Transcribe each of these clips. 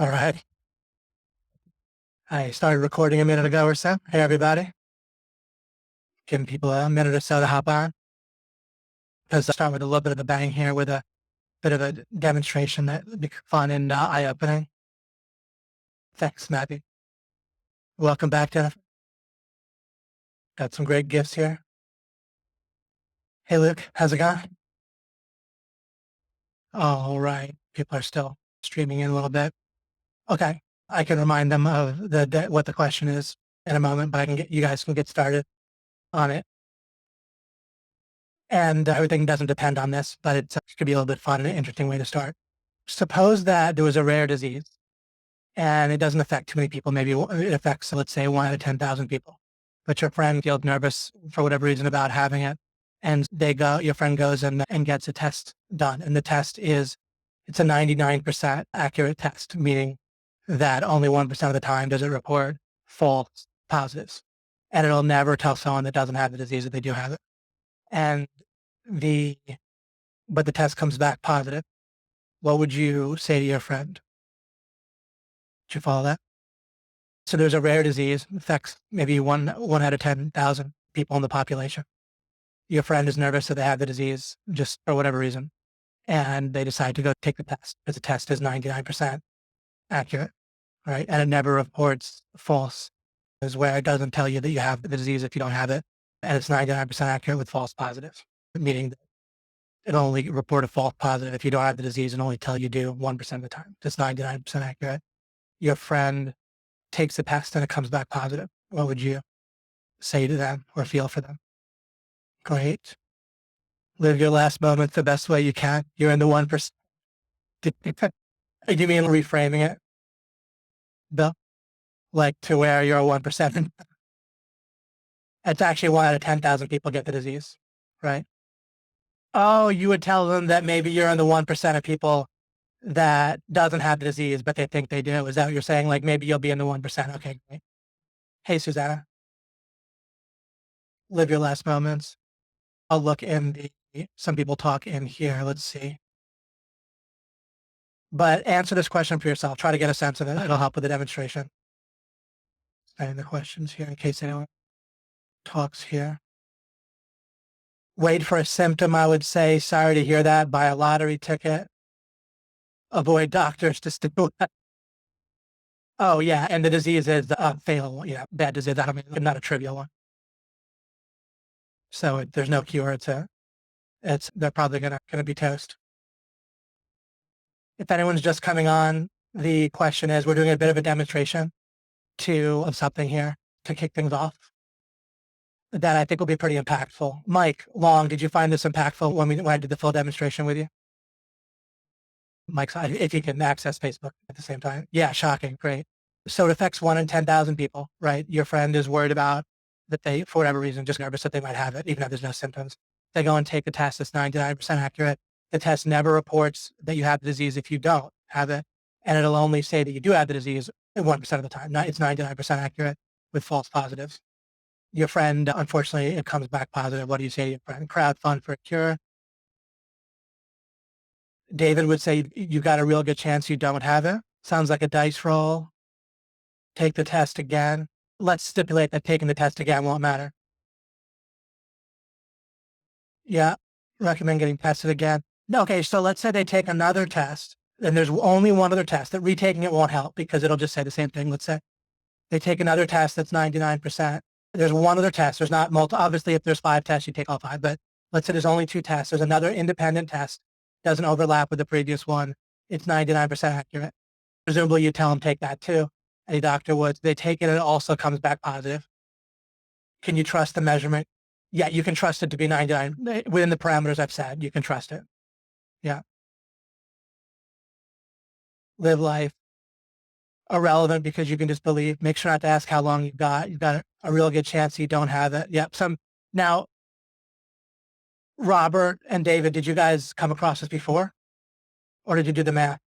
All right. I started recording a minute ago or so. Hey, everybody. Giving people a minute or so to hop on. Because I start with a little bit of a bang here with a bit of a demonstration that would be fun and eye-opening. Thanks, Matthew. Welcome back, Jennifer. Got some great gifts here. Hey, Luke. How's it going? All right. People are still streaming in a little bit. Okay. I can remind them of what the question is in a moment, but you guys can get started on it. And everything doesn't depend on this, but it could be a little bit fun and an interesting way to start. Suppose that there was a rare disease and it doesn't affect too many people. Maybe it affects, let's say, 1 out of 10,000 people. But your friend feels nervous for whatever reason about having it. And your friend goes and gets a test done. And the test it's a 99% accurate test, meaning that only 1% of the time does it report false positives. And it'll never tell someone that doesn't have the disease that they do have it. And but the test comes back positive. What would you say to your friend? Did you follow that? So there's a rare disease, affects maybe one out of 10,000 people in the population. Your friend is nervous that they have the disease just for whatever reason. And they decide to go take the test because the test is 99% accurate, right? And it never reports false, is where it doesn't tell you that you have the disease if you don't have it. And it's 99% accurate with false positives, meaning that it'll only report a false positive if you don't have the disease and only tell you do 1% of the time. It's 99% accurate. Your friend takes the test and it comes back positive. What would you say to them or feel for them? Great. Live your last moment the best way you can. You're in the 1%. Do you mean reframing it, Bill? Like to where you're a 1%? It's actually 1 out of 10,000 people get the disease, right? Oh, you would tell them that maybe you're in the 1% of people that doesn't have the disease, but they think they do. Is that what you're saying? Like maybe you'll be in the 1%. Okay, great. Hey, Susanna. Live your last moments. I'll look in some people talk in here. Let's see. But answer this question for yourself. Try to get a sense of it. It'll help with the demonstration. And the questions here in case anyone talks here. Wait for a symptom, I would say. Sorry to hear that. Buy a lottery ticket. Avoid doctors to do that. Oh, yeah. And the disease is fatal. Yeah, bad disease. I mean, not a trivial one. So there's no cure. They're probably gonna be toast. If anyone's just coming on, the question is, we're doing a bit of a demonstration of something here to kick things off that I think will be pretty impactful. Mike Long, did you find this impactful when I did the full demonstration with you? Mike, if you can access Facebook at the same time. Yeah, shocking. Great. So it affects 1 in 10,000 people, right? Your friend is worried about that they, for whatever reason, just nervous that they might have it, even if there's no symptoms. They go and take the test. It's 99% accurate. The test never reports that you have the disease if you don't have it. And it'll only say that you do have the disease 1% of the time. It's 99% accurate with false positives. Your friend, unfortunately, it comes back positive. What do you say to your friend? Crowd fund for a cure. David would say you got a real good chance you don't have it. Sounds like a dice roll. Take the test again. Let's stipulate that taking the test again won't matter. Yeah, recommend getting tested again. No, okay, so let's say they take another test, and there's only one other test. That retaking it won't help because it'll just say the same thing. Let's say they take another test that's 99%. There's one other test. There's not multiple. Obviously, if there's 5 tests, you take all 5. But let's say there's only 2 tests. There's another independent test. Doesn't overlap with the previous one. It's 99% accurate. Presumably, you tell them take that too. Any doctor would. They take it and it also comes back positive. Can you trust the measurement? Yeah, you can trust it to be 99 within the parameters I've said. You can trust it. Yeah. Live life. Irrelevant because you can just believe. Make sure not to ask how long you've got. You've got a real good chance you don't have it. Yep. Now, Robert and David, did you guys come across this before? Or did you do the math?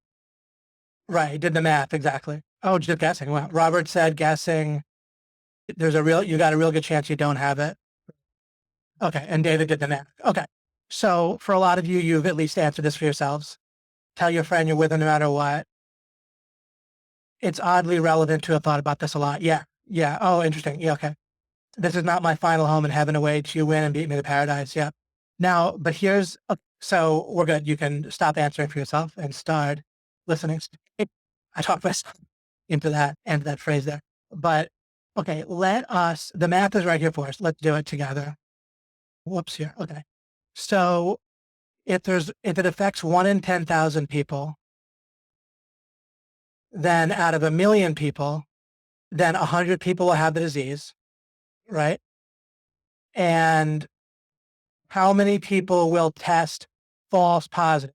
Right, did the math, exactly. Oh, just guessing. Well, Robert said guessing. You got a real good chance you don't have it. Okay, and David did the math. Okay. So for a lot of you, you've at least answered this for yourselves. Tell your friend you're with them no matter what. It's oddly relevant to have thought about this a lot. Yeah. Yeah. Oh, interesting. Yeah. Okay. This is not my final home in heaven awaits you win and beat me to paradise. Yeah. Now, but so we're good. You can stop answering for yourself and start listening. I talked myself into that and that phrase there. But okay, the math is right here for us. Let's do it together. Whoops here. Okay. So if it affects 1 in 10,000 people, then out of 1 million people, then 100 people will have the disease, right? And how many people will test false positive?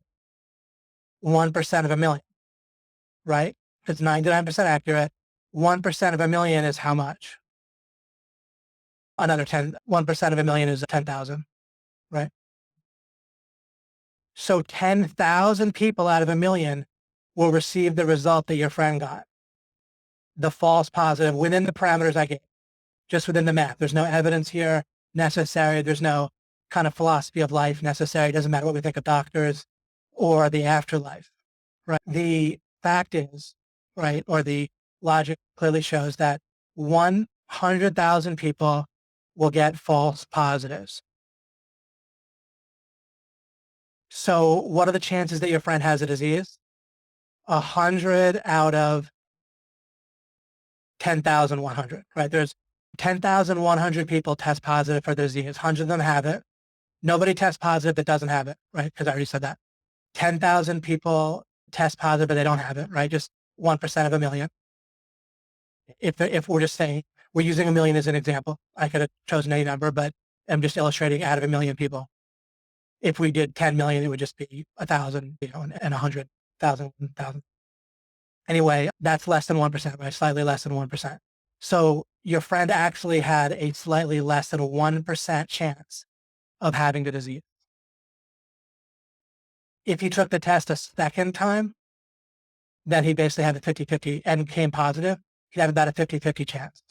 1% of 1 million, right? It's 99% accurate. 1% of 1 million is how much? Another 1% of 1 million is 10,000, right? So 10,000 people out of 1 million will receive the result that your friend got, the false positive, within the parameters I gave, just within the math. There's no evidence here necessary. There's no kind of philosophy of life necessary. It doesn't matter what we think of doctors or the afterlife, right? The fact is, right, or the logic clearly shows that 100,000 people will get false positives. So what are the chances that your friend has a disease? 100 out of 10,100, right? There's 10,100 people test positive for the disease. 100 of them have it. Nobody tests positive that doesn't have it, right? Because I already said that. 10,000 people test positive, but they don't have it, right? Just 1% of 1 million. If we're just saying, we're using 1 million as an example, I could have chosen any number, but I'm just illustrating out of 1 million people. If we did 10 million, it would just be 1,000, and 100,000. Anyway, that's less than 1%, right? Slightly less than 1%. So your friend actually had a slightly less than 1% chance of having the disease. If he took the test a second time, then he basically had a 50-50 and came positive. He'd have about a 50-50 chance,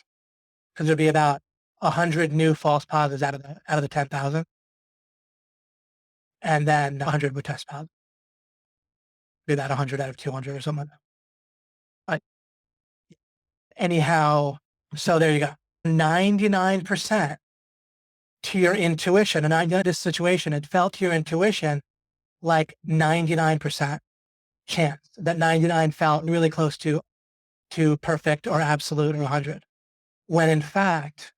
because there'd be about 100 new false positives out of the 10,000. And then 100 would test positive. Be that 100 out of 200 or something. Like, anyhow, so there you go. 99% to your intuition. And I know this situation, it felt to your intuition like 99% chance. That 99 felt really close to perfect or absolute or 100. When in fact,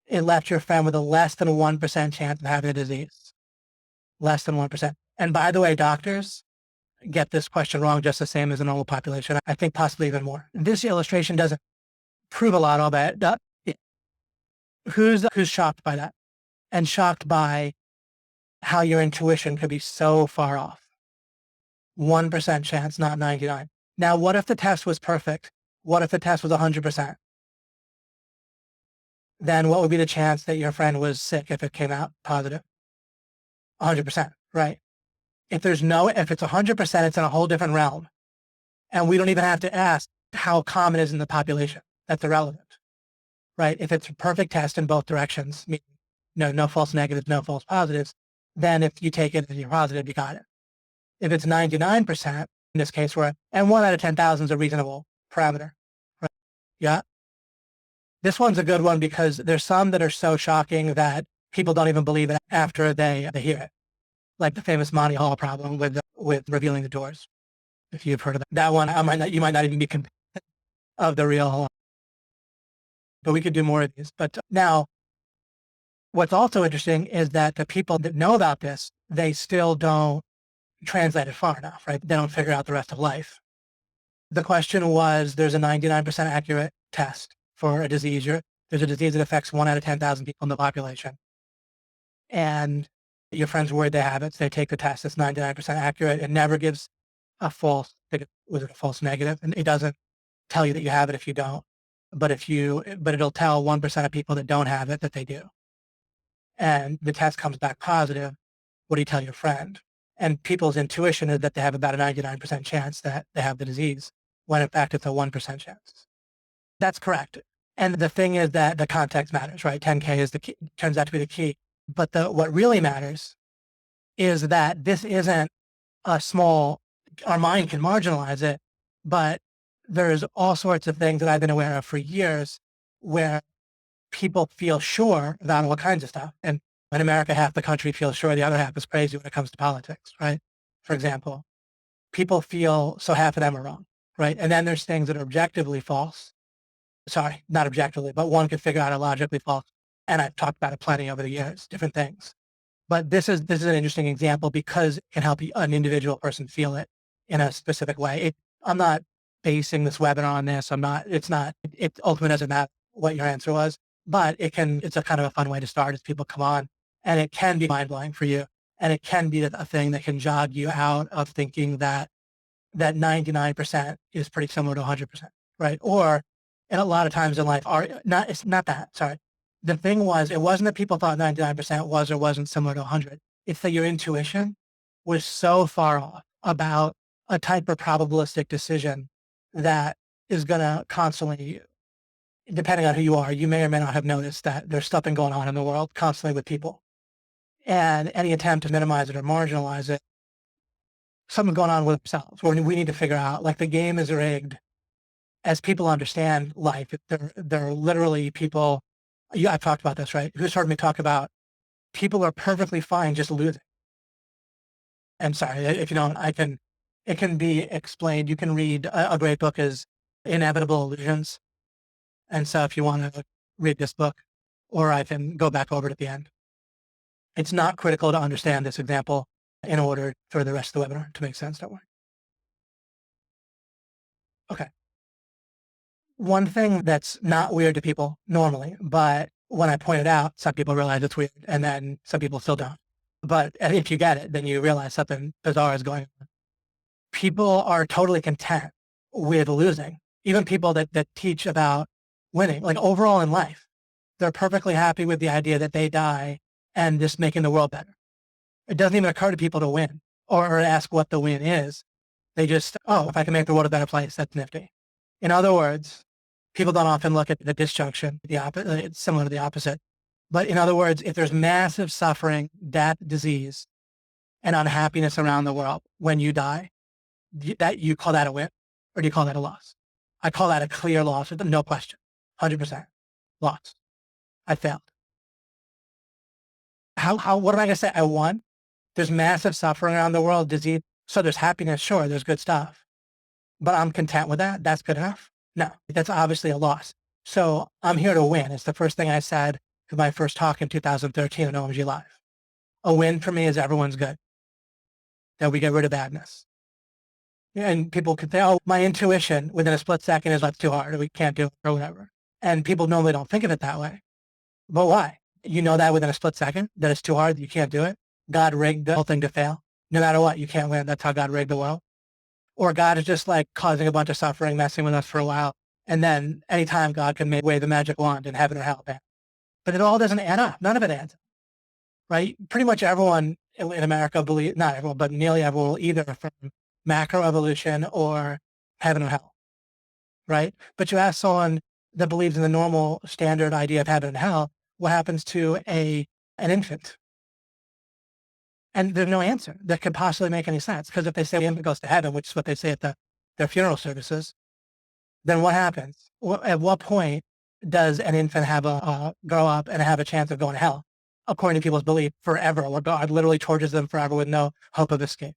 it left your friend with a less than 1% chance of having a disease. Less than 1%. And by the way, doctors get this question wrong just the same as the normal population. I think possibly even more. This illustration doesn't prove a lot of it. Who's shocked by that? And shocked by how your intuition could be so far off. 1% chance, not 99. Now, what if the test was perfect? What if the test was 100%? Then what would be the chance that your friend was sick if it came out positive? 100%, right? If it's 100%, it's in a whole different realm. And we don't even have to ask how common it is in the population. That's irrelevant, right? If it's a perfect test in both directions, meaning no false negatives, no false positives, then if you take it as you're positive, you got it. If it's 99%, in this case, and 1 out of 10,000 is a reasonable parameter, right? Yeah. This one's a good one because there's some that are so shocking that people don't even believe it after they hear it. Like the famous Monty Hall problem with revealing the doors. If you've heard of that one, you might not even be convinced of the real, but we could do more of these. But now, what's also interesting is that the people that know about this, they still don't translate it far enough, right? They don't figure out the rest of life. The question was, there's a 99% accurate test for a disease. There's a disease that affects 1 out of 10,000 people in the population. And your friend's worried they have it. So they take the test. It's 99% accurate. It never gives a false negative? And it doesn't tell you that you have it if you don't. But it'll tell 1% of people that don't have it that they do. And the test comes back positive. What do you tell your friend? And people's intuition is that they have about a 99% chance that they have the disease, when in fact it's a 1% chance. That's correct. And the thing is that the context matters, right? 10K is the key, turns out to be the key. But what really matters is that this isn't a small, our mind can marginalize it, but there's all sorts of things that I've been aware of for years where people feel sure about all kinds of stuff. And in America, half the country feels sure, the other half is crazy when it comes to politics, right? For example, people feel so half of them are wrong, right? And then there's things that are objectively false. Sorry, not objectively, but one could figure out are logically false. And I've talked about it plenty over the years, different things. But this is an interesting example because it can help an individual person feel it in a specific way. I'm not basing this webinar on this. It ultimately doesn't matter what your answer was, but it's a kind of a fun way to start as people come on, and it can be mind blowing for you. And it can be a thing that can jog you out of thinking that 99% is pretty similar to 100%, right? Or, and a lot of times in life it's not that, sorry. The thing was, it wasn't that people thought 99% was or wasn't similar to 100. It's that your intuition was so far off about a type of probabilistic decision that is going to constantly, depending on who you are, you may or may not have noticed that there's something going on in the world constantly with people. And any attempt to minimize it or marginalize it, something going on with themselves, where we need to figure out, like, the game is rigged as people understand life. They're literally people. Yeah, I've talked about this, right? Who's heard me talk about people are perfectly fine just losing. And sorry, if you don't, it can be explained. You can read a great book is Inevitable Illusions. And so if you want to read this book, or I can go back over it at the end. It's not critical to understand this example in order for the rest of the webinar to make sense. Don't worry. Okay. One thing that's not weird to people normally, but when I point it out, some people realize it's weird, and then some people still don't. But if you get it, then you realize something bizarre is going on. People are totally content with losing. Even people that teach about winning, like overall in life, they're perfectly happy with the idea that they die and just making the world better. It doesn't even occur to people to win or ask what the win is. They just, oh, if I can make the world a better place, that's nifty. In other words, people don't often look at the disjunction, it's similar to the opposite. But in other words, if there's massive suffering, death, disease, and unhappiness around the world when you die, that you call that a win, or do you call that a loss? I call that a clear loss, no question, 100% loss. I failed. What am I going to say? I won. There's massive suffering around the world, disease. So there's happiness. Sure, there's good stuff, but I'm content with that. That's good enough. No, that's obviously a loss. So I'm here to win. It's the first thing I said to my first talk in 2013 on OMG Live. A win for me is everyone's good, that we get rid of badness. And people could say, oh, my intuition within a split second is that's too hard, or we can't do it, or whatever. And people normally don't think of it that way. But why? You know that within a split second, that it's too hard, that you can't do it. God rigged the whole thing to fail. No matter what, you can't win. That's how God rigged the world. Or God is just like causing a bunch of suffering, messing with us for a while. And then anytime God can wave the magic wand in heaven or hell. But it all doesn't add up. None of it adds up, right? Pretty much everyone in America not everyone, but nearly everyone will either affirm macroevolution or heaven or hell, right? But you ask someone that believes in the normal standard idea of heaven and hell, what happens to an infant? And there's no answer that could possibly make any sense, because if they say the infant goes to heaven, which is what they say at their funeral services, then what happens? At what point does an infant grow up and have a chance of going to hell? According to people's belief, forever, where God literally tortures them forever with no hope of escape.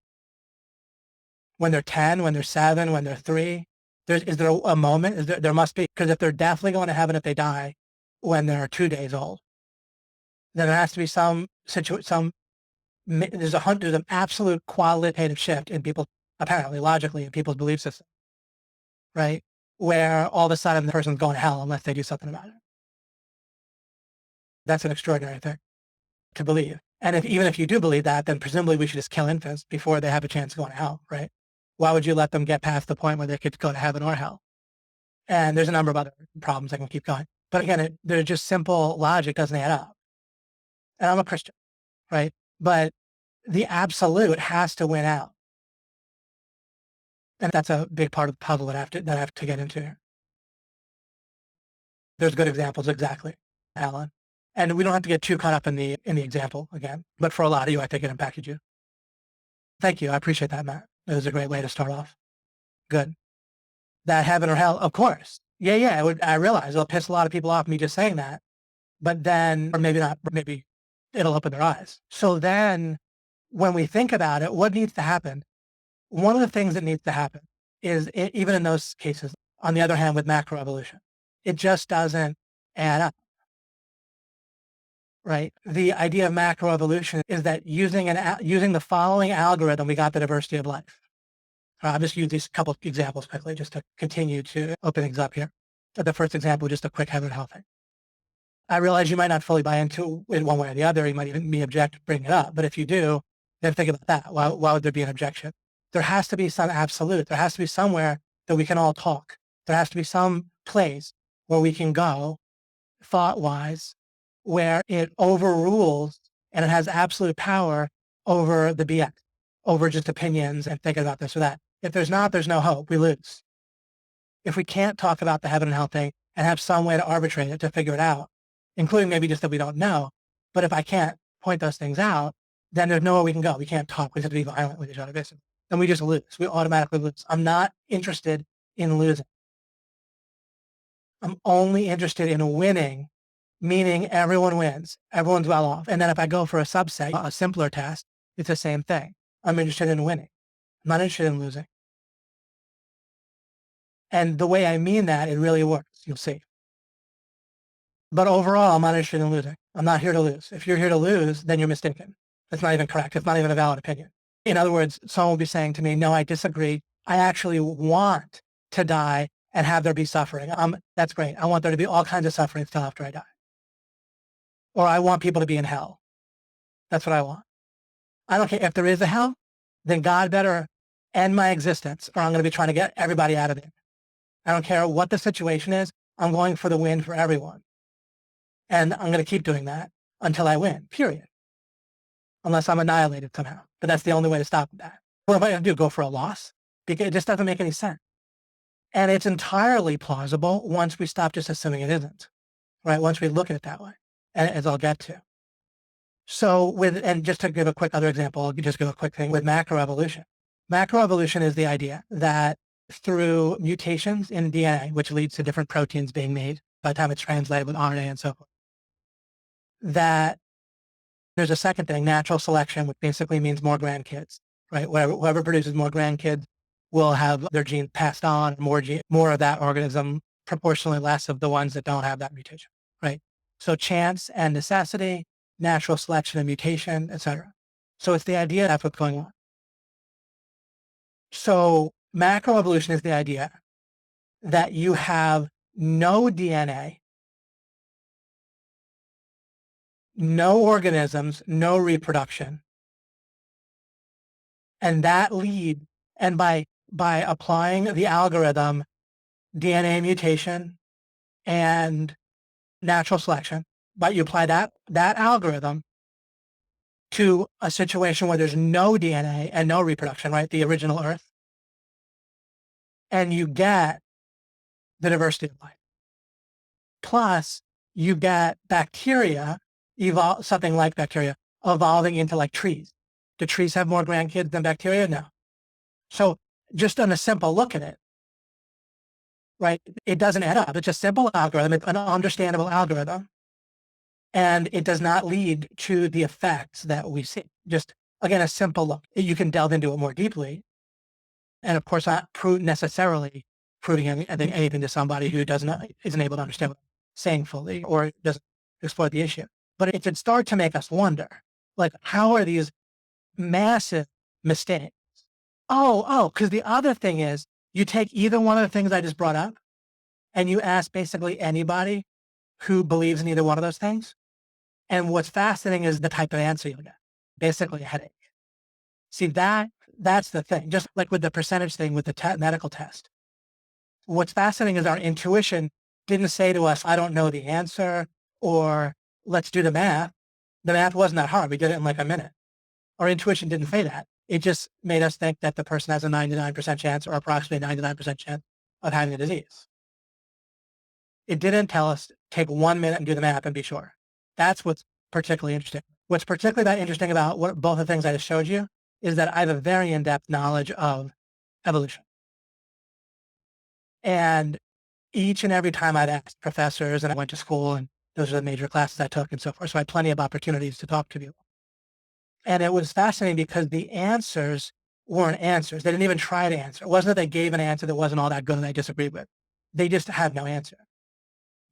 When they're 10, when they're 7, when they're 3, is there a moment? There must be, because if they're definitely going to heaven if they die when they're 2 days old, then there has to be there's an absolute qualitative shift in people, apparently logically, in people's belief system, right? Where all of a sudden the person's going to hell unless they do something about it. That's an extraordinary thing to believe. And even if you do believe that, then presumably we should just kill infants before they have a chance of going to hell, right? Why would you let them get past the point where they could go to heaven or hell? And there's a number of other problems. I can keep going. But again, they're just simple logic doesn't add up. And I'm a Christian, right? But the absolute has to win out. And that's a big part of the puzzle that I have to get into here. There's good examples, exactly, Alan. And we don't have to get too caught up in the example again. But for a lot of you, I think it impacted you. Thank you. I appreciate that, Matt. It was a great way to start off. Good. that heaven or hell, of course. Yeah, yeah. I realize it'll piss a lot of people off me just saying that, but then, or maybe not, maybe it'll open their eyes. So then when we think about it, what needs to happen? One of the things that needs to happen is even in those cases, on the other hand, with macroevolution, it just doesn't add up, right? The idea of macroevolution is that using the following algorithm, we got the diversity of life. I'll just use these couple of examples quickly just to continue to open things up here. The first example, just a quick heaven and hell thing. I realize you might not fully buy into it one way or the other. You might even be object to bringing it up. But if you do, then think about that. Why would there be an objection? There has to be some absolute. There has to be somewhere that we can all talk. There has to be some place where we can go thought-wise, where it overrules and it has absolute power over the BX, over just opinions and thinking about this or that. If there's not, there's no hope. We lose. If we can't talk about the heaven and hell thing and have some way to arbitrate it, to figure it out, including maybe just that we don't know, but if I can't point those things out, then there's nowhere we can go. We can't talk. We have to be violent with each other, basically. Then we just lose. We automatically lose. I'm not interested in losing. I'm only interested in winning, meaning everyone wins. Everyone's well off. And then if I go for a subset, a simpler test, it's the same thing. I'm interested in winning. I'm not interested in losing. And the way I mean that, it really works. You'll see. But overall, I'm not interested in losing. I'm not here to lose. If you're here to lose, then you're mistaken. That's not even correct. It's not even a valid opinion. In other words, someone will be saying to me, no, I disagree. I actually want to die and have there be suffering. That's great. I want there to be all kinds of suffering still after I die. Or I want people to be in hell. That's what I want. I don't care if there is a hell, then God better end my existence or I'm going to be trying to get everybody out of there. I don't care what the situation is. I'm going for the win for everyone. And I'm going to keep doing that until I win, period. Unless I'm annihilated somehow. But that's the only way to stop that. What am I going to do? Go for a loss? Because it just doesn't make any sense. And it's entirely plausible once we stop just assuming it isn't, right? Once we look at it that way, and as I'll get to. So and just to give a quick other example, I'll just give a quick thing with macroevolution. Macroevolution is the idea that through mutations in DNA, which leads to different proteins being made by the time it's translated with RNA and so forth, that there's a second thing, natural selection, which basically means more grandkids, right? Whoever produces more grandkids will have their genes passed on, more of that organism, proportionally less of the ones that don't have that mutation, right? So chance and necessity, natural selection and mutation, etc. So it's the idea that's what's going on. So macroevolution is the idea that you have no DNA, no organisms, no reproduction. And that and by applying the algorithm, DNA mutation and natural selection, but you apply that algorithm to a situation where there's no DNA and no reproduction, right? The original Earth. And you get the diversity of life. Plus, you get bacteria, something like bacteria, evolving into like trees. Do trees have more grandkids than bacteria? No. So just on a simple look at it, right? It doesn't add up. It's a simple algorithm. It's an understandable algorithm. And it does not lead to the effects that we see. Just, again, a simple look. You can delve into it more deeply. And of course, not necessarily proving anything to somebody who isn't able to understand what I'm saying fully or doesn't explore the issue. But it should start to make us wonder, like, how are these massive mistakes? Because the other thing is, you take either one of the things I just brought up and you ask basically anybody who believes in either one of those things. And what's fascinating is the type of answer you'll get. Basically a headache. See, that's the thing. Just like with the percentage thing with the medical test. What's fascinating is our intuition didn't say to us, I don't know the answer, or let's do the math. The math wasn't that hard. We did it in like a minute. Our intuition didn't say that. It just made us think that the person has a 99% chance or approximately 99% chance of having the disease. It didn't tell us, take 1 minute and do the math and be sure. That's what's particularly interesting. What's particularly interesting about both the things I just showed you is that I have a very in-depth knowledge of evolution. And each and every time I'd ask professors, and I went to school, and those are the major classes I took and so forth. So I had plenty of opportunities to talk to people. And it was fascinating because the answers weren't answers. They didn't even try to answer. It wasn't that they gave an answer that wasn't all that good and I disagreed with. They just had no answer.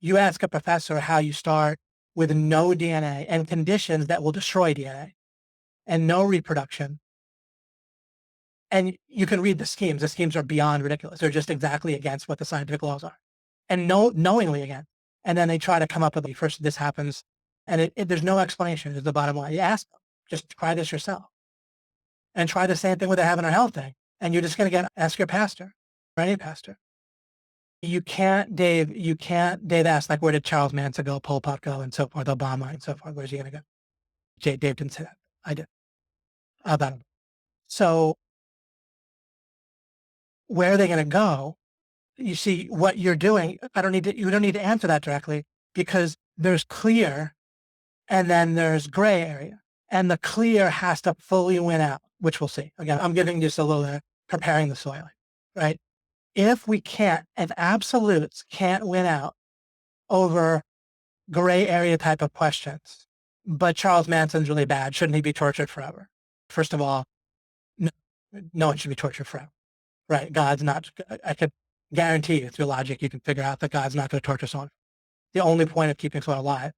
You ask a professor how you start with no DNA and conditions that will destroy DNA and no reproduction. And you can read the schemes. The schemes are beyond ridiculous. They're just exactly against what the scientific laws are, and knowingly against. And then they try to come up with, first this happens, and there's no explanation is the bottom line. You ask them, just try this yourself. And try the same thing with the heaven or hell thing. And you're just going to ask your pastor or any pastor. Dave asked, like, where did Charles Manson go, Pol Pot go, and so forth, Obama, and so forth. Where's he going to go? Dave didn't say that. I did. About him. So where are they going to go? You see what you're doing. You don't need to answer that directly, because there's clear and then there's gray area, and the clear has to fully win out, which we'll see. Again, I'm giving just a little preparing the soil, right? If absolutes can't win out over gray area type of questions, but Charles Manson's really bad, shouldn't he be tortured forever? First of all, no one should be tortured forever, right? God's not, I could guarantee you through logic, you can figure out that God's not going to torture someone. The only point of keeping someone alive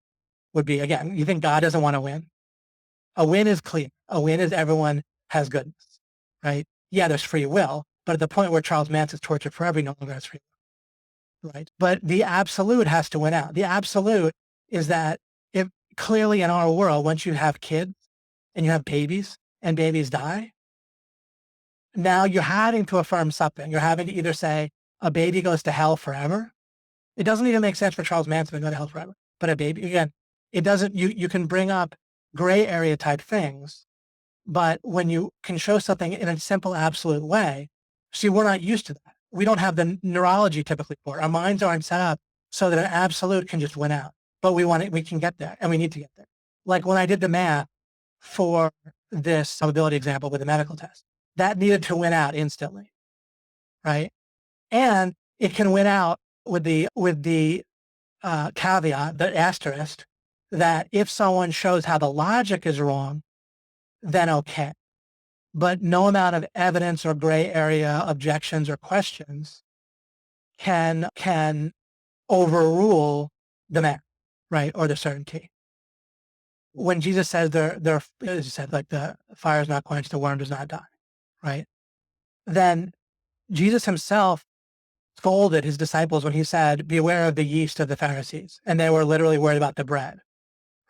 would be, again, you think God doesn't want to win? A win is clear. A win is everyone has goodness, right? Yeah, there's free will, but at the point where Charles Manson's tortured forever, he no longer has free will, right? But the absolute has to win out. The absolute is that if clearly in our world, once you have kids and you have babies and babies die, now you're having to affirm something. You're having to either say a baby goes to hell forever. It doesn't even make sense for Charles Manson to go to hell forever. But a baby, again, it doesn't, you can bring up gray area type things, but when you can show something in a simple, absolute way, see, we're not used to that. We don't have the neurology typically for it. Our minds aren't set up so that an absolute can just win out. But we can get there, and we need to get there. Like when I did the math for this probability example with the medical test, that needed to win out instantly, right? And it can win out with the caveat, the asterisk, that if someone shows how the logic is wrong, then okay. But no amount of evidence or gray area objections or questions can overrule the math, right? Or the certainty. When Jesus says as he said, like the fire is not quenched, the worm does not die, right? Then Jesus himself scolded his disciples when he said, beware of the yeast of the Pharisees. And they were literally worried about the bread,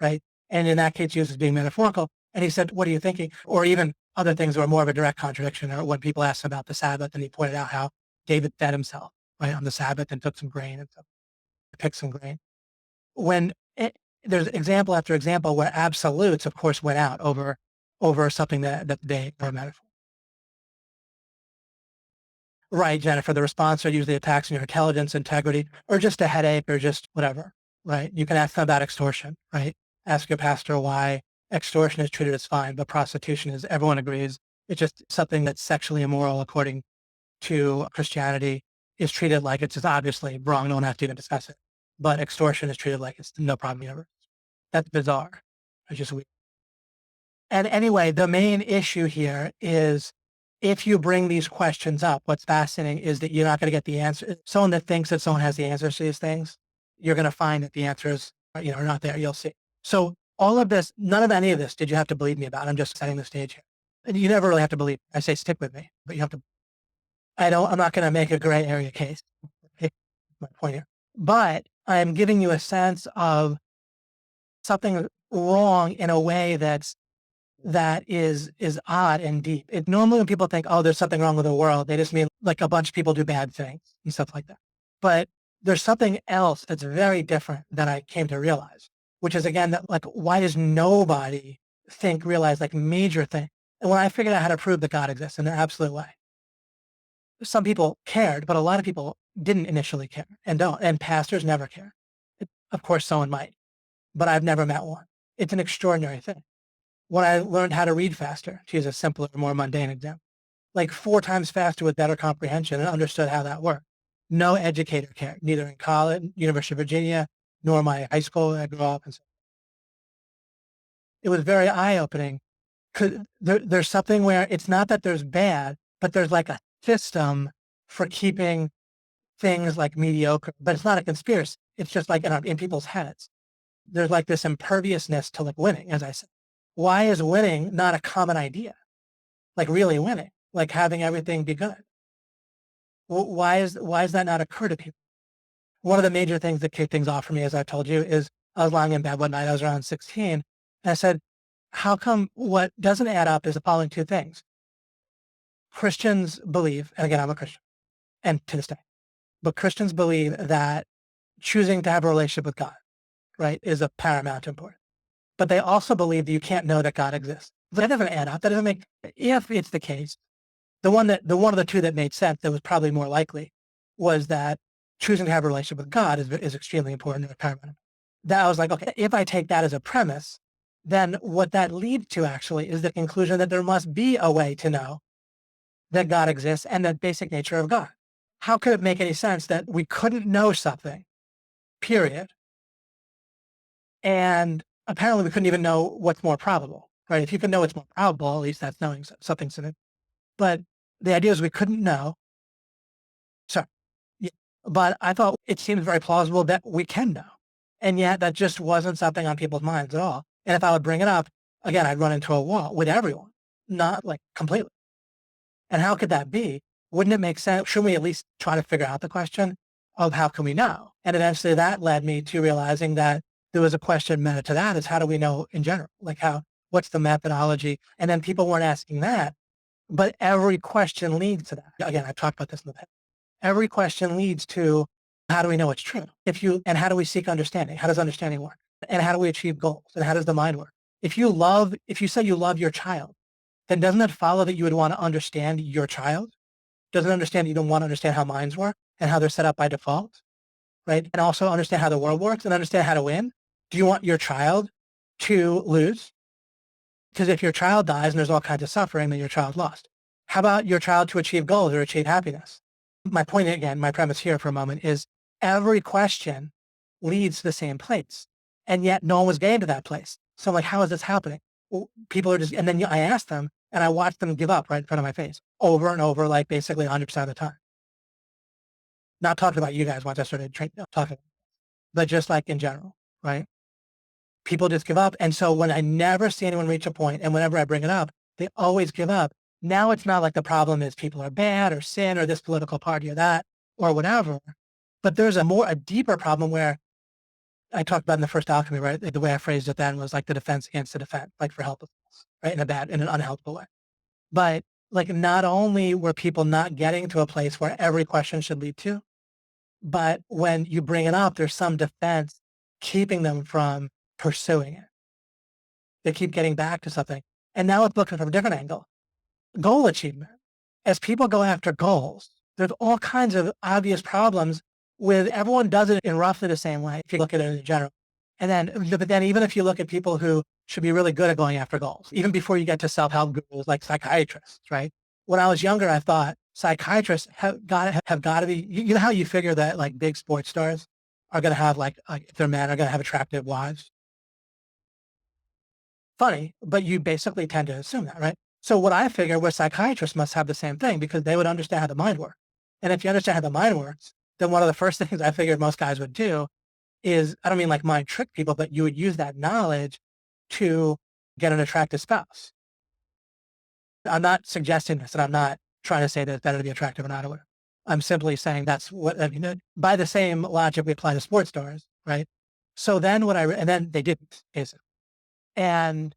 right? And in that case, Jesus was being metaphorical. And he said, what are you thinking? Or even other things were more of a direct contradiction. Or when people asked him about the Sabbath, and he pointed out how David fed himself, right, on the Sabbath and took some grain and picked some grain. There's example after example where absolutes, of course, went out over something that they are a metaphor. Right, Jennifer, the response are usually attacks on your intelligence, integrity, or just a headache, or just whatever, right? You can ask them about extortion, right? Ask your pastor why extortion is treated as fine, but prostitution is, everyone agrees, it's just something that's sexually immoral according to Christianity, is treated like it's just obviously wrong. No one has to even discuss it. But extortion is treated like it's no problem ever. That's bizarre. It's just weird. And anyway, the main issue here is, if you bring these questions up, what's fascinating is that you're not going to get the answer. Someone that thinks that someone has the answers to these things, you're going to find that the answers are not there. You'll see. So all of this, none of any of this did you have to believe me about. I'm just setting the stage here. And you never really have to believe. I say stick with me, but you have to. I'm not going to make a gray area case. Okay? My point here. But I'm giving you a sense of something wrong in a way that is odd and deep. Normally when people think, oh, there's something wrong with the world, they just mean like a bunch of people do bad things and stuff like that. But there's something else that's very different that I came to realize, which is, again, that, like, why does nobody realize like major things? And when I figured out how to prove that God exists in an absolute way, some people cared, but a lot of people didn't initially care and don't. And pastors never care. Of course, someone might, but I've never met one. It's an extraordinary thing. When I learned how to read faster, to use a simpler, more mundane example, like 4 times faster with better comprehension, and understood how that worked. no educator cared, neither in college, University of Virginia, nor my high school I grew up. And so it was very eye-opening because there's something where it's not that there's bad, but there's like a system for keeping things like mediocre, but it's not a conspiracy. It's just like in people's heads. There's like this imperviousness to like winning, as I said. Why is winning not a common idea? Like really winning, like having everything be good. Why is that not occur to people? One of the major things that kicked things off for me, as I told you, is I was lying in bed one night. I was around 16, and I said, "How come what doesn't add up is the following two things? Christians believe, and again, I'm a Christian, and to this day, but Christians believe that choosing to have a relationship with God, right, is of paramount importance. But they also believe that you can't know that God exists. That doesn't add up. That doesn't make. If it's the case, the one of the two that made sense, that was probably more likely, was that choosing to have a relationship with God is extremely important and paramount. That I was like, okay, if I take that as a premise, then what that leads to actually is the conclusion that there must be a way to know that God exists and the basic nature of God. How could it make any sense that we couldn't know something, period, and apparently we couldn't even know what's more probable, right? If you can know what's more probable, at least that's knowing something. But the idea is we couldn't know. So, yeah, but I thought it seems very plausible that we can know. And yet that just wasn't something on people's minds at all. And if I would bring it up, again, I'd run into a wall with everyone, not like completely. And how could that be? Wouldn't it make sense? Shouldn't we at least try to figure out the question of how can we know? And eventually that led me to realizing that there was a question meta to that, is how do we know in general? Like what's the methodology? And then people weren't asking that, but every question leads to that. Again, I've talked about this in the past. Every question leads to how do we know it's true? And how do we seek understanding? How does understanding work? And how do we achieve goals? And how does the mind work? If you say you love your child, then doesn't that follow that you would want to understand your child? Doesn't understand you don't want to understand how minds work and how they're set up by default, right? And also understand how the world works and understand how to win. Do you want your child to lose? Because if your child dies and there's all kinds of suffering, then your child lost. How about your child to achieve goals or achieve happiness? My point again, my premise here for a moment is every question leads to the same place. And yet no one was getting to that place. So I'm like, how is this happening? Well, people are just, and then I asked them and I watched them give up right in front of my face over and over, like basically 100% of the time. Not talking about you guys once I started talking, but just like in general, right? People just give up. And so when I never see anyone reach a point and whenever I bring it up, they always give up. Now it's not like the problem is people are bad or sin or this political party or that or whatever, but there's a deeper problem where I talked about in the first alchemy, right? The way I phrased it then was like the defense against the defense, like for helplessness, right? In an unhelpful way. But like not only were people not getting to a place where every question should lead to, but when you bring it up, there's some defense keeping them from pursuing it. They keep getting back to something. And now it's looking from a different angle. Goal achievement. As people go after goals, there's all kinds of obvious problems with everyone does it in roughly the same way if you look at it in general. But then even if you look at people who should be really good at going after goals, even before you get to self-help gurus like psychiatrists, right? When I was younger, I thought psychiatrists have got to be, you know how you figure that like big sports stars are going to have like if they're men, are going to have attractive wives? Funny, but you basically tend to assume that, right? So what I figure was psychiatrists must have the same thing because they would understand how the mind works. And if you understand how the mind works, then one of the first things I figured most guys would do is, I don't mean like mind trick people, but you would use that knowledge to get an attractive spouse. I'm not suggesting this, and I'm not trying to say that it's better to be attractive or not. Or whatever. I'm simply saying that's what, I mean, by the same logic we apply to sports stars, right? So then and then they didn't, basically. And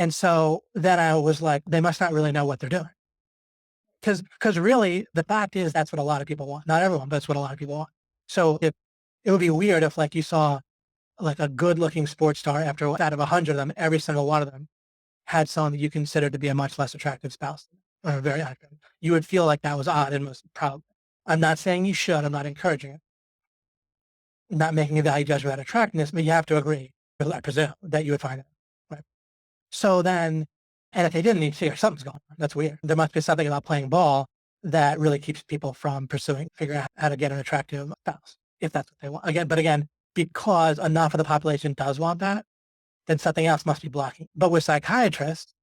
so then I was like, they must not really know what they're doing. Because really, the fact is that's what a lot of people want. Not everyone, but that's what a lot of people want. So if it would be weird if like you saw like a good looking sports star after out of 100 of them, every single one of them had someone that you considered to be a much less attractive spouse or very attractive. You would feel like that was odd and most probably. I'm not saying you should. I'm not encouraging it. I'm not making a value judgment about attractiveness, but you have to agree, I presume, that you would find it. Right? So then, and if they didn't, you'd figure something's going on. That's weird. There must be something about playing ball that really keeps people from figuring out how to get an attractive spouse, if that's what they want. But again, because enough of the population does want that, then something else must be blocking. But with psychiatrists,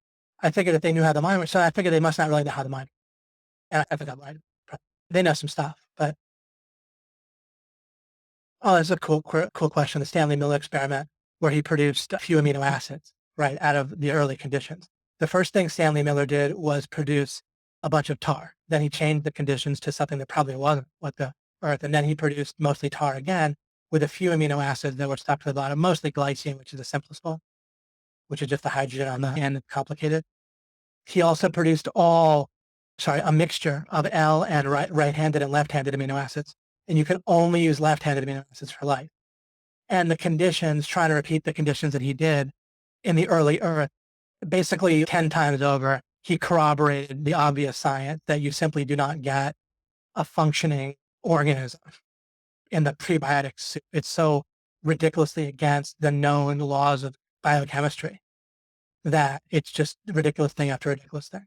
I figured if they knew how the mind works, so I figured they must not really know how the mind. And I think I'm right. They know some stuff, but oh, that's a cool question. The Stanley Miller experiment, where he produced a few amino acids, right, out of the early conditions. The first thing Stanley Miller did was produce a bunch of tar. Then he changed the conditions to something that probably wasn't what the Earth, and then he produced mostly tar again with a few amino acids that were stuck to the bottom, mostly glycine, which is the simplest one, which is just the hydrogen on the end, complicated. He also produced a mixture of L and right-handed and left-handed amino acids. And you can only use left-handed amino acids for life. And the conditions, trying to repeat the conditions that he did in the early Earth, basically 10 times over, he corroborated the obvious science that you simply do not get a functioning organism in the prebiotic soup. It's so ridiculously against the known laws of biochemistry that it's just ridiculous thing after ridiculous thing.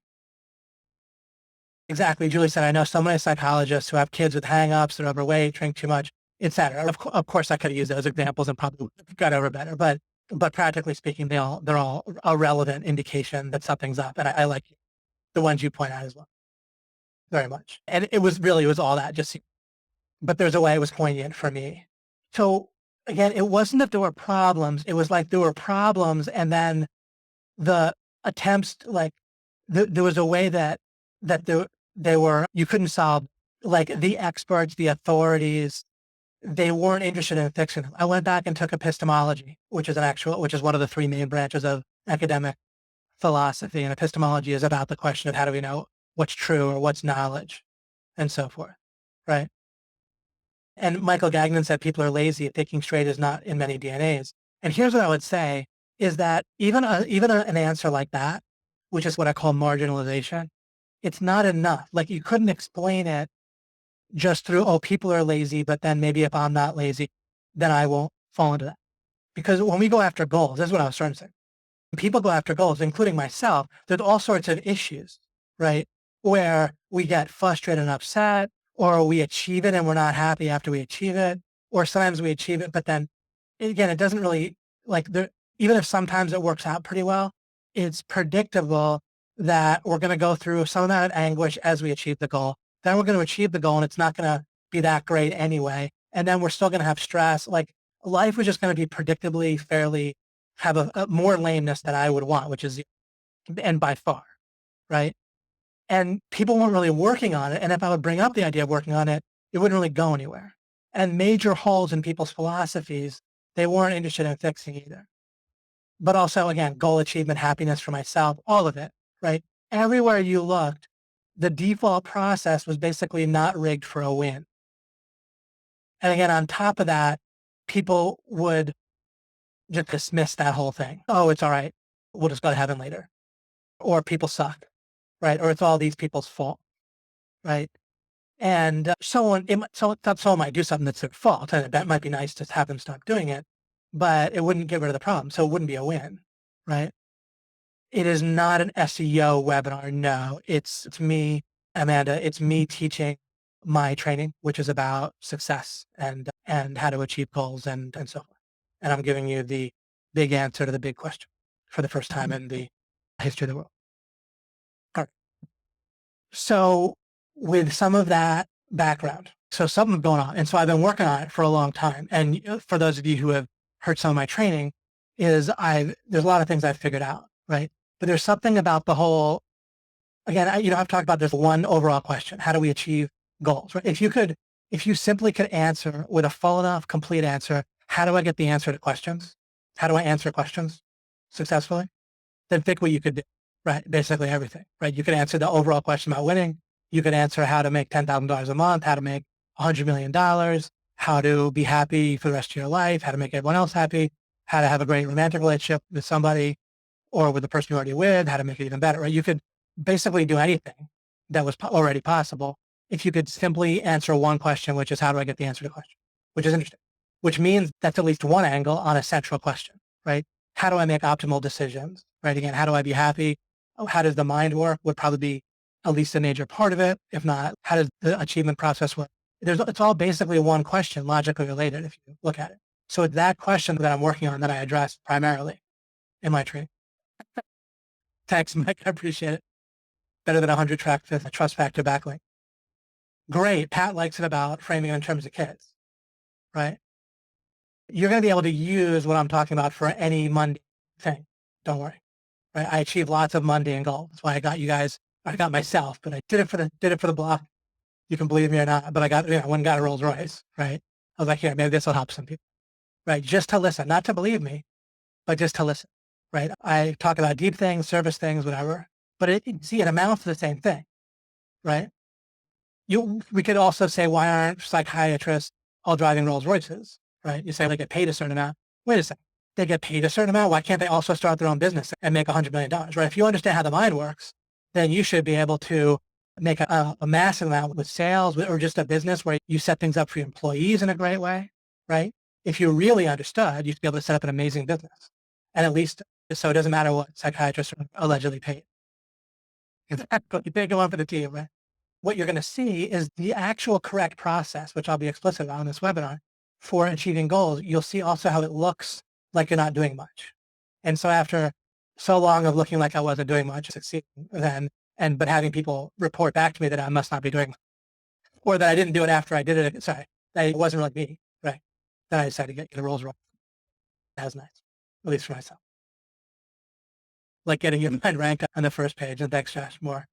Exactly. Julie said, I know so many psychologists who have kids with hang-ups, they're overweight, drink too much, etc. Of course, I could have used those examples and probably got over better, but practically speaking, they're all a relevant indication that something's up. And I like the ones you point out as well, very much. And it was all that, but there's a way it was poignant for me. So again, it wasn't that there were problems. It was like there were problems, and then the attempts, like there was a way that you couldn't solve, like the experts, the authorities, they weren't interested in fixing them. I went back and took epistemology, which is one of the three main branches of academic philosophy. And epistemology is about the question of how do we know what's true or what's knowledge and so forth, right? And Michael Gagnon said people are lazy. Thinking straight is not in many DNAs. And here's what I would say is that even an answer like that, which is what I call marginalization, it's not enough. Like you couldn't explain it just through, oh, people are lazy, but then maybe if I'm not lazy, then I won't fall into that. Because when we go after goals, that's what I was trying to say. When people go after goals, including myself, there's all sorts of issues, right? Where we get frustrated and upset, or we achieve it and we're not happy after we achieve it, or sometimes we achieve it, but then again, it doesn't really even if sometimes it works out pretty well, it's predictable that we're going to go through some amount of anguish as we achieve the goal. Then we're going to achieve the goal and it's not going to be that great anyway. And then we're still going to have stress. Like life was just going to be predictably have a more lameness than I would want, which is, and by far, right? And people weren't really working on it. And if I would bring up the idea of working on it, it wouldn't really go anywhere. And major holes in people's philosophies, they weren't interested in fixing either. But also, again, goal achievement, happiness for myself, all of it, right? Everywhere you looked, the default process was basically not rigged for a win. And again, on top of that, people would just dismiss that whole thing. Oh, it's all right. We'll just go to heaven later. Or people suck, right? Or it's all these people's fault, right? And someone might do something that's their fault, and that might be nice to have them stop doing it, but it wouldn't get rid of the problem. So it wouldn't be a win, right? It is not an SEO webinar. No, it's me, Amanda. It's me teaching my training, which is about success and how to achieve goals and so forth. And I'm giving you the big answer to the big question for the first time in the history of the world. All right. So with some of that background, so something's going on. And so I've been working on it for a long time. And for those of you who have heard some of my training, there's a lot of things I've figured out, right? But there's something about the whole, again, I've talked about this one overall question: how do we achieve goals? Right? If you simply could answer with a full enough, complete answer, how do I get the answer to questions? How do I answer questions successfully? Then pick what you could do, right? Basically everything, right? You could answer the overall question about winning. You could answer how to make $10,000 a month, how to make $100 million, how to be happy for the rest of your life, how to make everyone else happy, how to have a great romantic relationship with somebody or with the person you're already with, how to make it even better, right? You could basically do anything that was already possible if you could simply answer one question, which is how do I get the answer to the question, which is interesting, which means that's at least one angle on a central question, right? How do I make optimal decisions, right? Again, how do I be happy? Oh, how does the mind work would probably be at least a major part of it? If not, how does the achievement process work? It's all basically one question, logically related, if you look at it. So it's that question that I'm working on that I address primarily in my tree. Thanks, Mike. I appreciate it. Better than 100 track fifth, a trust factor backlink. Great. Pat likes it about framing in terms of kids, right? You're going to be able to use what I'm talking about for any Monday thing. Don't worry. Right? I achieved lots of mundane goals. That's why I got you guys. I got myself, but I did it for the block. You can believe me or not, but I got, one got a Rolls Royce, right? I was like, here, maybe this will help some people, right? Just to listen, not to believe me, but just to listen, right? I talk about deep things, service things, whatever, but it amounts to the same thing, right? We could also say, why aren't psychiatrists all driving Rolls Royces, right? You say they get paid a certain amount. Wait a second. They get paid a certain amount. Why can't they also start their own business and make $100 million, right? If you understand how the mind works, then you should be able to make a massive amount with sales or just a business where you set things up for your employees in a great way, right? If you really understood, you should be able to set up an amazing business. And at least, so it doesn't matter what psychiatrists are allegedly paid. Exactly. You take one for the team, right? What you're going to see is the actual correct process, which I'll be explicit about in this webinar, for achieving goals. You'll see also how it looks like you're not doing much. And so after so long of looking like I wasn't doing much, succeeding then, but having people report back to me that I must not be doing, or that I didn't do it after I did it, sorry, that it wasn't really me, right? Then I decided to get the Rolls Royce. That was nice, at least for myself. Like getting your mind ranked on the first page and thanks, Josh, more.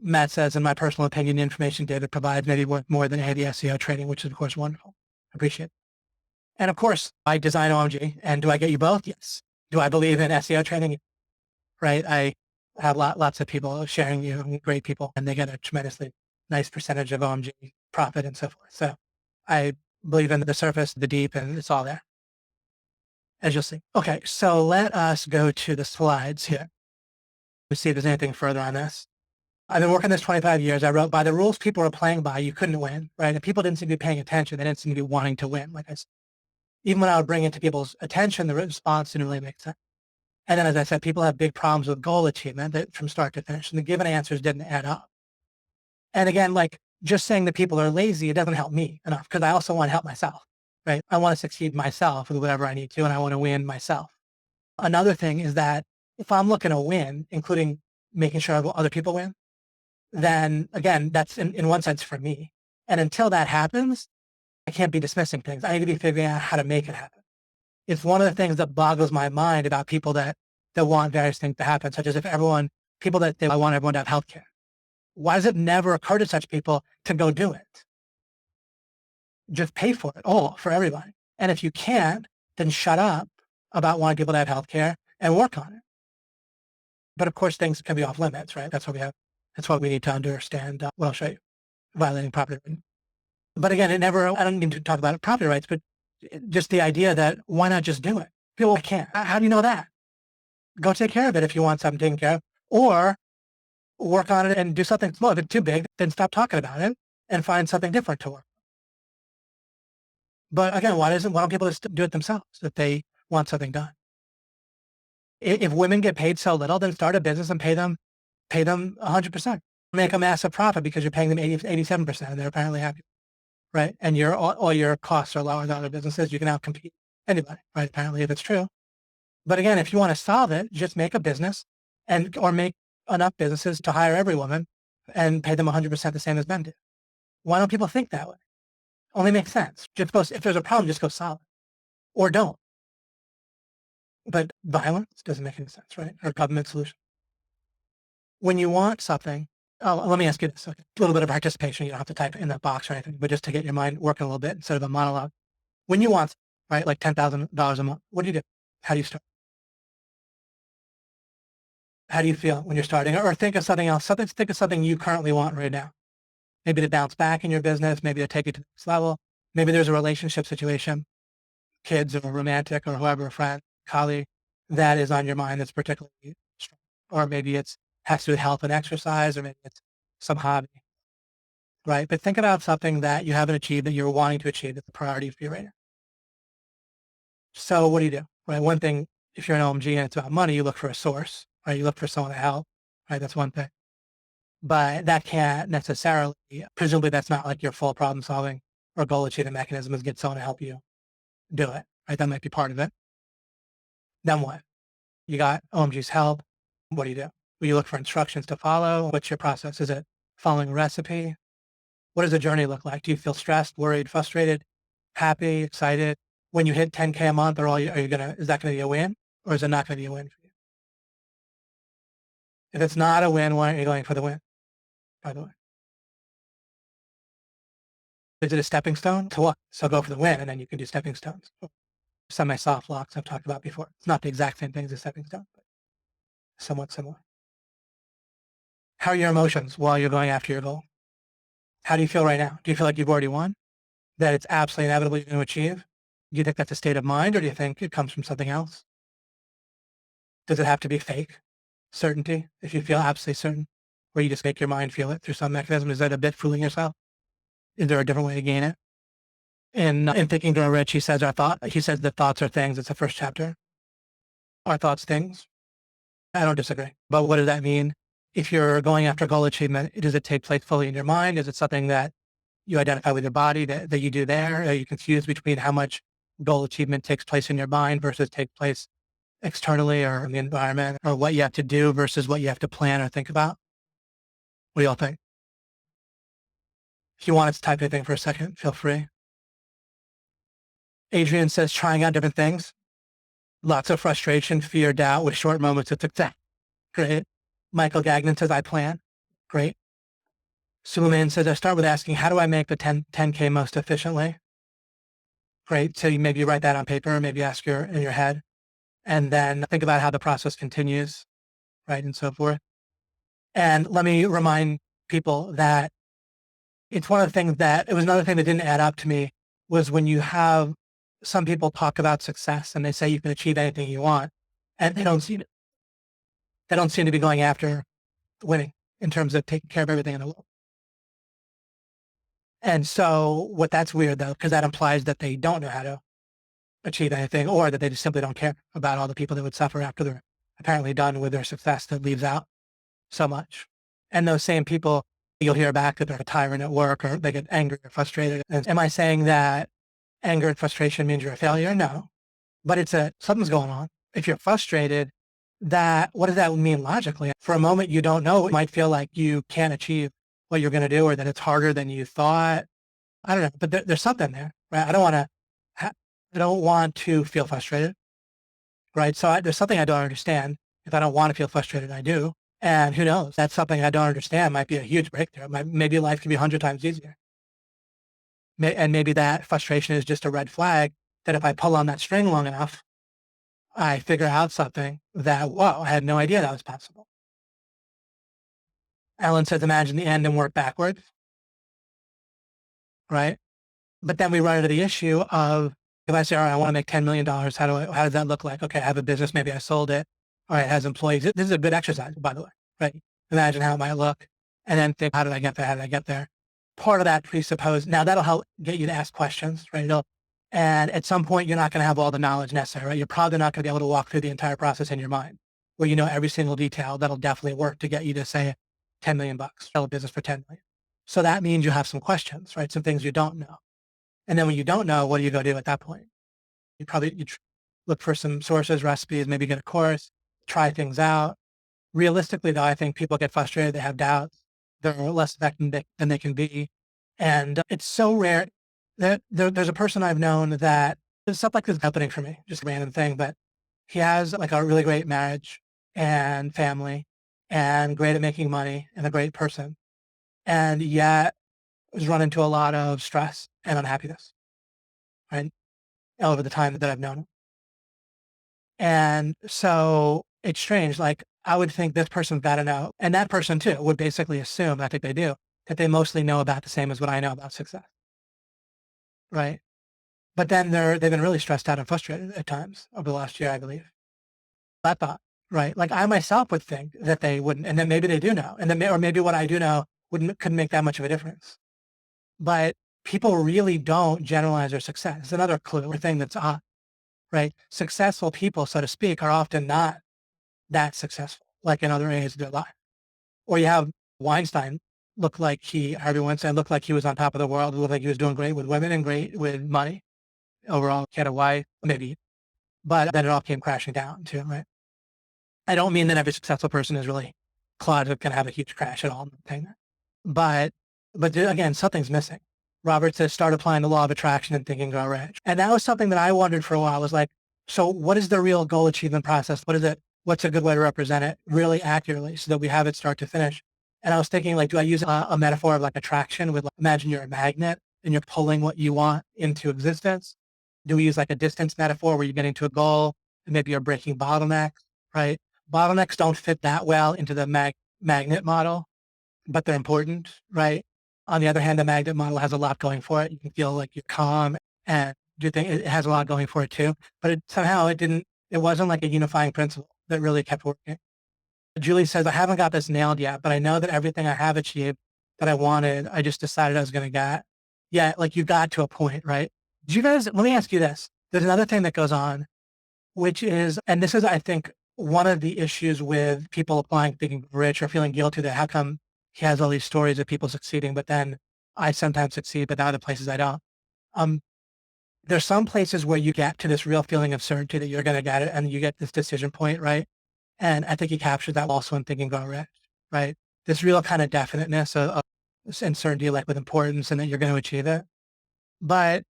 Matt says, in my personal opinion, information data provides maybe more than any SEO training, which is of course wonderful. Appreciate it. And of course, I design OMG. And do I get you both? Yes. Do I believe in SEO training? Right. I have lots of people sharing you, great people, and they get a tremendously nice percentage of OMG profit and so forth. So I believe in the surface, the deep, and it's all there, as you'll see. Okay, so let us go to the slides here. Let's see if there's anything further on this. I've been working this 25 years. I wrote, by the rules people were playing by, you couldn't win, right? And people didn't seem to be paying attention. They didn't seem to be wanting to win. Like I said, even when I would bring it to people's attention, the response didn't really make sense. And then, as I said, people have big problems with goal achievement from start to finish, and the given answers didn't add up. And again, like just saying that people are lazy, it doesn't help me enough because I also want to help myself, right? I want to succeed myself with whatever I need to, and I want to win myself. Another thing is that if I'm looking to win, including making sure other people win, then again, that's in one sense for me. And until that happens, I can't be dismissing things. I need to be figuring out how to make it happen. It's one of the things that boggles my mind about people that want various things to happen, such as people that they want everyone to have healthcare. Why does it never occur to such people to go do it? Just pay for it all for everybody. And if you can't, then shut up about wanting people to have healthcare and work on it. But of course, things can be off limits, right? That's what we need to understand. What I'll show you, violating property rights. But again, I don't need to talk about property rights, but just the idea that why not just do it? People, I can't. How do you know that? Go take care of it if you want something taken care of, or work on it and do something small. If it's too big, then stop talking about it and find something different to work. But again, why don't people just do it themselves if they want something done? If women get paid so little, then start a business and pay them 100%. Make a massive profit because you're paying them 87%, and they're apparently happy, right? And all your costs are lower than other businesses. You can outcompete anybody, right? Apparently, if it's true. But again, if you want to solve it, just make a business or make enough businesses to hire every woman and pay them 100% the same as men do. Why don't people think that way? Only makes sense. If there's a problem, just go solve it or don't. But violence doesn't make any sense, right? Or government solution. When you want something, let me ask you this. Okay. A little bit of participation. You don't have to type in that box or anything, but just to get your mind working a little bit instead of a monologue. When you want, right, like $10,000 a month, what do you do? How do you start? How do you feel when you're starting? Or think of something else. Think of something you currently want right now. Maybe to bounce back in your business, maybe to take it to the next level. Maybe there's a relationship situation, kids or romantic or whoever, a friend, colleague, that is on your mind that's particularly strong. Or maybe has to do with health and exercise, or maybe it's some hobby, right? But think about something that you haven't achieved that you're wanting to achieve that's a priority for you right now. So what do you do, right? One thing, if you're an OMG and it's about money, you look for a source, right? You look for someone to help, right? That's one thing. but that can't necessarily, presumably that's not like your full problem solving or goal achievement mechanism is get someone to help you do it, right? That might be part of it. Then what? You got OMG's help. What do you do? Will you look for instructions to follow? What's your process? Is it following a recipe? What does the journey look like? Do you feel stressed, worried, frustrated, happy, excited? When you hit 10K a month, is that going to be a win or is it not going to be a win for you? If it's not a win, why aren't you going for the win, by the way? Is it a stepping stone to what? So go for the win and then you can do stepping stones. Semi-soft locks I've talked about before. It's not the exact same thing as a stepping stone, but somewhat similar. How are your emotions while you're going after your goal? How do you feel right now? Do you feel like you've already won? That it's absolutely inevitably going to achieve? Do you think that's a state of mind or do you think it comes from something else? Does it have to be fake certainty? If you feel absolutely certain, where you just make your mind feel it through some mechanism, is that a bit fooling yourself? Is there a different way to gain it? In Thinking Grow Rich, he says that thoughts are things. It's the first chapter. Are thoughts things? I don't disagree. But what does that mean? If you're going after goal achievement, does it take place fully in your mind? Is it something that you identify with your body that you do there? Are you confused between how much goal achievement takes place in your mind versus takes place externally or in the environment, or what you have to do versus what you have to plan or think about? What do y'all think? If you want to type anything for a second, feel free. Adrian says trying out different things. Lots of frustration, fear, doubt with short moments of success. Great. Michael Gagnon says I plan. Great. Suleiman says I start with asking, how do I make the 10K most efficiently? Great. So you maybe write that on paper, maybe ask in your head, and then think about how the process continues, right, and so forth. And let me remind people that it's one of the things that, it was another thing that didn't add up to me was when you have some people talk about success and they say you can achieve anything you want, and they don't seem to be going after winning in terms of taking care of everything in the world. And so that's weird though, because that implies that they don't know how to achieve anything or that they just simply don't care about all the people that would suffer after they're apparently done with their success that leaves out so much. And those same people, you'll hear back that they're a tyrant at work or they get angry or frustrated. And am I saying that anger and frustration means you're a failure? No, but something's going on. If you're frustrated, what does that mean logically? For a moment, you don't know. It might feel like you can't achieve what you're going to do or that it's harder than you thought. I don't know, but there's something there, right? I don't want to feel frustrated, right? So there's something I don't understand. If I don't want to feel frustrated, I do. And who knows? That's something I don't understand might be a huge breakthrough. Maybe life can be 100 times easier. And maybe that frustration is just a red flag that if I pull on that string long enough, I figure out something that, whoa, I had no idea that was possible. Ellen says, imagine the end and work backwards, right? But then we run into the issue of, if I say, all right, I want to make $10 million, how does that look like? Okay, I have a business, maybe I sold it. All right, it has employees. This is a good exercise, by the way, right? Imagine how it might look and then think, how did I get there? How did I get there? Part of that presupposes, now that'll help get you to ask questions, right? And at some point, you're not going to have all the knowledge necessary, right? You're probably not going to be able to walk through the entire process in your mind where you know every single detail. That'll definitely work to get you to say 10 million bucks, sell a business for 10 million. So that means you have some questions, right? Some things you don't know. And then when you don't know, what do you go do at that point? You look for some sources, recipes, maybe get a course, try things out. Realistically, though, I think people get frustrated. They have doubts. They're less effective than they can be. And it's so rare that there's a person I've known that there's stuff like this happening for me, just a random thing, but he has like a really great marriage and family and great at making money and a great person. And yet has run into a lot of stress and unhappiness, right? Over the time that I've known him. And so it's strange. Like I would think this person's got to know, and that person too would basically assume, I think they do, that they mostly know about the same as what I know about success. Right. But then they've been really stressed out and frustrated at times over the last year, I believe. That thought, right? Like I myself would think that they wouldn't, and then maybe they do know, and then or maybe what I do know couldn't make that much of a difference. But people really don't generalize their success. It's another clue or thing that's odd, right? Successful people, so to speak, are often not that successful, like in other areas of their life. Or you have Weinstein looked like Harvey Weinstein looked like he was on top of the world. Looked like he was doing great with women and great with money. Overall, he had a wife, maybe, but then it all came crashing down too, right? I don't mean that every successful person is really Claude can have a huge crash at all. But, again, something's missing. Robert says, start applying the law of attraction and thinking grow rich. And that was something that I wondered for a while was like, so what is the real goal achievement process? What is it? What's a good way to represent it really accurately so that we have it start to finish? And I was thinking, like, do I use a metaphor of like attraction with, like, imagine you're a magnet and you're pulling what you want into existence? Do we use like a distance metaphor where you're getting to a goal and maybe you're breaking bottlenecks, right? Bottlenecks don't fit that well into the magnet model, but they're important, right? On the other hand, the magnet model has a lot going for it. You can feel like you're calm and do think it has a lot going for it too. But it wasn't like a unifying principle that really kept working. Julie says, I haven't got this nailed yet, but I know that everything I have achieved that I wanted, I just decided I was going to get. Yeah, like you got to a point, right? Let me ask you this. There's another thing that goes on, which is, and this is, I think, one of the issues with people applying thinking rich or feeling guilty that how come he has all these stories of people succeeding, but then I sometimes succeed, but other places I don't. There's some places where you get to this real feeling of certainty that you're going to get it and you get this decision point, right? And I think he captured that also in Thinking Go Rich, right? This real kind of definiteness of and certainty, like with importance and that you're going to achieve it. But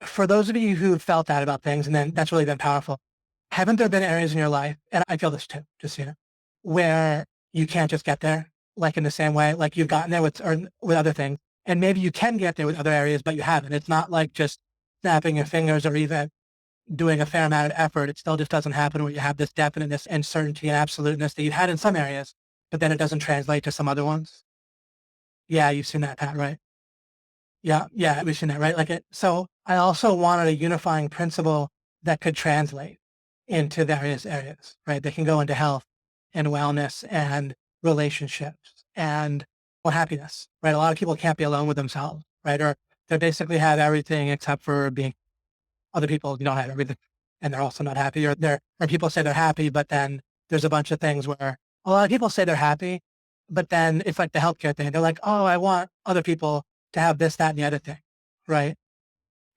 for those of you who felt that about things, and then that's really been powerful, haven't there been areas in your life, and I feel this too, just so you know, where you can't just get there, like in the same way, like you've gotten there with other things, and maybe you can get there with other areas, but you haven't. It's not like just snapping your fingers or even doing a fair amount of effort. It still just doesn't happen where you have this definiteness and certainty and absoluteness that you've had in some areas, but then it doesn't translate to some other ones. Yeah, you've seen that, Pat, right? Yeah, we've seen that, right? So I also wanted a unifying principle that could translate into various areas, right? They can go into health and wellness and relationships and happiness, right? A lot of people can't be alone with themselves, right? Or they basically have everything except for being other people. You don't have everything and they're also not happy, or people say they're happy, but then there's a bunch of things where a lot of people say they're happy, but then it's like the healthcare thing. They're like, oh, I want other people to have this, that, and the other thing, right?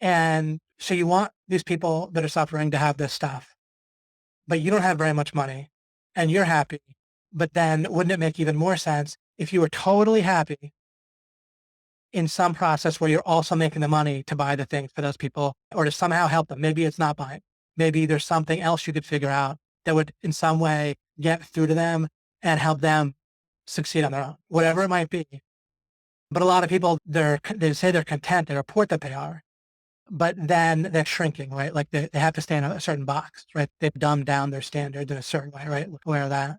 And so you want these people that are suffering to have this stuff, but you don't have very much money and you're happy. But then wouldn't it make even more sense if you were totally happy in some process where you're also making the money to buy the things for those people or to somehow help them? Maybe it's not buying. Maybe there's something else you could figure out that would in some way get through to them and help them succeed on their own, whatever it might be. But a lot of people, they say they're content, they report that they are, but then they're shrinking, right? Like they have to stay in a certain box, right? They've dumbed down their standards in a certain way, right? Aware of that.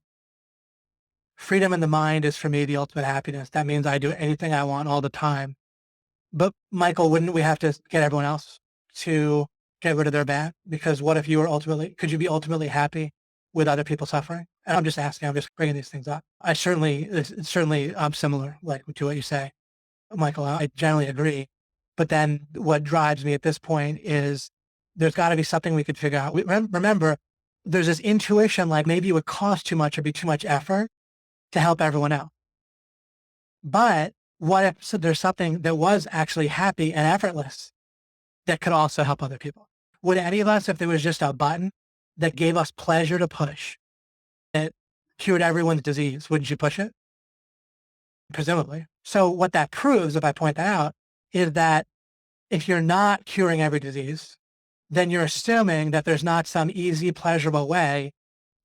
Freedom in the mind is for me the ultimate happiness. That means I do anything I want all the time. But Michael, wouldn't we have to get everyone else to get rid of their bad? Because what if you were could you be ultimately happy with other people suffering? And I'm just asking, I'm just bringing these things up. It's certainly similar, like to what you say, Michael. I generally agree. But then what drives me at this point is there's got to be something we could figure out. Remember, there's this intuition, like maybe it would cost too much or be too much effort to help everyone out. But what if there's something that was actually happy and effortless that could also help other people? Would any of us, if there was just a button that gave us pleasure to push, that cured everyone's disease, wouldn't you push it? Presumably. So what that proves, if I point that out, is that if you're not curing every disease, then you're assuming that there's not some easy, pleasurable way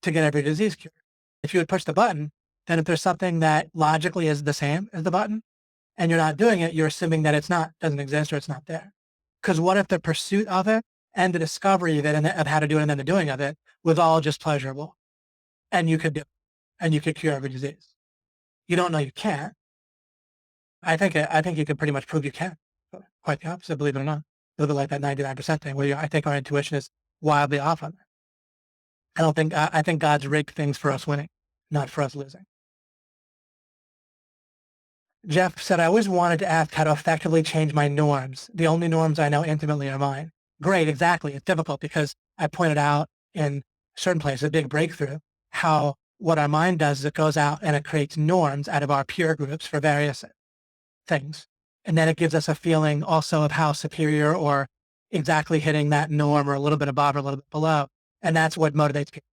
to get every disease cured. If you would push the button, then if there's something that logically is the same as the button and you're not doing it, you're assuming that doesn't exist or it's not there. Because what if the pursuit of it and the discovery of it and of how to do it and then the doing of it was all just pleasurable and you could do it and you could cure every disease? You don't know you can't. I think you can pretty much prove you can. Quite the opposite, believe it or not. A little bit like that 99% thing where I think our intuition is wildly off on that. I think God's rigged things for us winning, not for us losing. Jeff said, I always wanted to ask how to effectively change my norms. The only norms I know intimately are mine. Great, exactly. It's difficult because I pointed out in certain places, a big breakthrough, how what our mind does is it goes out and it creates norms out of our peer groups for various things. And then it gives us a feeling also of how superior or exactly hitting that norm or a little bit above or a little bit below. And that's what motivates people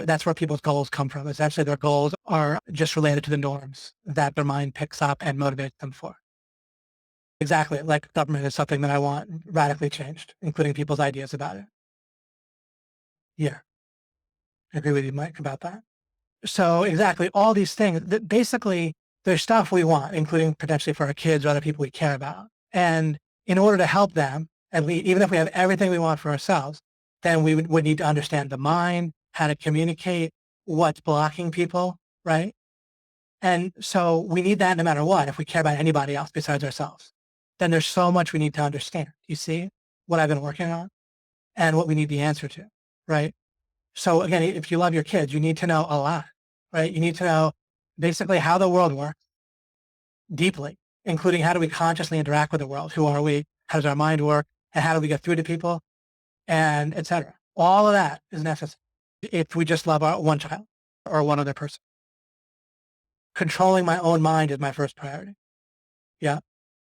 that's where people's goals come from. Essentially their goals are just related to the norms that their mind picks up and motivates them for. Exactly. Like government is something that I want radically changed, including people's ideas about it. Yeah. I agree with you, Mike, about that. So exactly all these things that basically there's stuff we want, including potentially for our kids or other people we care about. And in order to help them, at least, even if we have everything we want for ourselves, then we would need to understand the mind, how to communicate, what's blocking people, right? And so we need that no matter what, if we care about anybody else besides ourselves. Then there's so much we need to understand. You see what I've been working on and what we need the answer to, right? So again, if you love your kids, you need to know a lot, right? You need to know basically how the world works deeply, including how do we consciously interact with the world? Who are we? How does our mind work? And how do we get through to people? And et cetera. All of that is necessary if we just love our one child or one other person. Controlling my own mind is my first priority. Yeah.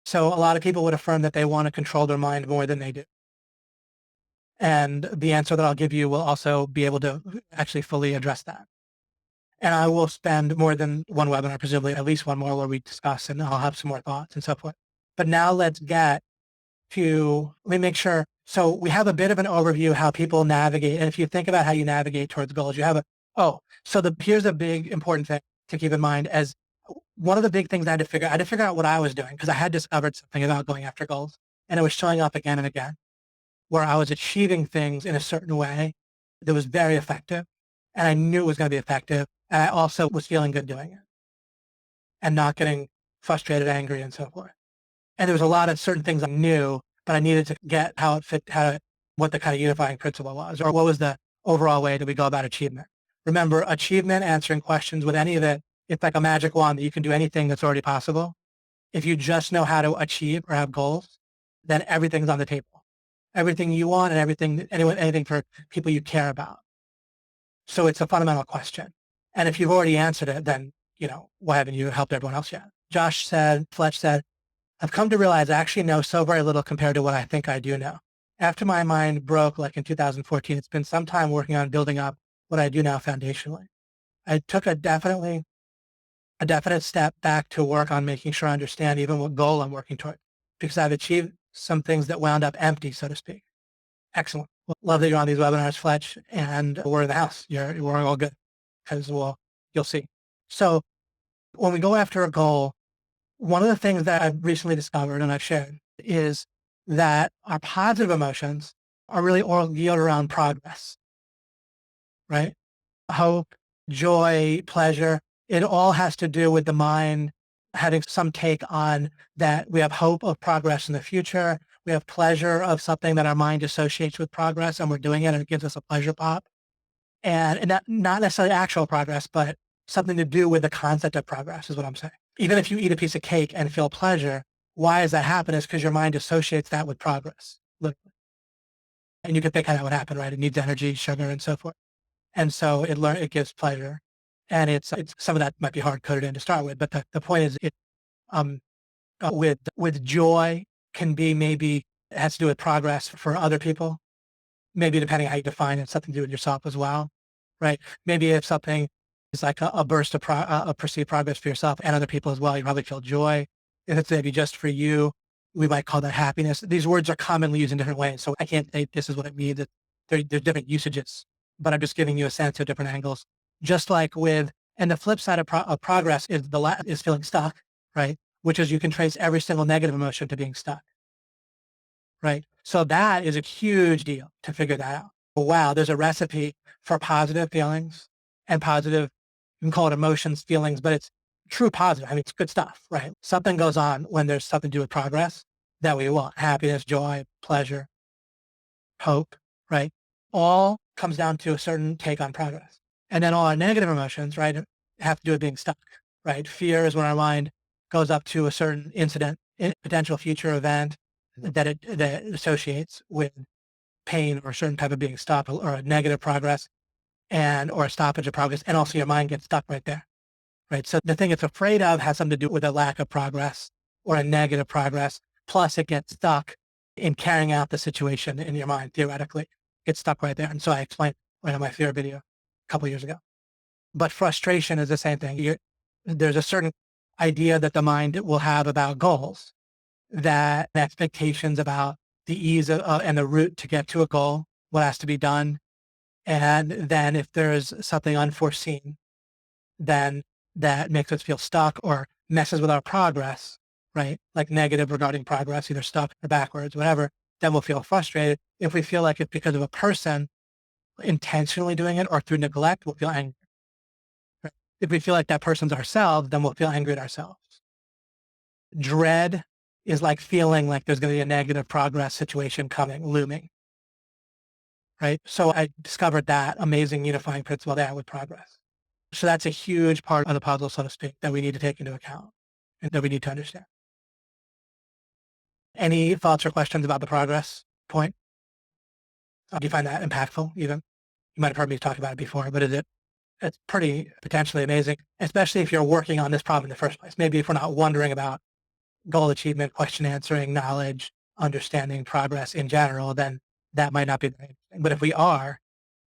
So a lot of people would affirm that they want to control their mind more than they do. And the answer that I'll give you will also be able to actually fully address that. And I will spend more than one webinar, presumably at least one more where we discuss and I'll have some more thoughts and so forth. But now let's get to, let me make sure. So we have a bit of an overview how people navigate. And if you think about how you navigate towards goals, you have here's a big important thing to keep in mind as one of the big things I had to figure out what I was doing because I had discovered something about going after goals and it was showing up again and again where I was achieving things in a certain way that was very effective. And I knew it was going to be effective. And I also was feeling good doing it and not getting frustrated, angry, and so forth. And there was a lot of certain things I knew, but I needed to get how it fit, what the kind of unifying principle was, or what was the overall way that we go about achievement. Remember, achievement, answering questions with any of it, it's like a magic wand that you can do anything that's already possible. If you just know how to achieve or have goals, then everything's on the table. Everything you want and anything for people you care about. So it's a fundamental question. And if you've already answered it, then, why haven't you helped everyone else yet? Fletch said, I've come to realize I actually know so very little compared to what I think I do know. After my mind broke, like in 2014, it's been some time working on building up what I do now foundationally. I took a definite step back to work on making sure I understand even what goal I'm working toward, because I've achieved some things that wound up empty, so to speak. Excellent. Well, love that you're on these webinars, Fletch, and we're in the house. We're all good because you'll see. So when we go after a goal, one of the things that I've recently discovered and I've shared is that our positive emotions are really all geared around progress, right? Hope, joy, pleasure. It all has to do with the mind having some take on that. We have hope of progress in the future. We have pleasure of something that our mind associates with progress and we're doing it and it gives us a pleasure pop. And not necessarily actual progress, but something to do with the concept of progress is what I'm saying. Even if you eat a piece of cake and feel pleasure, why does that happen? Is because your mind associates that with progress, literally. And you can think how that would happen, right? It needs energy, sugar, and so forth. And so it gives pleasure. And it's some of that might be hard coded in to start with, but the point is um, with joy can be maybe it has to do with progress for other people. Maybe depending on how you define it, something to do with yourself as well, right? Maybe if something is like a burst of perceived progress for yourself and other people as well, you probably feel joy. If it's maybe just for you, we might call that happiness. These words are commonly used in different ways, so I can't say this is what it means. They're different usages, but I'm just giving you a sense of different angles. Just like and the flip side of progress is feeling stuck, right? Which is you can trace every single negative emotion to being stuck. Right. So that is a huge deal to figure that out. Wow, there's a recipe for positive feelings and positive, you can call it emotions, feelings, but it's true positive. I mean, it's good stuff, right? Something goes on when there's something to do with progress that we want. Happiness, joy, pleasure, hope, right? All comes down to a certain take on progress. And then all our negative emotions, right, have to do with being stuck, right? Fear is when our mind goes up to a certain incident, potential future event, that it associates with pain or a certain type of being stuck or a negative progress. and or a stoppage of progress, and also your mind gets stuck right there, right? So the thing it's afraid of has something to do with a lack of progress or a negative progress. Plus, it gets stuck in carrying out the situation in your mind. Theoretically, it's stuck right there. And so I explained in my fear video a couple years ago. But frustration is the same thing. There's a certain idea that the mind will have about goals, that expectations about the ease of, and the route to get to a goal, what has to be done. And then if there's something unforeseen, then that makes us feel stuck or messes with our progress, right? Like negative regarding progress, either stuck or backwards, whatever, then we'll feel frustrated. If we feel like it's because of a person intentionally doing it or through neglect, we'll feel angry. Right? If we feel like that person's ourselves, then we'll feel angry at ourselves. Dread is like feeling like there's going to be a negative progress situation coming, looming, right? So I discovered that amazing unifying principle there with progress. So that's a huge part of the puzzle, so to speak, that we need to take into account and that we need to understand. Any thoughts or questions about the progress point? Do you find that impactful even? You might have heard me talk about it before, but it's pretty potentially amazing, especially if you're working on this problem in the first place. Maybe if we're not wondering about goal achievement, question answering, knowledge, understanding, progress in general, then that might not be very interesting. But if we are,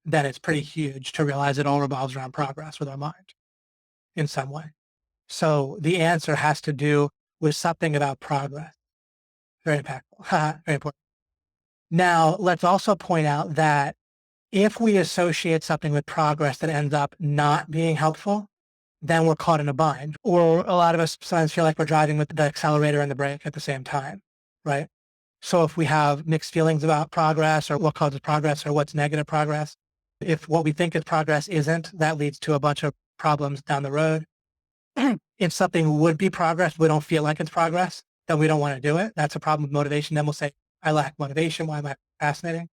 then it's pretty huge to realize it all revolves around progress with our mind in some way. So the answer has to do with something about progress. Very impactful, very important. Now, let's also point out that if we associate something with progress that ends up not being helpful, then we're caught in a bind. Or a lot of us sometimes feel like we're driving with the accelerator and the brake at the same time, right? So if we have mixed feelings about progress or what causes progress or what's negative progress, if what we think is progress isn't, that leads to a bunch of problems down the road. If something would be progress, we don't feel like it's progress, then we don't want to do it. That's a problem with motivation. Then we'll say, I lack motivation. Why am I procrastinating?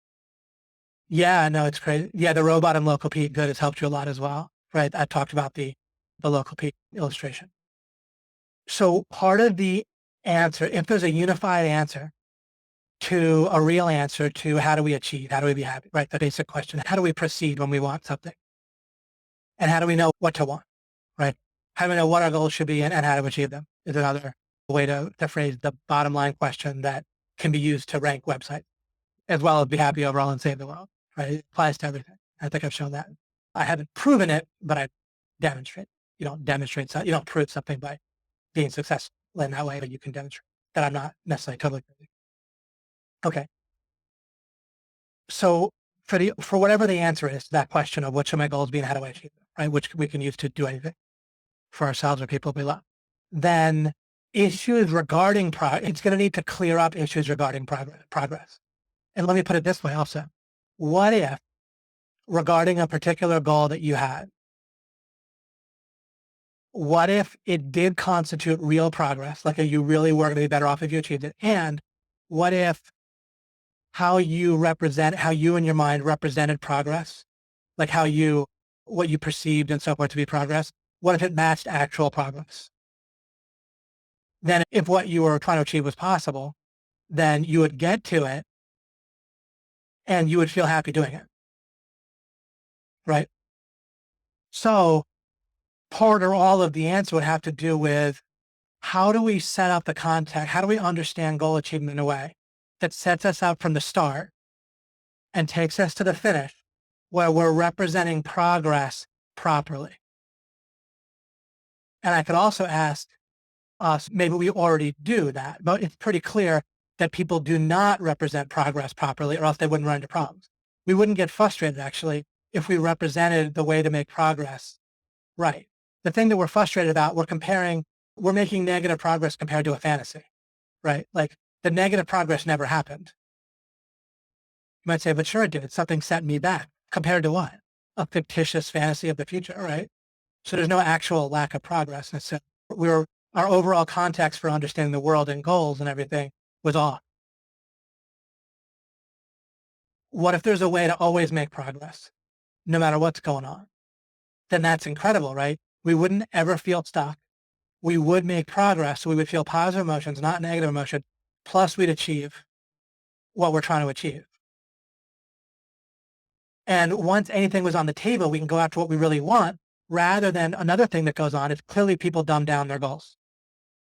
Yeah, no, it's crazy. Yeah, the robot and local peak good has helped you a lot as well, right? I talked about the local peak illustration. So part of the answer, if there's a unified answer to a real answer to how do we achieve, how do we be happy, right? The basic question, how do we proceed when we want something? And how do we know what to want, right? How do we know what our goals should be and how to achieve them is another way to phrase the bottom line question that can be used to rank websites as well as be happy overall and save the world, right? It applies to everything. I think I've shown that. I haven't proven it, but I demonstrate. You don't demonstrate, you don't prove something by being successful in that way, but you can demonstrate that I'm not necessarily totally crazy. Okay. So for whatever the answer is to that question of what should my goals be and how do I achieve them, right? Which we can use to do anything for ourselves or people we love, then issues regarding it's going to need to clear up issues regarding progress. And let me put it this way also. What if regarding a particular goal that you had, what if it did constitute real progress? Like you really were going to be better off if you achieved it? And what if how you in your mind represented progress, like what you perceived and so forth to be progress? What if it matched actual progress? Then if what you were trying to achieve was possible, then you would get to it and you would feel happy doing it, right? So part or all of the answer would have to do with how do we set up the context? How do we understand goal achievement in a way that sets us up from the start and takes us to the finish where we're representing progress properly? And I could also ask us, maybe we already do that, but it's pretty clear that people do not represent progress properly or else they wouldn't run into problems. We wouldn't get frustrated actually if we represented the way to make progress right. The thing that we're frustrated about, we're making negative progress compared to a fantasy, right? Like the negative progress never happened. You might say, but sure it did. Something set me back. Compared to what? A fictitious fantasy of the future, right? So there's no actual lack of progress. And so our overall context for understanding the world and goals and everything was off. What if there's a way to always make progress, no matter what's going on? Then that's incredible, right? We wouldn't ever feel stuck. We would make progress. So we would feel positive emotions, not negative emotion. Plus we'd achieve what we're trying to achieve. And once anything was on the table, we can go after what we really want rather than another thing that goes on is clearly people dumb down their goals.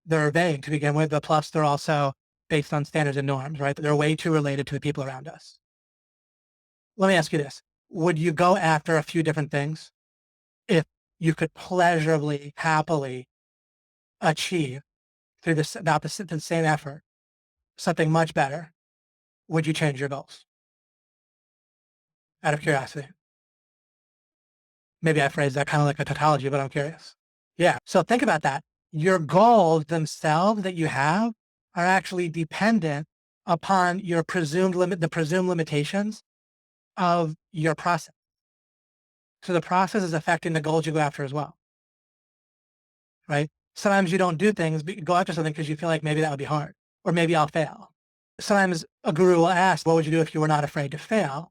They're vague to begin with, but plus they're also based on standards and norms, right? They're way too related to the people around us. Let me ask you this. Would you go after a few different things if you could pleasurably, happily achieve through this about the same effort something much better? Would you change your goals? Out of curiosity. Maybe I phrased that kind of like a tautology, but I'm curious. Yeah. So think about that. Your goals themselves that you have are actually dependent upon your the presumed limitations of your process. So the process is affecting the goals you go after as well, right? Sometimes you don't do things, but you go after something because you feel like maybe that would be hard or maybe I'll fail. Sometimes a guru will ask, what would you do if you were not afraid to fail?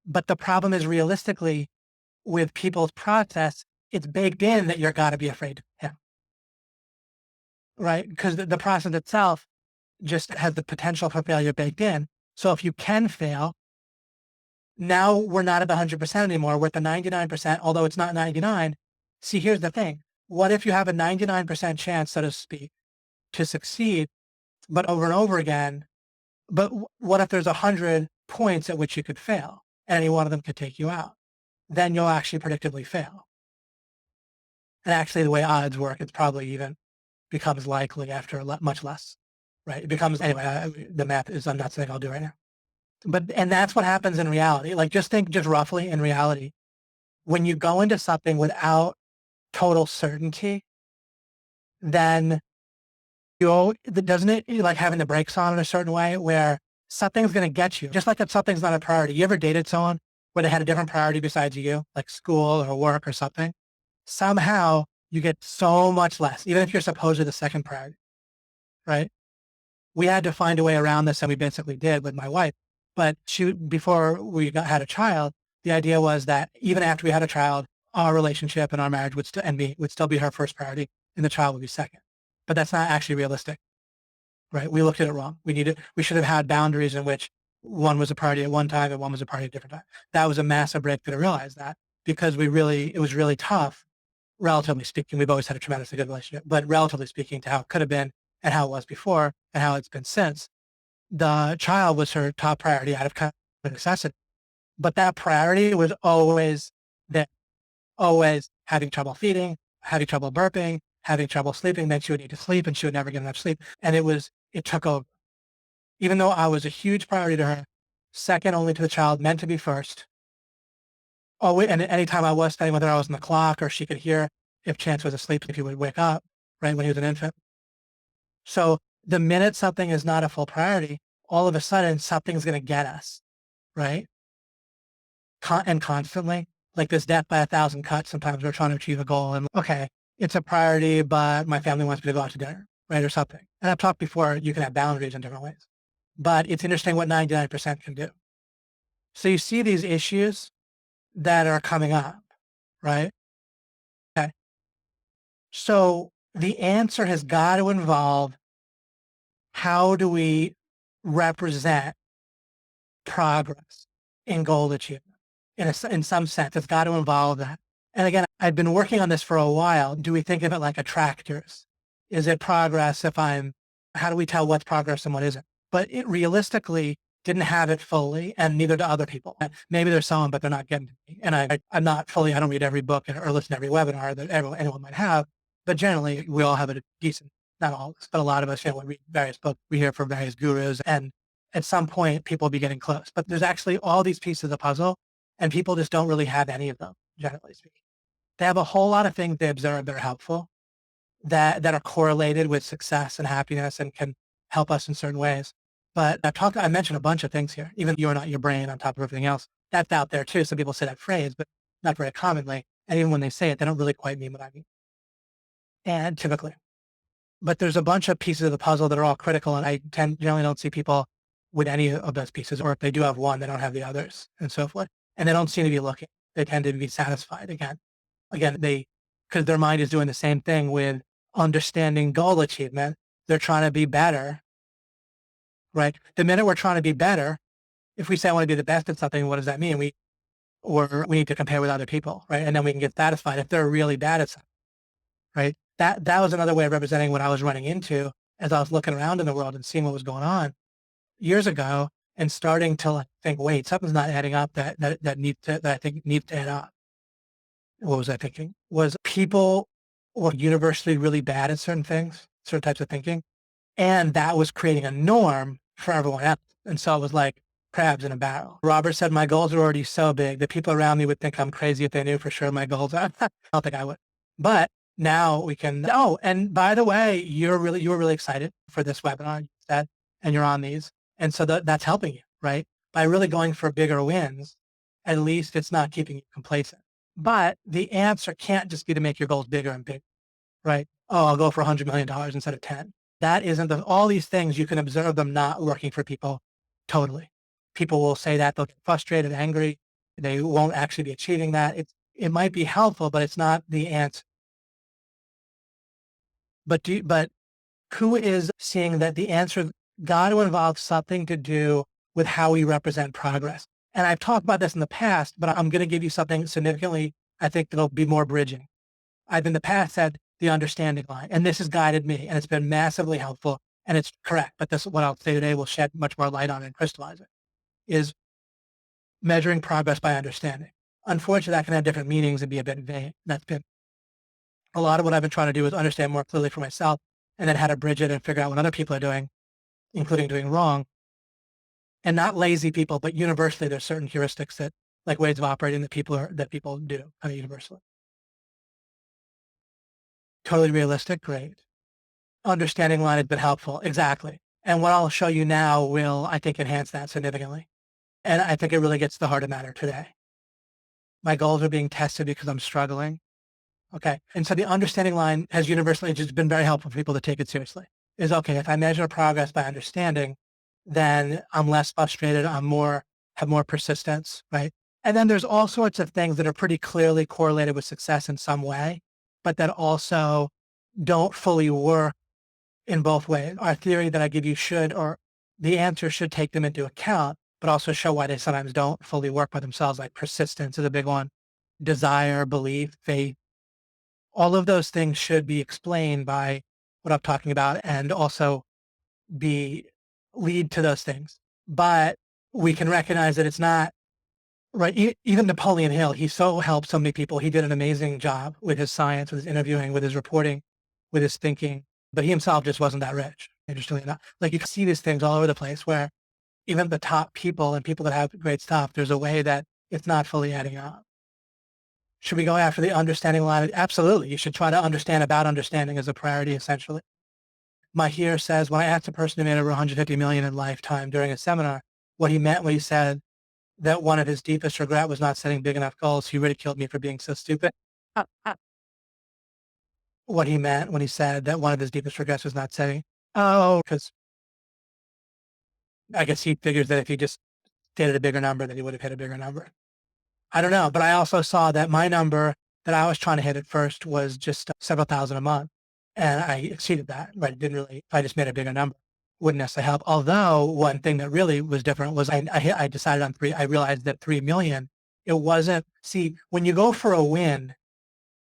But the problem is realistically with people's process, it's baked in that you're got to be afraid to fail, right? Because the process itself just has the potential for failure baked in. So if you can fail, now we're not at the 100% anymore. We're at the 99%, although it's not 99. See, here's the thing. What if you have a 99% chance, so to speak, to succeed, but over and over again? But what if there's 100 points at which you could fail? And any one of them could take you out. Then you'll actually predictably fail. And actually, the way odds work, it's probably even becomes likely after much less, right? It becomes, anyway, the math is, I'm not saying I'll do right now. And that's what happens in reality. Like, just think just roughly in reality. When you go into something without total certainty, then doesn't it like having the brakes on in a certain way where something's going to get you, just like if something's not a priority. You ever dated someone where they had a different priority besides you, like school or work or something? Somehow you get so much less, even if you're supposedly the second priority, right? We had to find a way around this, and we basically did with my wife. But before we had a child, the idea was that even after we had a child, our relationship and our marriage would still be her first priority, and the child would be second. But that's not actually realistic, right? We looked at it wrong. We should have had boundaries in which one was a priority at one time and one was a priority at a different time. That was a massive breakthrough to realize that because it was really tough, relatively speaking. We've always had a tremendously good relationship, but relatively speaking to how it could have been and how it was before and how it's been since, the child was her top priority out of kind of necessity. But that priority was always there, always having trouble feeding, having trouble burping, having trouble sleeping. Then she would need to sleep and she would never get enough sleep. And it took over. Even though I was a huge priority to her, second only to the child, meant to be first. Oh, and anytime I was staying with her, I was on the clock or she could hear if Chance was asleep, if he would wake up, right, when he was an infant. So the minute something is not a full priority, all of a sudden something's going to get us, right? And constantly, like this death by 1,000 cuts, sometimes we're trying to achieve a goal and okay, it's a priority, but my family wants me to go out to dinner, right? Or something. And I've talked before, you can have boundaries in different ways, but it's interesting what 99% can do. So you see these issues that are coming up, right? Okay. So the answer has got to involve how do we represent progress in goal achievement? In some sense, it's got to involve that. And again, I've been working on this for a while. Do we think of it like attractors? Is it progress how do we tell what's progress and what isn't? But it realistically didn't have it fully, and neither do other people. Maybe there's some, but they're not getting to me. And I'm not fully, I don't read every book or listen to every webinar that anyone might have, but generally we all have a decent, not all, but a lot of us, we read various books, we hear from various gurus, and at some point people will be getting close. But there's actually all these pieces of the puzzle, and people just don't really have any of them, generally speaking. They have a whole lot of things they observe that are helpful, that are correlated with success and happiness and can help us in certain ways. But I mentioned a bunch of things here, even you're not your brain on top of everything else. That's out there too. Some people say that phrase, but not very commonly. And even when they say it, they don't really quite mean what I mean. And typically, but there's a bunch of pieces of the puzzle that are all critical. And I generally don't see people with any of those pieces, or if they do have one, they don't have the others and so forth. And they don't seem to be looking. They tend to be satisfied again, because their mind is doing the same thing with understanding goal achievement. They're trying to be better, right? The minute we're trying to be better, if we say I want to be the best at something, what does that mean? or we need to compare with other people, right? And then we can get satisfied if they're really bad at something, right? That was another way of representing what I was running into as I was looking around in the world and seeing what was going on years ago and starting to like think, wait, something's not adding up that I think needs to add up. What was I thinking? Was people were universally really bad at certain things, certain types of thinking, and that was creating a norm for everyone else. And so it was like crabs in a barrel. Robert said, my goals are already so big that people around me would think I'm crazy if they knew for sure my goals are. I don't think I would. But now we can, oh, and by the way, you were really excited for this webinar, you said, and you're on these. And so that's helping you, right? By really going for bigger wins, at least it's not keeping you complacent. But the answer can't just be to make your goals bigger and bigger, right? Oh, I'll go for $100 million instead of 10. That isn't all these things, you can observe them not working for people totally. People will say that, they'll get frustrated, angry. They won't actually be achieving that. It might be helpful, but it's not the answer. But who is seeing that the answer got to involve something to do with how we represent progress? And I've talked about this in the past, but I'm going to give you something significantly, I think that'll be more bridging. I've in the past said the understanding line, and this has guided me, and it's been massively helpful, and it's correct. But this, what I'll say today, will shed much more light on it and crystallize it, is measuring progress by understanding. Unfortunately, that can have different meanings and be a bit vague. That's been a lot of what I've been trying to do is understand more clearly for myself, and then how to bridge it and figure out what other people are doing, including doing wrong. And not lazy people, but universally, there's certain heuristics that, like ways of operating that people do kind of universally. Totally realistic, great. Understanding line has been helpful, exactly. And what I'll show you now will, I think, enhance that significantly. And I think it really gets to the heart of the matter today. My goals are being tested because I'm struggling. Okay. And so the understanding line has universally just been very helpful for people to take it seriously. Is okay, if I measure progress by understanding, then I'm less frustrated, have more persistence, right? And then there's all sorts of things that are pretty clearly correlated with success in some way, but that also don't fully work in both ways. Our theory that I give you should, or the answer should take them into account, but also show why they sometimes don't fully work by themselves, like persistence is a big one, desire, belief, faith. All of those things should be explained by what I'm talking about and also lead to those things. But we can recognize that it's not right. Even Napoleon Hill, he so helped so many people. He did an amazing job with his science, with his interviewing, with his reporting, with his thinking, but he himself just wasn't that rich. Interestingly enough, like you can see these things all over the place where even the top people and people that have great stuff, there's a way that it's not fully adding up. Should we go after the understanding line? Absolutely. You should try to understand about understanding as a priority, essentially. Mahir says, when I asked a person who made over 150 million in lifetime during a seminar, what he meant when he said that one of his deepest regret was not setting big enough goals, he ridiculed me for being so stupid. What he meant when he said that one of his deepest regrets was not setting, because I guess he figures that if he just stated a bigger number, that he would have hit a bigger number. I don't know, but I also saw that my number that I was trying to hit at first was just several thousand a month. And I exceeded that, right? It didn't really, if I just made a bigger number, wouldn't necessarily help. Although one thing that really was different was I decided on I realized that 3 million, it wasn't, see, when you go for a win,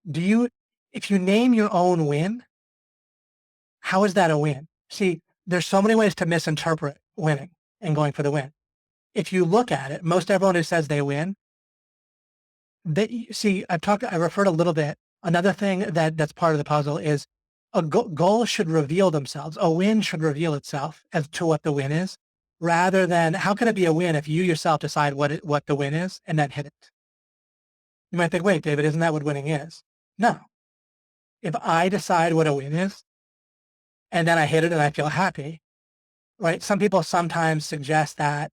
if you name your own win, how is that a win? See, there's so many ways to misinterpret winning and going for the win. If you look at it, most everyone who says they win, I referred a little bit. Another thing that's part of the puzzle is goals should reveal themselves. A win should reveal itself as to what the win is, rather than how can it be a win if you yourself decide what the win is and then hit it. You might think, wait, David, isn't that what winning is? No. If I decide what a win is and then I hit it and I feel happy, right? Some people sometimes suggest that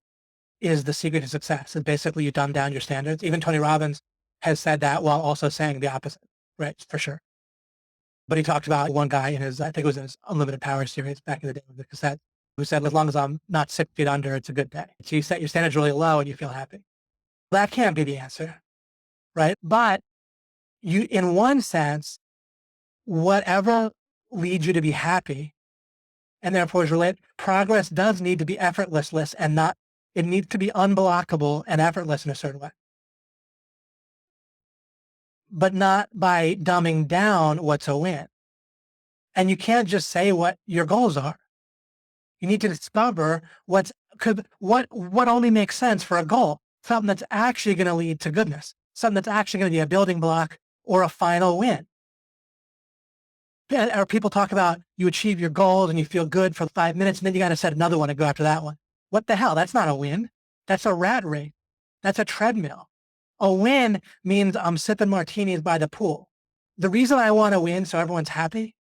is the secret to success. And basically you dumb down your standards. Even Tony Robbins has said that while also saying the opposite, right? For sure. But he talked about one guy in his, I think it was in his Unlimited Power series back in the day with the cassette, who said, as long as I'm not 6 feet under, it's a good day. So you set your standards really low and you feel happy. That can't be the answer, right? But in one sense, whatever leads you to be happy and therefore is related, progress does need to be effortless and it needs to be unblockable and effortless in a certain way. but not by dumbing down what's a win. And you can't just say what your goals are. You need to discover what only makes sense for a goal, something that's actually going to lead to goodness, something that's actually going to be a building block or a final win. Or people talk about you achieve your goals and you feel good for 5 minutes, and then you got to set another one and go after that one. What the hell? That's not a win. That's a rat race. That's a treadmill. A win means I'm sipping martinis by the pool. The reason I want to win so everyone's happy,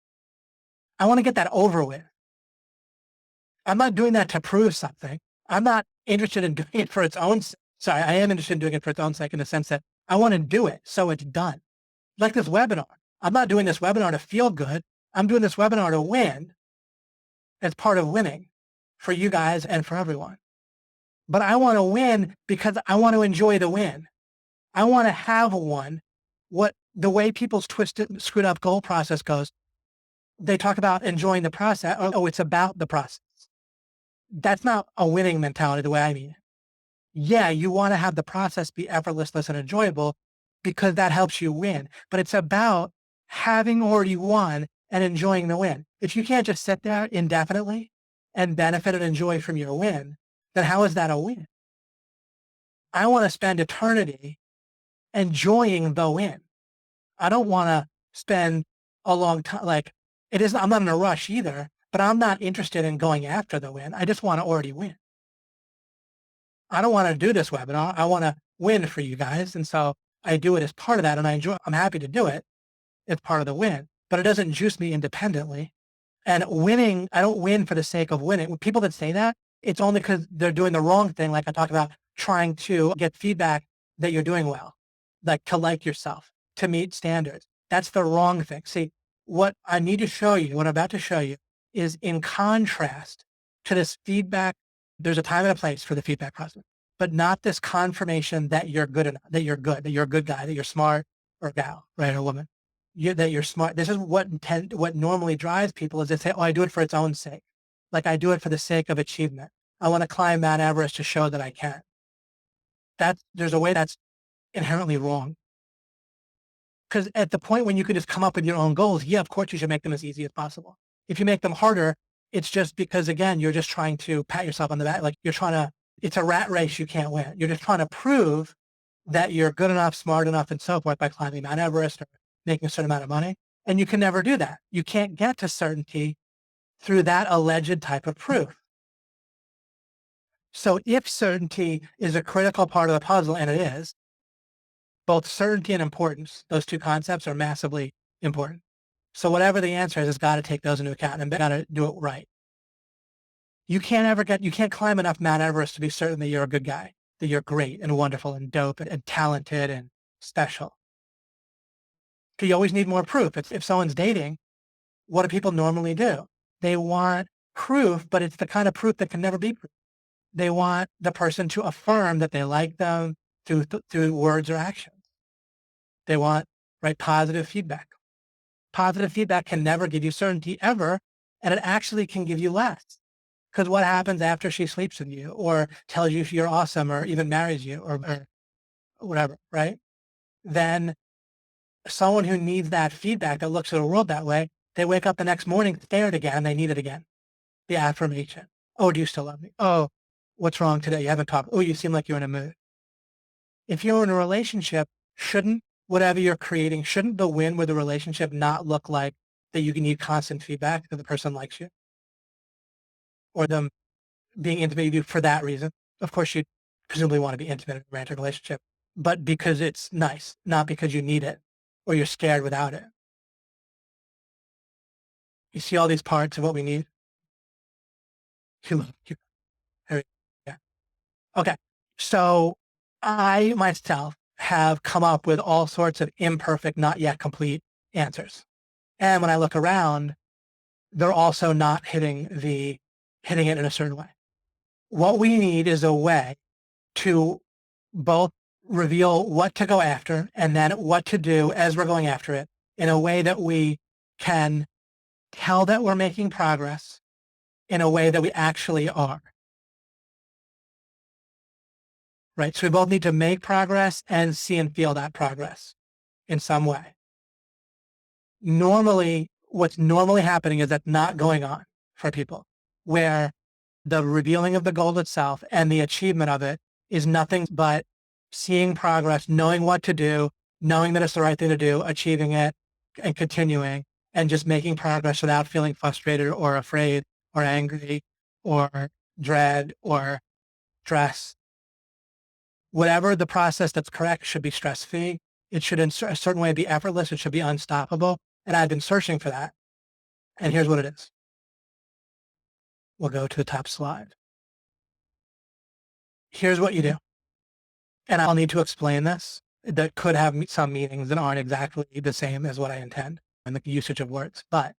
I want to get that over with. I'm not doing that to prove something. I'm not interested in doing it for its own sake. Sorry, I am interested in doing it for its own sake in the sense that I want to do it so it's done. Like this webinar. I'm not doing this webinar to feel good. I'm doing this webinar to win as part of winning for you guys and for everyone. But I want to win because I want to enjoy the win. I want to have one. What the way people's twisted, screwed up goal process goes, they talk about enjoying the process. Oh, it's about the process. That's not a winning mentality the way I mean it. Yeah, you want to have the process be effortless and enjoyable because that helps you win. But it's about having already won and enjoying the win. If you can't just sit there indefinitely and benefit and enjoy from your win, then how is that a win? I want to spend eternity enjoying the win. I don't want to spend a long time, like it is, I'm not in a rush either, but I'm not interested in going after the win. I just want to already win. I don't want to do this webinar. I want to win for you guys. And so I do it as part of that and I'm happy to do it. It's part of the win, but it doesn't juice me independently. And winning, I don't win for the sake of winning. When people that say that, it's only because they're doing the wrong thing. Like I talked about trying to get feedback that you're doing well, like to like yourself, to meet standards. That's the wrong thing. See, what I need to show you, what I'm about to show you is in contrast to this feedback. There's a time and a place for the feedback process, but not this confirmation that you're good enough, that you're good, that you're a good guy, that you're smart or gal, right? Or woman. That you're smart. This is what normally drives people is they say, oh, I do it for its own sake. Like I do it for the sake of achievement. I want to climb Mount Everest to show that I can. There's a way that's inherently wrong. Because at the point when you can just come up with your own goals, yeah, of course you should make them as easy as possible. If you make them harder, it's just because, again, you're just trying to pat yourself on the back. Like it's a rat race you can't win. You're just trying to prove that you're good enough, smart enough, and so forth by climbing Mount Everest or making a certain amount of money. And you can never do that. You can't get to certainty through that alleged type of proof. So if certainty is a critical part of the puzzle, and it is, both certainty and importance, those two concepts are massively important. So whatever the answer is, it's got to take those into account and got to do it right. You can't climb enough Mount Everest to be certain that you're a good guy, that you're great and wonderful and dope and talented and special. Because you always need more proof. If someone's dating, what do people normally do? They want proof, but it's the kind of proof that can never be proof. They want the person to affirm that they like them through words or actions. They want, right, positive feedback. Positive feedback can never give you certainty ever, and it actually can give you less. Because what happens after she sleeps with you or tells you you're awesome or even marries you or whatever, right? Then someone who needs that feedback, that looks at the world that way, they wake up the next morning scared again and they need it again. The affirmation. Oh, do you still love me? Oh, what's wrong today? You haven't talked. Oh, you seem like you're in a mood. If you're in a relationship, shouldn't whatever you're creating, shouldn't the win with the relationship not look like that you need constant feedback that the person likes you? Or them being intimate with you for that reason? Of course, you presumably want to be intimate in a romantic relationship, but because it's nice, not because you need it or you're scared without it. You see all these parts of what we need? Yeah. Okay. So I myself have come up with all sorts of imperfect, not yet complete answers. And when I look around, they're also not hitting it in a certain way. What we need is a way to both reveal what to go after and then what to do as we're going after it in a way that we can tell that we're making progress in a way that we actually are. Right? So we both need to make progress and see and feel that progress. in some way. Normally, what's normally happening is that's not going on for people, where the revealing of the goal itself and the achievement of it is nothing but seeing progress, knowing what to do, knowing that it's the right thing to do, achieving it and continuing and just making progress without feeling frustrated or afraid or angry or dread or stress. Whatever the process that's correct should be stress-free. It should in a certain way be effortless. It should be unstoppable. And I've been searching for that. And here's what it is. We'll go to the top slide. Here's what you do. And I'll need to explain this. That could have some meanings that aren't exactly the same as what I intend in the usage of words. But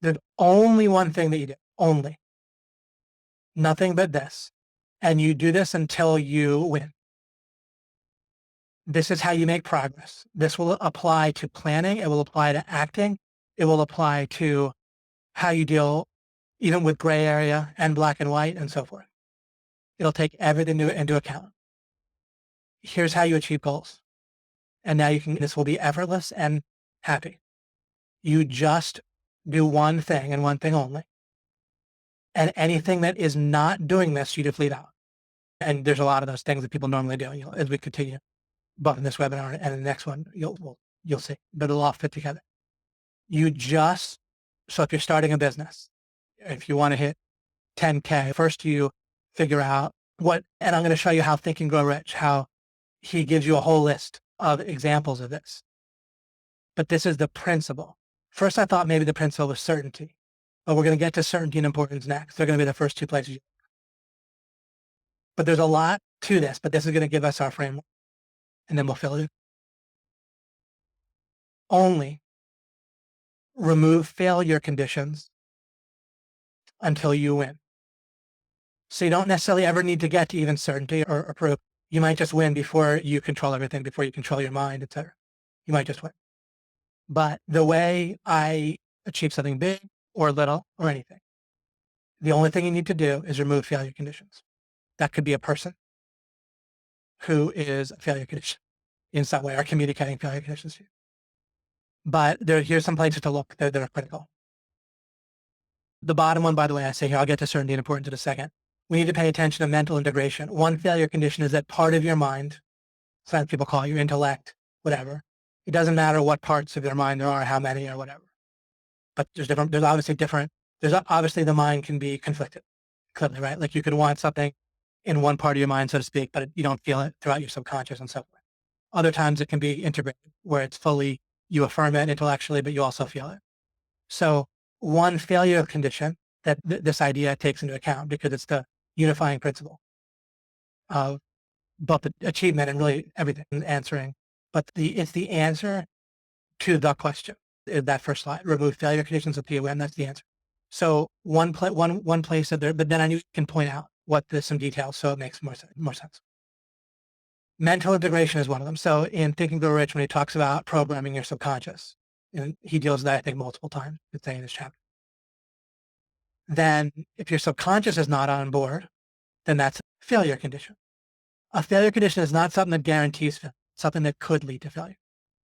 there's only one thing that you do. Only. Nothing but this. And you do this until you win. This is how you make progress. This will apply to planning. It will apply to acting. It will apply to how you deal even with gray area and black and white and so forth. It'll take everything into account. Here's how you achieve goals. And now this will be effortless and happy. You just do one thing and one thing only. And anything that is not doing this, you deplete out. And there's a lot of those things that people normally do, as we continue, both in this webinar and the next one, you'll see, but it'll all fit together. So if you're starting a business, if you want to hit 10K, first you figure out and I'm going to show you how Think and Grow Rich, how he gives you a whole list of examples of this. But this is the principle. First, I thought maybe the principle was certainty, but we're going to get to certainty and importance next. They're going to be the first two places. But there's a lot to this, but this is going to give us our framework, and then we'll fill it in. Only remove failure conditions until you win. So you don't necessarily ever need to get to even certainty or proof. You might just win before you control everything, before you control your mind, etc. You might just win. But the way I achieve something big or little or anything, the only thing you need to do is remove failure conditions. That could be a person who is a failure condition in some way or communicating failure conditions to you. But here's some places to look that are critical. The bottom one, by the way, I say here, I'll get to certainty and importance in a second. We need to pay attention to mental integration. One failure condition is that part of your mind, sometimes people call it your intellect, whatever. It doesn't matter what parts of your mind there are, how many or whatever. But there's obviously the mind can be conflicted, clearly, right? Like you could want something in one part of your mind, so to speak, but you don't feel it throughout your subconscious and so forth. Other times it can be integrated, where it's fully, you affirm it intellectually, but you also feel it. So one failure condition that this idea takes into account, because it's the unifying principle of both the achievement and really everything answering, but it's the answer to the question. That first slide, remove failure conditions until you win. That's the answer. So one place that but then I knew you can point out there's some details, so it makes more sense. Mental integration is one of them. So in Think and Grow Rich, when he talks about programming your subconscious, and he deals with that, I think, multiple times, let's say in this chapter. Then if your subconscious is not on board, then that's a failure condition. A failure condition is not something that guarantees failure, something that could lead to failure.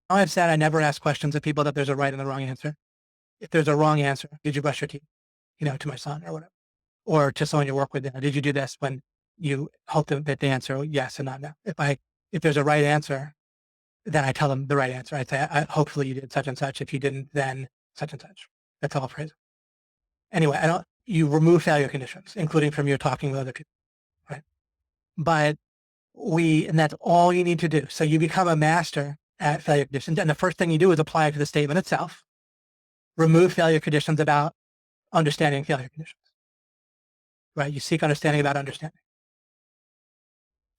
I've said I never ask questions of people that there's a right and a wrong answer. If there's a wrong answer, did you brush your teeth? To my son or whatever. Or to someone you work with, did you do this when you hope that the answer yes and not no? If there's a right answer, then I tell them the right answer. I say, hopefully you did such and such. If you didn't, then such and such. That's all phrase. Anyway, you remove failure conditions, including from your talking with other people, right? But and that's all you need to do. So you become a master at failure conditions. And the first thing you do is apply it to the statement itself. Remove failure conditions about understanding failure conditions, right? You seek understanding about understanding.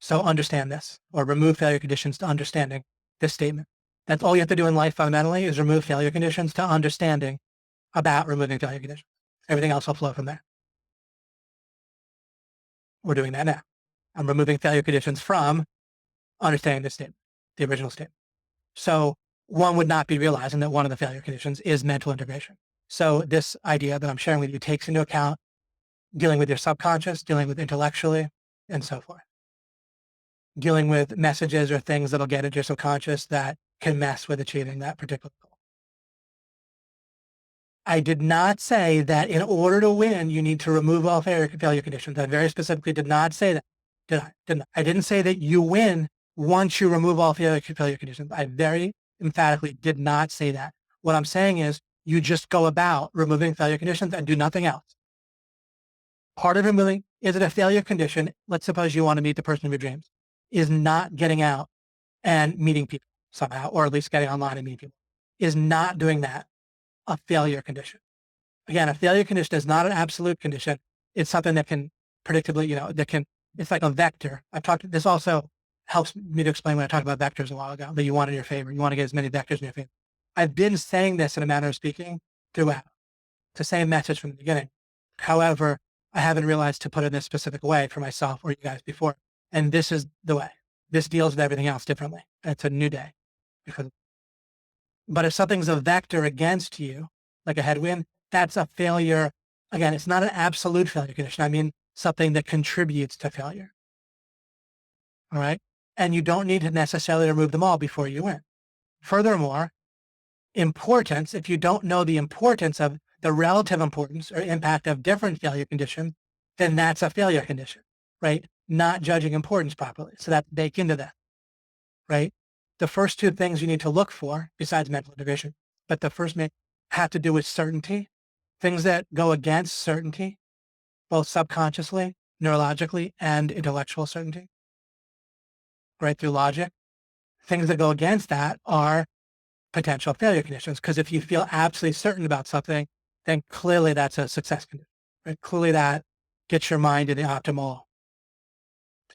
So understand this, or remove failure conditions to understanding this statement. That's all you have to do in life fundamentally, is remove failure conditions to understanding about removing failure conditions. Everything else will flow from there. We're doing that now. I'm removing failure conditions from understanding this statement, the original statement. So one would not be realizing that one of the failure conditions is mental integration. So this idea that I'm sharing with you takes into account dealing with your subconscious, dealing with intellectually, and so forth. Dealing with messages or things that'll get into your subconscious that can mess with achieving that particular goal. I did not say that in order to win, you need to remove all failure conditions. I very specifically did not say that. Did I? Didn't I? I didn't say that you win once you remove all failure conditions. I very emphatically did not say that. What I'm saying is you just go about removing failure conditions and do nothing else. Part of removing, is it a failure condition? Let's suppose you want to meet the person of your dreams, is not getting out and meeting people somehow, or at least getting online and meeting people. Is not doing that a failure condition? Again, a failure condition is not an absolute condition. It's something that can predictably, it's like a vector. This also helps me to explain when I talked about vectors a while ago, that you want in your favor. You want to get as many vectors in your favor. I've been saying this in a manner of speaking throughout. It's the same message from the beginning. However, I haven't realized to put it in this specific way for myself or you guys before. And this is the way. This deals with everything else differently. It's a new day. But if something's a vector against you, like a headwind, that's a failure. Again, it's not an absolute failure condition. I mean, something that contributes to failure. All right. And you don't need to necessarily remove them all before you win. Furthermore, importance, if you don't know the importance of the relative importance or impact of different failure conditions, then that's a failure condition, right? Not judging importance properly. So that's baked into that, right? The first two things you need to look for, besides mental integration, but the first have to do with certainty. Things that go against certainty, both subconsciously, neurologically, and intellectual certainty, right through logic. Things that go against that are potential failure conditions, because if you feel absolutely certain about something, then clearly that's a success condition, right? Clearly that gets your mind in the optimal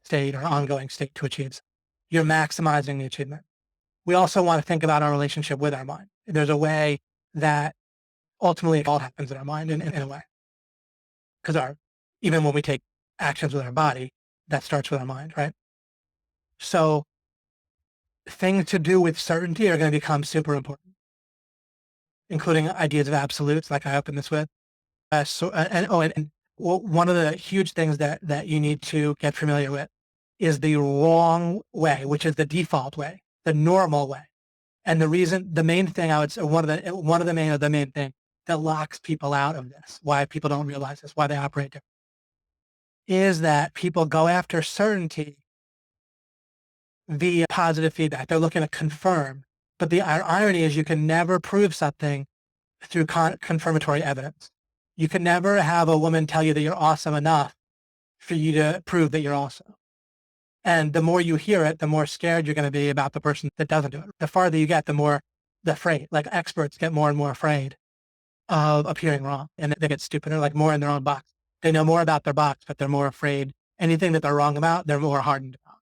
state or ongoing state to achieve. You're maximizing the achievement. We also want to think about our relationship with our mind. There's a way that ultimately it all happens in our mind in a way. Because even when we take actions with our body, that starts with our mind, right? So things to do with certainty are going to become super important, including ideas of absolutes, like I opened this with. One of the huge things that you need to get familiar with is the wrong way, which is the default way, the normal way. And the main thing I would say, one of the main thing that locks people out of this, why people don't realize this, why they operate differently, is that people go after certainty via positive feedback. They're looking to confirm. But the irony is you can never prove something through confirmatory evidence. You can never have a woman tell you that you're awesome enough for you to prove that you're awesome. And the more you hear it, the more scared you're going to be about the person that doesn't do it. The farther you get, the more afraid. Like experts get more and more afraid of appearing wrong, and they get stupider, like more in their own box. They know more about their box, but they're more afraid. Anything that they're wrong about, they're more hardened about.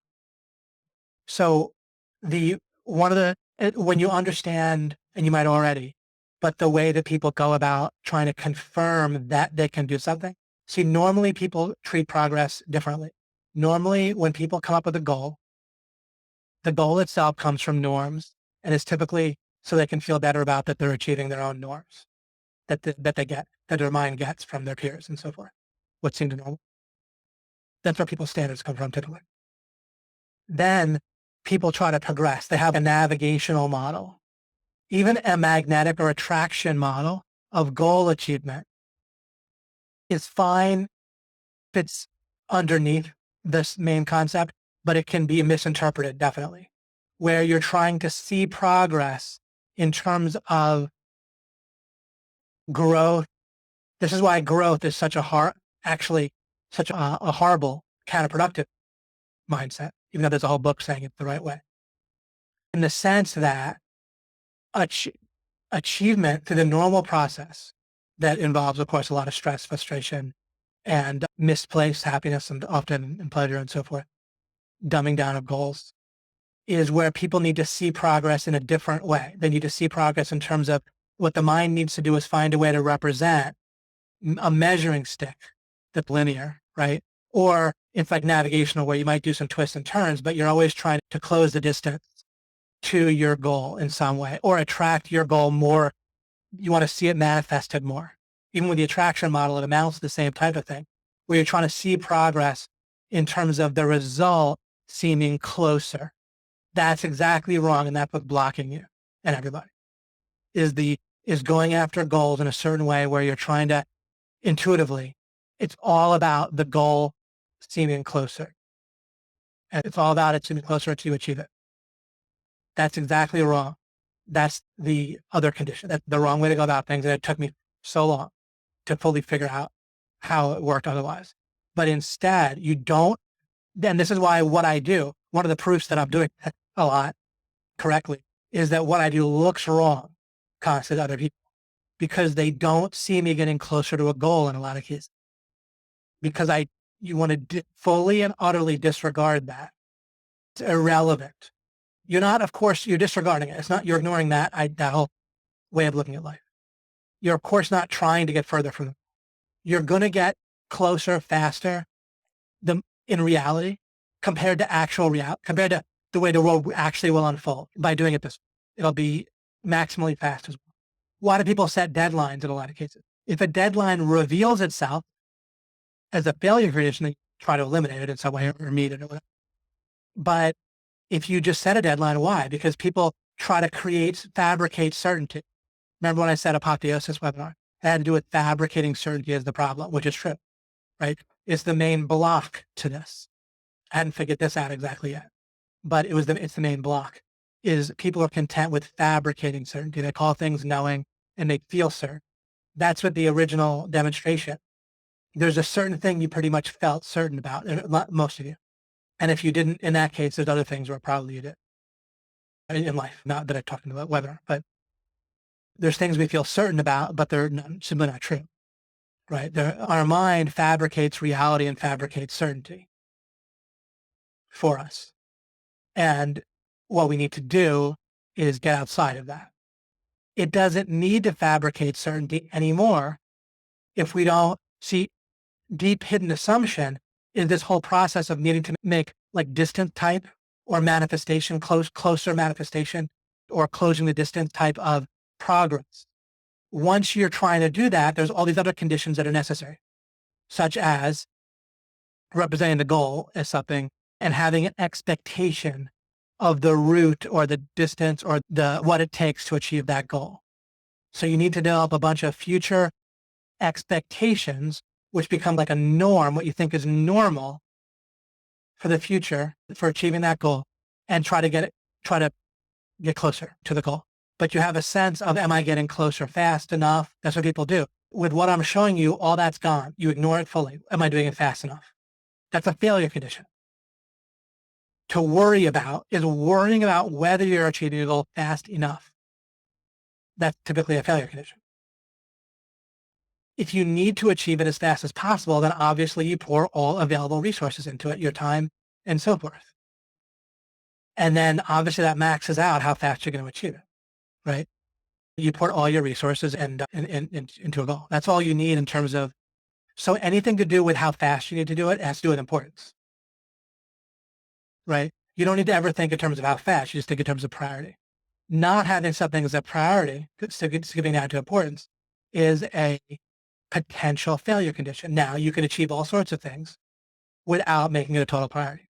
So when you understand, and you might already, but the way that people go about trying to confirm that they can do something. See, normally people treat progress differently. Normally when people come up with a goal, the goal itself comes from norms and is typically so they can feel better about that they're achieving their own norms that their mind gets from their peers and so forth. What seemed normal. That's where people's standards come from typically. Then people try to progress. They have a navigational model, even a magnetic or attraction model of goal achievement is fine, fits underneath this main concept, but it can be misinterpreted definitely, where you're trying to see progress in terms of growth. This is why growth is such a horrible, counterproductive mindset, even though there's a whole book saying it's the right way. In the sense that achievement through the normal process that involves, of course, a lot of stress, frustration, and misplaced happiness and often in pleasure and so forth, dumbing down of goals, is where people need to see progress in a different way. They need to see progress in terms of what the mind needs to do is find a way to represent a measuring stick that's linear, right? Or it's like navigational where you might do some twists and turns, but you're always trying to close the distance to your goal in some way or attract your goal more. You want to see it manifested more. Even with the attraction model, it amounts to the same type of thing where you're trying to see progress in terms of the result seeming closer That's exactly wrong. And that's what's blocking you and everybody is going after goals in a certain way where you're trying to intuitively, it's all about the goal seeming closer. And it's all about it seeming closer to achieve it. That's exactly wrong. That's the other condition. That's the wrong way to go about things. And it took me so long to fully figure out how it worked otherwise. But instead, you don't, then this is why what I do, one of the proofs that I'm doing a lot correctly is that what I do looks wrong constantly to other people because they don't see me getting closer to a goal in a lot of cases. Because you want to fully and utterly disregard that. It's irrelevant. You're not, of course, you're disregarding it. It's not, you're ignoring that whole way of looking at life. You're, of course, not trying to get further from them. You're going to get closer, faster in reality compared to actual reality, compared to the way the world actually will unfold by doing it this way. It'll be maximally fast as well. Why do people set deadlines in a lot of cases? If a deadline reveals itself as a failure condition, they try to eliminate it in some way or meet it or whatever. But if you just set a deadline, why? Because people try to fabricate certainty. Remember when I said apotheosis webinar? It had to do with fabricating certainty as the problem, which is true, right? It's the main block to this. I hadn't figured this out exactly yet, but it's the main block is people are content with fabricating certainty. They call things knowing and they feel certain. That's what the original demonstration. There's a certain thing you pretty much felt certain about, most of you. And if you didn't, in that case, there's other things where probably you did in life. Not that I'm talking about webinar, but there's things we feel certain about, but they're simply not true, right? Our mind fabricates reality and fabricates certainty for us. And what we need to do is get outside of that. It doesn't need to fabricate certainty anymore if we don't see deep hidden assumption is this whole process of needing to make like distance type or manifestation, closer manifestation or closing the distance type of progress. Once you're trying to do that, there's all these other conditions that are necessary, such as representing the goal as something and having an expectation of the route or the distance or what it takes to achieve that goal. So you need to develop a bunch of future expectations, which become like a norm, what you think is normal for the future for achieving that goal, and try to get closer to the goal. But you have a sense of, am I getting closer fast enough? That's what people do. With what I'm showing you, all that's gone. You ignore it fully. Am I doing it fast enough? That's a failure condition. To worry about is worrying about whether you're achieving a goal fast enough. That's typically a failure condition. If you need to achieve it as fast as possible, then obviously you pour all available resources into it, your time and so forth. And then obviously that maxes out how fast you're going to achieve it, right? You pour all your resources into a goal. That's all you need in terms of, so anything to do with how fast you need to do it has to do with importance, right? You don't need to ever think in terms of how fast, you just think in terms of priority. Not having something as a priority, skipping down to importance, is a potential failure condition. Now, you can achieve all sorts of things without making it a total priority,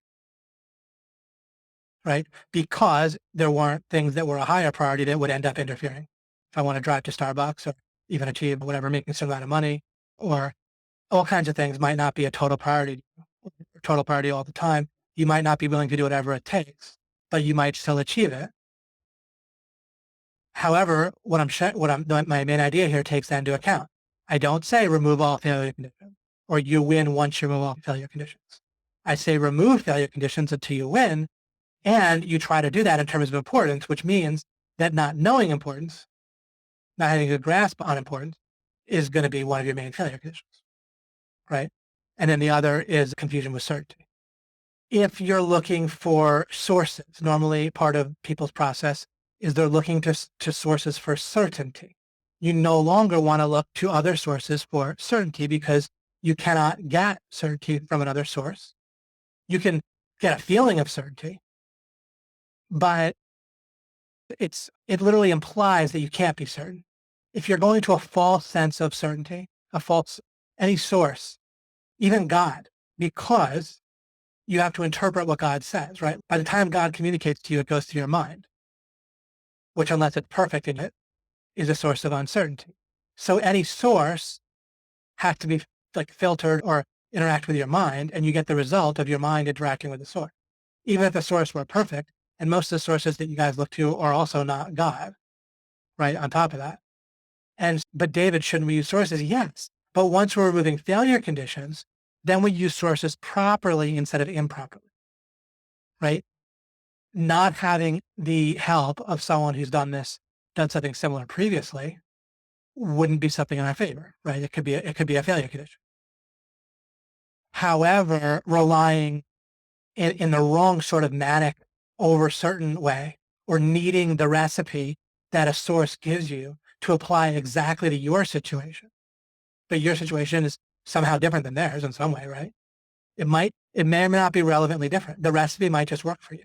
right? Because there weren't things that were a higher priority that would end up interfering. If I want to drive to Starbucks or even achieve whatever, making some amount of money or all kinds of things might not be a total priority all the time. You might not be willing to do whatever it takes, but you might still achieve it. However, my main idea here takes that into account. I don't say remove all failure conditions or you win once you remove all failure conditions. I say remove failure conditions until you win, and you try to do that in terms of importance, which means that not knowing importance, not having a grasp on importance, is going to be one of your main failure conditions, right? And then the other is confusion with certainty. If you're looking for sources, normally part of people's process is they're looking to sources for certainty. You no longer want to look to other sources for certainty because you cannot get certainty from another source. You can get a feeling of certainty, but it literally implies that you can't be certain. If you're going to a false sense of certainty, any source, even God, because you have to interpret what God says, right? By the time God communicates to you, it goes through your mind, which, unless it's perfect in it, is a source of uncertainty. So any source has to be like filtered or interact with your mind, and you get the result of your mind interacting with the source. Even if the source were perfect, and most of the sources that you guys look to are also not God, right? On top of that. But David, shouldn't we use sources? Yes. But once we're removing failure conditions, then we use sources properly instead of improperly, right? Not having the help of someone who's done something similar previously wouldn't be something in our favor, right? It could be a failure condition. However, relying in the wrong sort of manic over certain way, or needing the recipe that a source gives you to apply exactly to your situation, but your situation is somehow different than theirs in some way, right? It may or may not be relevantly different. The recipe might just work for you,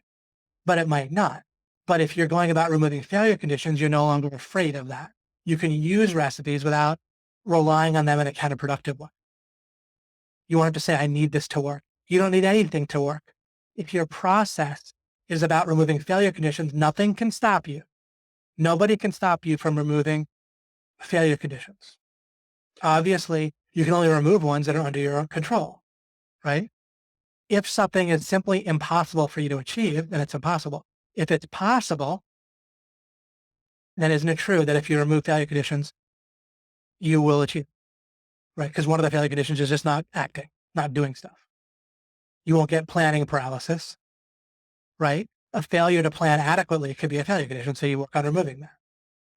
but it might not. But if you're going about removing failure conditions, you're no longer afraid of that. You can use recipes without relying on them in a counterproductive way. You want to say, I need this to work. You don't need anything to work. If your process is about removing failure conditions, nothing can stop you. Nobody can stop you from removing failure conditions. Obviously, you can only remove ones that are under your own control, right? If something is simply impossible for you to achieve, then it's impossible. If it's possible, then isn't it true that if you remove failure conditions, you will achieve, right? Because one of the failure conditions is just not acting, not doing stuff. You won't get planning paralysis, right? A failure to plan adequately could be a failure condition, so you work on removing that.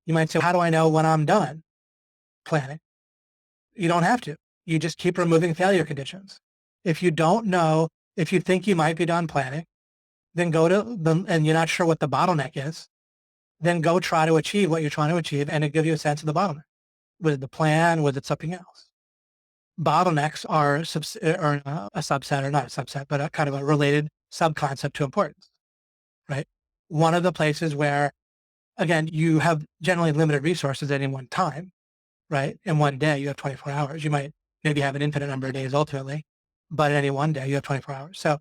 You might say, how do I know when I'm done planning? You don't have to. You just keep removing failure conditions. If you don't know, if you think you might be done planning, then and you're not sure what the bottleneck is, then go try to achieve what you're trying to achieve, and it gives you a sense of the bottleneck. Was it the plan? Was it something else? Bottlenecks are a subset, or not a subset, but a kind of a related subconcept to importance, right? One of the places where, again, you have generally limited resources at any one time, right? In one day, you have 24 hours. You might maybe have an infinite number of days ultimately, but in any one day, you have 24 hours. So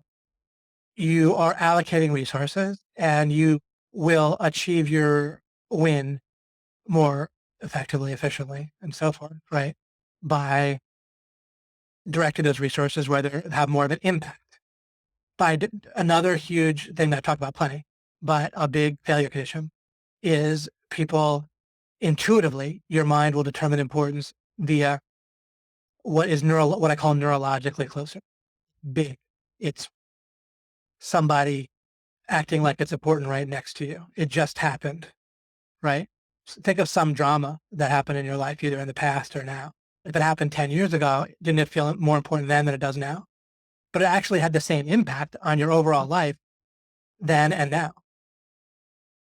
you are allocating resources, and you will achieve your win more effectively, efficiently, and so forth, right? By directing those resources where they have more of an impact. Another huge thing that I talk about plenty, but a big failure condition is people intuitively, your mind will determine importance via what I call neurologically closer. Big. It's somebody acting like it's important right next to you. It just happened, right? Think of some drama that happened in your life, either in the past or now. If it happened 10 years ago, didn't it feel more important then than it does now? But it actually had the same impact on your overall life then and now,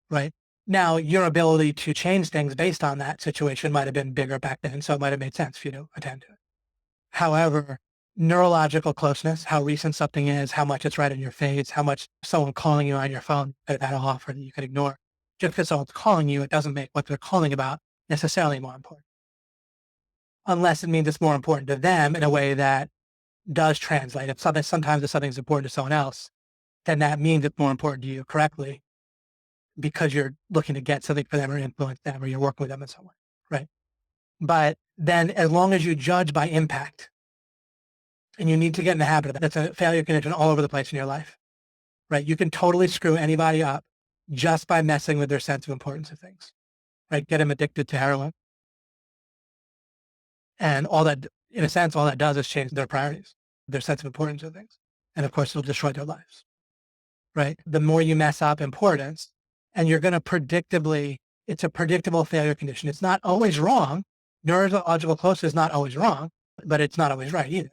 right? Now, your ability to change things based on that situation might have been bigger back then, so it might have made sense for you to attend to it. However, neurological closeness, how recent something is, how much it's right in your face, how much someone calling you on your phone could have had an offer that you could ignore. Just because someone's calling you, it doesn't make what they're calling about necessarily more important. Unless it means it's more important to them in a way that does translate. Sometimes if something's important to someone else, then that means it's more important to you correctly, because you're looking to get something for them or influence them, or you're working with them in some way, right? But then as long as you judge by impact, and you need to get in the habit of that, that's a failure condition all over the place in your life, right? You can totally screw anybody up just by messing with their sense of importance of things, right? Get them addicted to heroin. And all that, in a sense, all that does is change their priorities, their sense of importance of things. And of course, it'll destroy their lives, right? The more you mess up importance, and you're going to it's a predictable failure condition. It's not always wrong. Neurological closeness is not always wrong, but it's not always right either.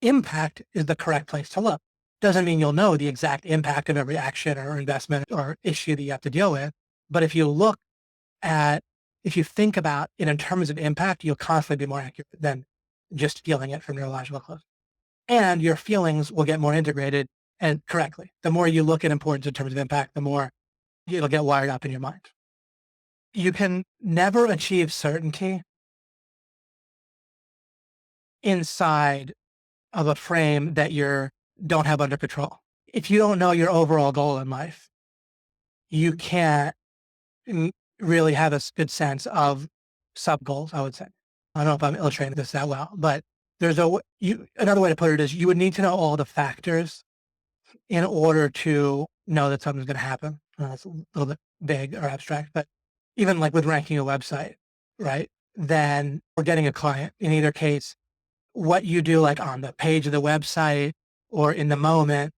Impact is the correct place to look. Doesn't mean you'll know the exact impact of every action or investment or issue that you have to deal with. But if you think about it in terms of impact, you'll constantly be more accurate than just feeling it from neurological closeness. And your feelings will get more integrated and correctly. The more you look at importance in terms of impact, the more it'll get wired up in your mind. You can never achieve certainty inside of a frame that you're don't have under control. If you don't know your overall goal in life, you can't really have a good sense of sub goals, I would say. I don't know if I'm illustrating this that well, but there's another way to put it is you would need to know all the factors in order to know that something's going to happen. It's a little bit big or abstract, but even like with ranking a website, right? Then we're getting a client. In either case, what you do like on the page of the website or in the moment,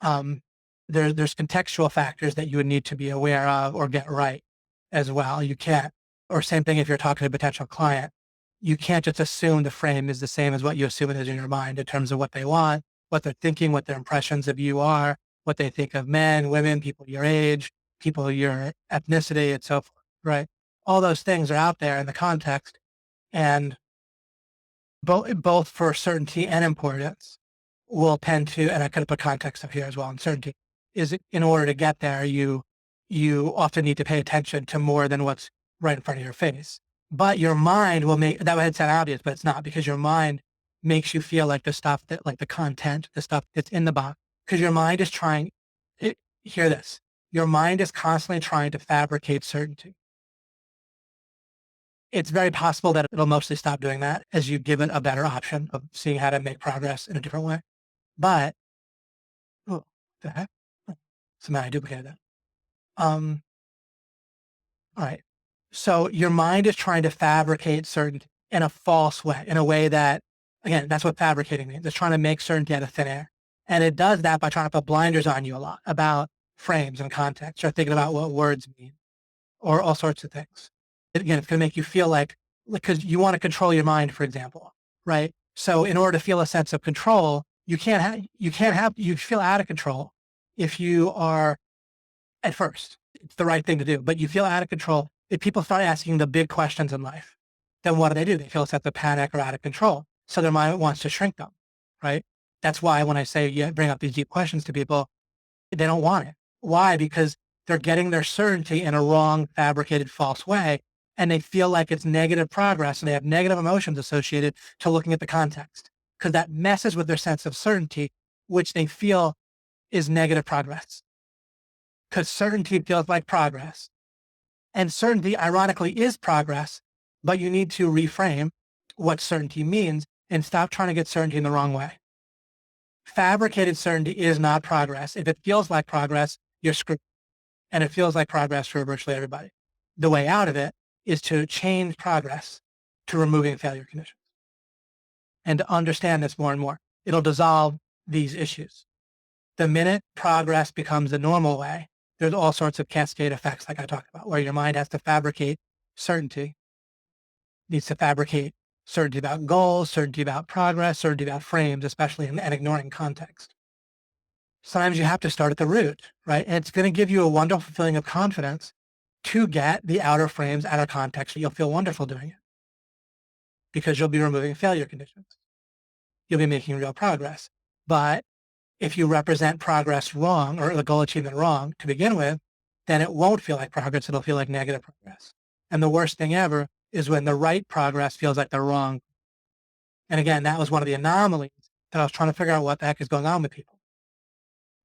um, there's contextual factors that you would need to be aware of or get right as well. You can't, or same thing if you're talking to a potential client, you can't just assume the frame is the same as what you assume it is in your mind in terms of what they want, what they're thinking, what their impressions of you are, what they think of men, women, people your age, people your ethnicity, and so forth, right? All those things are out there in the context, and both for certainty and importance will tend to, and I could put context up here as well, uncertainty, is in order to get there, you often need to pay attention to more than what's right in front of your face. But your mind will make, that would sound obvious, but it's not, because your mind makes you feel like the stuff that, like the content, the stuff that's in the box, because your mind is trying, hear this, your mind is constantly trying to fabricate certainty. It's very possible that it'll mostly stop doing that as you give it a better option of seeing how to make progress in a different way. But, oh, the heck? Somehow I duplicated that. All right. So your mind is trying to fabricate certainty in a false way, in a way that, again, that's what fabricating means. It's trying to make certainty out of thin air. And it does that by trying to put blinders on you a lot about frames and context, or thinking about what words mean, or all sorts of things. Again, it's going to make you feel like, because you want to control your mind, for example, right? So in order to feel a sense of control, you feel out of control if you are, at first, it's the right thing to do, but you feel out of control if people start asking the big questions in life. Then what do? They feel a sense of panic or out of control. So their mind wants to shrink them, right? That's why when I say bring up these deep questions to people, they don't want it. Why? Because they're getting their certainty in a wrong, fabricated, false way, and they feel like it's negative progress, and they have negative emotions associated to looking at the context, because that messes with their sense of certainty, which they feel is negative progress. Because certainty feels like progress. And certainty, ironically, is progress, but you need to reframe what certainty means and stop trying to get certainty in the wrong way. Fabricated certainty is not progress. If it feels like progress, you're screwed. And it feels like progress for virtually everybody. The way out of it is to change progress to removing failure conditions, and to understand this more and more. It'll dissolve these issues. The minute progress becomes the normal way, there's all sorts of cascade effects like I talked about, where your mind has to fabricate certainty, needs to fabricate certainty about goals, certainty about progress, certainty about frames, especially, and ignoring context. Sometimes you have to start at the root, right? And it's going to give you a wonderful feeling of confidence to get the outer frames, outer context. You'll feel wonderful doing it because you'll be removing failure conditions. You'll be making real progress. But if you represent progress wrong, or the goal achievement wrong to begin with, then it won't feel like progress. It'll feel like negative progress. And the worst thing ever is when the right progress feels like the wrong. And again, that was one of the anomalies that I was trying to figure out what the heck is going on with people.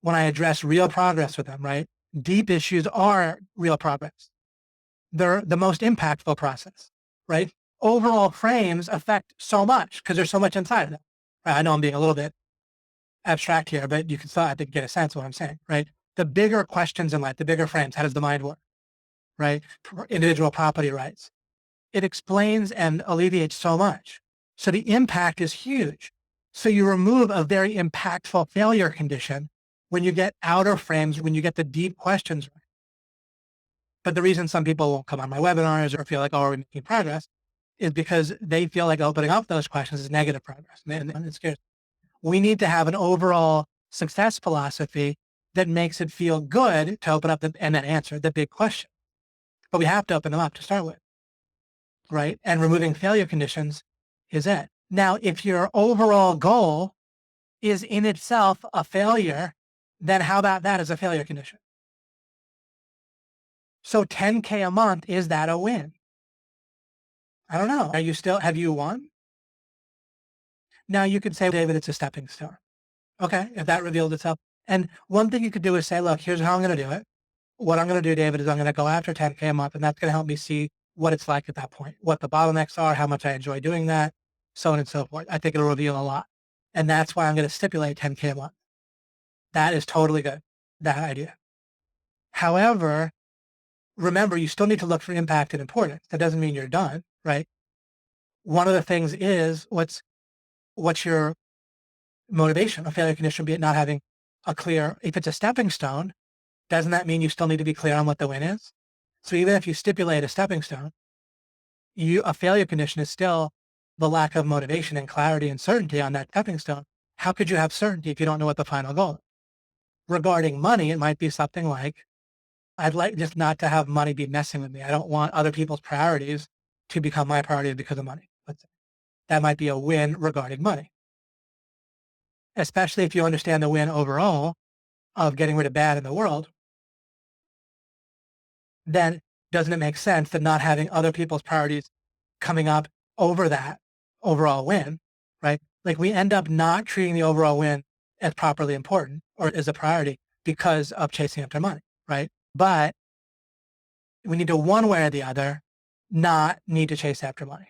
When I address real progress with them, right? Deep issues are real progress. They're the most impactful process, right? Overall frames affect so much because there's so much inside of them. Right? I know I'm being a little bit abstract here, but you can still, I think, get a sense of what I'm saying, right? The bigger questions in life, the bigger frames, how does the mind work, right? Individual property rights. It explains and alleviates so much. So the impact is huge. So you remove a very impactful failure condition when you get outer frames, when you get the deep questions right. But the reason some people won't come on my webinars or feel like, oh, are we making progress, is because they feel like opening up those questions is negative progress. And it scares. We need to have an overall success philosophy that makes it feel good to open up and then answer the big question. But we have to open them up to start with, right? And removing failure conditions is it. Now, if your overall goal is in itself a failure, then how about that as a failure condition? So 10K a month, is that a win? I don't know. Have you won? Now you could say, David, it's a stepping stone. Okay, if that reveals itself. And one thing you could do is say, look, here's how I'm going to do it. What I'm going to do, David, is I'm going to go after 10K a month, and that's going to help me see what it's like at that point, what the bottlenecks are, how much I enjoy doing that, so on and so forth. I think it'll reveal a lot. And that's why I'm going to stipulate 10K a month. That is totally good, that idea. However, remember, you still need to look for impact and importance. That doesn't mean you're done, right? One of the things is what's your motivation? A failure condition be it not having a clear, if it's a stepping stone, doesn't that mean you still need to be clear on what the win is? So even if you stipulate a stepping stone, a failure condition is still the lack of motivation and clarity and certainty on that stepping stone. How could you have certainty if you don't know what the final goal is? Regarding money, it might be something like, I'd like just not to have money be messing with me. I don't want other people's priorities to become my priority because of money. That might be a win regarding money, especially if you understand the win overall of getting rid of bad in the world. Then doesn't it make sense that not having other people's priorities coming up over that overall win, right? Like we end up not treating the overall win as properly important or as a priority because of chasing after money, right? But we need to one way or the other not need to chase after money.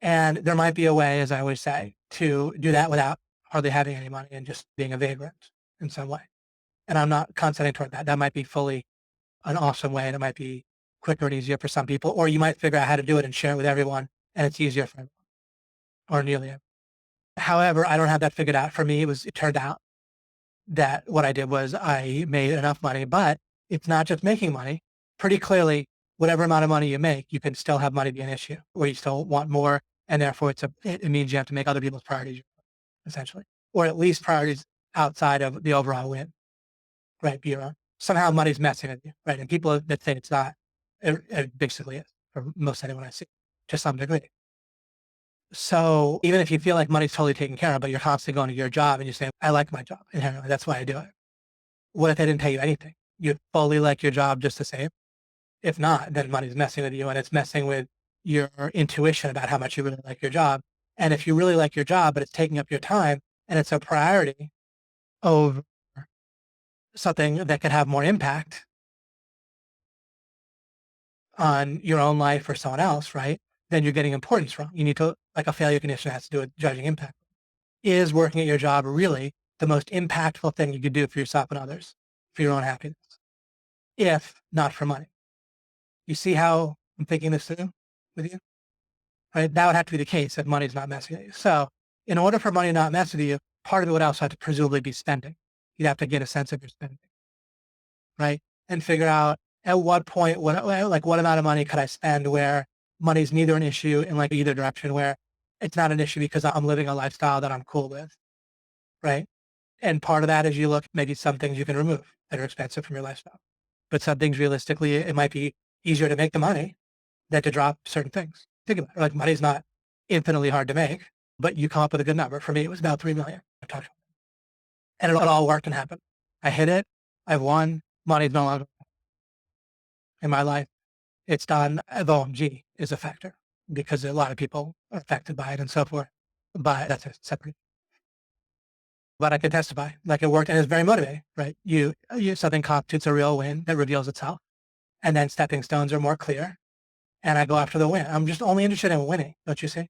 And there might be a way, as I always say, to do that without hardly having any money and just being a vagrant in some way. And I'm not concentrating toward that. That might be fully an awesome way, and it might be quicker and easier for some people, or you might figure out how to do it and share it with everyone, and it's easier for everyone, or nearly everyone. However, I don't have that figured out. For me, it turned out that what I did was I made enough money, but it's not just making money. Pretty clearly, whatever amount of money you make, you can still have money be an issue, where you still want more, and therefore it means you have to make other people's priorities, essentially, or at least priorities outside of the overall win, right? Somehow money's messing with you, right? And people that say it's not, it basically is for most anyone I see, to some degree. So even if you feel like money's totally taken care of, but you're constantly going to your job and you say, I like my job inherently, that's why I do it. What if they didn't pay you anything? You fully like your job just the same? If not, then money's messing with you, and it's messing with your intuition about how much you really like your job. And if you really like your job, but it's taking up your time and it's a priority over something that could have more impact on your own life or someone else, right? Then you're getting importance wrong. You need to, like a failure condition has to do with judging impact. Is working at your job really the most impactful thing you could do for yourself and others, for your own happiness, if not for money? You see how I'm thinking this through with you? Right? That would have to be the case if money's not messing with you. So in order for money not mess with you, part of it would also have to presumably be spending. You'd have to get a sense of your spending, right? And figure out at what point, what amount of money could I spend where money's neither an issue in like either direction, where it's not an issue because I'm living a lifestyle that I'm cool with, right? And part of that is you look, maybe some things you can remove that are expensive from your lifestyle. But some things realistically, it might be easier to make the money than to drop certain things. Think about it. Like money's not infinitely hard to make, but you come up with a good number. For me, it was about 3 million. And it all worked and happened. I hit it. I've won. Money's no longer in my life. It's done. The OMG is a factor because a lot of people are affected by it and so forth. But that's a separate. But I can testify, like it worked, and it's very motivating, right? Something constitutes a real win that reveals itself, and then stepping stones are more clear, and I go after the win. I'm just only interested in winning, don't you see?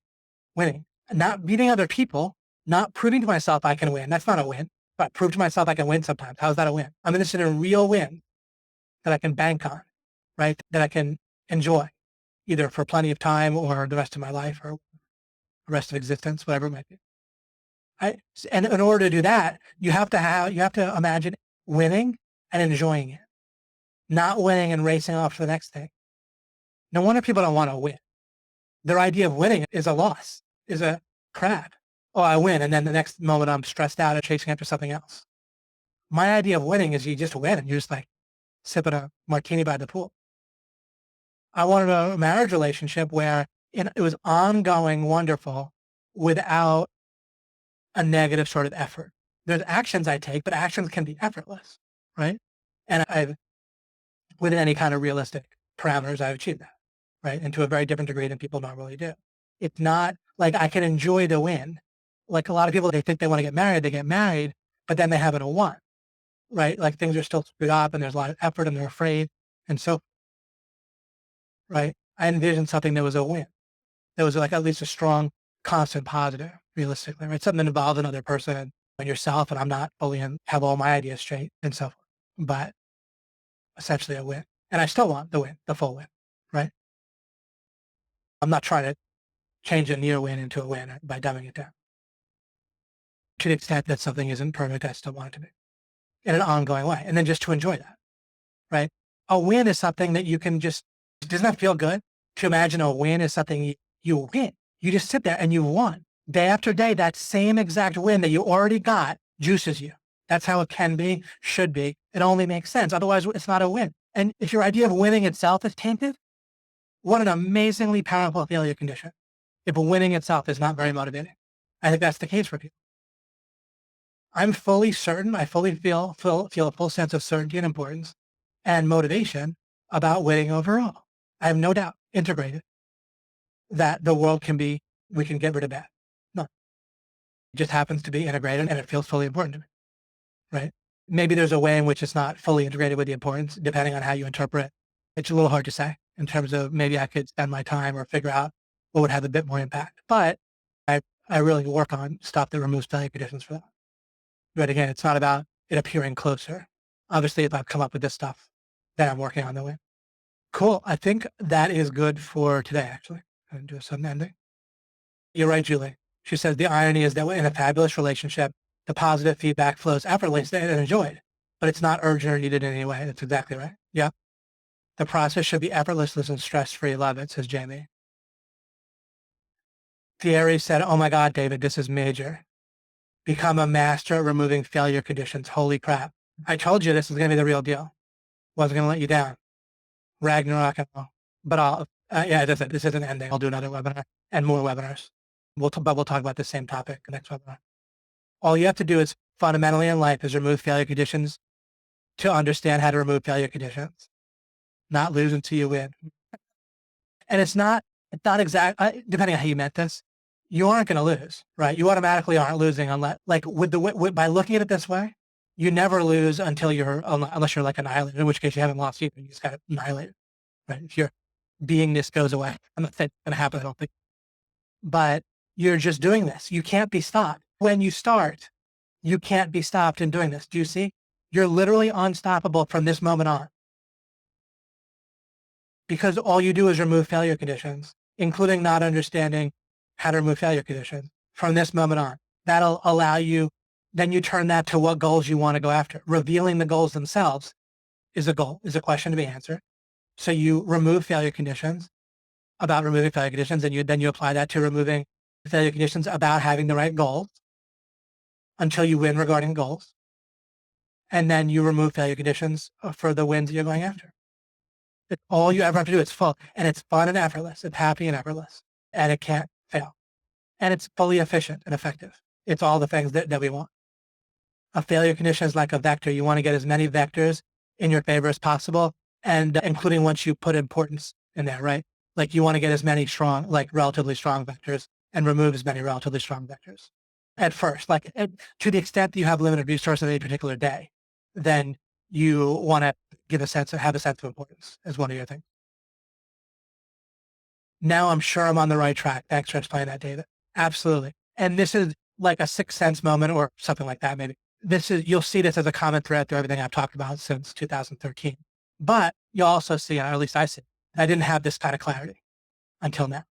Winning, not beating other people, not proving to myself I can win. That's not a win, but prove to myself I can win sometimes. How's that a win? I'm interested in real win that I can bank on, right? That I can enjoy, either for plenty of time or the rest of my life or the rest of existence, whatever it might be. And in order to do that, you have to imagine winning and enjoying it, not winning and racing off to the next thing. No wonder people don't want to win. Their idea of winning is a loss, is a crap. Oh, I win, and then the next moment I'm stressed out and chasing after something else. My idea of winning is you just win and you're just like sipping a martini by the pool. I wanted a marriage relationship where it was ongoing, wonderful, without a negative sort of effort. There's actions I take, but actions can be effortless, right? And within any kind of realistic parameters, I've achieved that, right? And to a very different degree than people normally do. It's not like I can enjoy the win Like a lot of people, they think they want to they get married, but then they haven't won, right? Like things are still screwed up and there's a lot of effort and they're afraid. And so, right, I envisioned something that was a win. That was like at least a strong, constant positive, realistically, right? Something that involved another person and yourself, and I'm not fully in, have all my ideas straight and so forth, but essentially a win. And I still want the win, the full win, right? I'm not trying to change a near win into a win by dumbing it down. To the extent that something isn't perfect, I still want it to be in an ongoing way. And then just to enjoy that, right? A win is something that you can just, doesn't that feel good to imagine a win is something you win? You just sit there and you won. Day after day, that same exact win that you already got juices you. That's how it can be, should be. It only makes sense. Otherwise, it's not a win. And if your idea of winning itself is tainted, what an amazingly powerful failure condition. If winning itself is not very motivating. I think that's the case for people. I'm fully certain, I fully feel a full sense of certainty and importance and motivation about winning overall. I have no doubt, integrated, that the world can be, we can get rid of bad. No, it just happens to be integrated and it feels fully important to me, right? Maybe there's a way in which it's not fully integrated with the importance, depending on how you interpret it. It's a little hard to say in terms of maybe I could spend my time or figure out what would have a bit more impact. But I really work on stuff that removes failure conditions for that. But again, it's not about it appearing closer. Obviously, if I've come up with this stuff, then I'm working on the way. Cool. I think that is good for today, actually. And do a sudden ending. You're right, Julie. She says the irony is that in a fabulous relationship, the positive feedback flows effortlessly and enjoyed, but it's not urgent or needed in any way. That's exactly right. Yeah. The process should be effortless and stress-free. Love it, says Jamie. Thierry said, oh my God, David, this is major. Become a master at removing failure conditions. Holy crap. I told you this is going to be the real deal. Wasn't going to let you down. Ragnarok and all. But yeah, that's it. This isn't ending. I'll do another webinar and more webinars. But we'll talk about the same topic next webinar. All you have to do is fundamentally in life is remove failure conditions to understand how to remove failure conditions. Not lose until you win. And it's not exact, depending on how you meant this, you aren't going to lose, right? You automatically aren't losing unless, like by looking at it this way, you never lose until unless you're like annihilated, in which case you haven't lost either. You just got annihilated, right? If your beingness goes away, I'm not saying it's going to happen, I don't think, but you're just doing this. You can't be stopped. When you start, you can't be stopped in doing this. Do you see? You're literally unstoppable from this moment on. Because all you do is remove failure conditions, including not understanding how to remove failure conditions from this moment on. That'll allow you, then you turn that to what goals you want to go after. Revealing the goals themselves is a goal, is a question to be answered. So you remove failure conditions about removing failure conditions, and then you apply that to removing failure conditions about having the right goals until you win regarding goals. And then you remove failure conditions for the wins you're going after. It's all you ever have to do. It's full and it's fun and effortless. It's happy and effortless and it can't fail. And it's fully efficient and effective. It's all the things that we want. A failure condition is like a vector. You want to get as many vectors in your favor as possible, and including once you put importance in there, right? Like you want to get as many strong, like relatively strong vectors and remove as many relatively strong vectors at first. Like to the extent that you have limited resources in a particular day, then you want to have a sense of importance as one of your things. Now I'm sure I'm on the right track. Thanks for explaining that, David. Absolutely. And this is like a sixth sense moment or something like that, maybe. You'll see this as a common thread through everything I've talked about since 2013. But you'll also see, or at least I see, I didn't have this kind of clarity until now.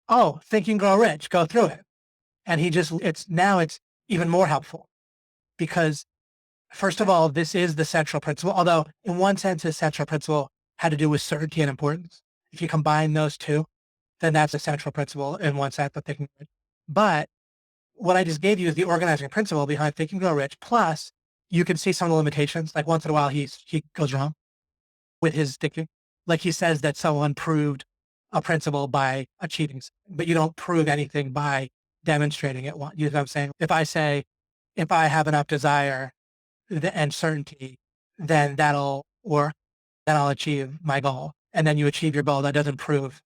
Oh, Think and Grow Rich, go through it. And it's even more helpful because first of all, this is the central principle, although in one sense, the central principle had to do with certainty and importance. If you combine those two, then that's a central principle in one sense of thinking. But what I just gave you is the organizing principle behind Think and Grow Rich. Plus, you can see some of the limitations. Like once in a while, he goes wrong with his thinking. Like he says that someone proved a principle by achieving, but you don't prove anything by demonstrating it. You know what I'm saying? If I say, if I have enough desire and certainty, then that'll work. Then I'll achieve my goal. And then you achieve your goal. That doesn't prove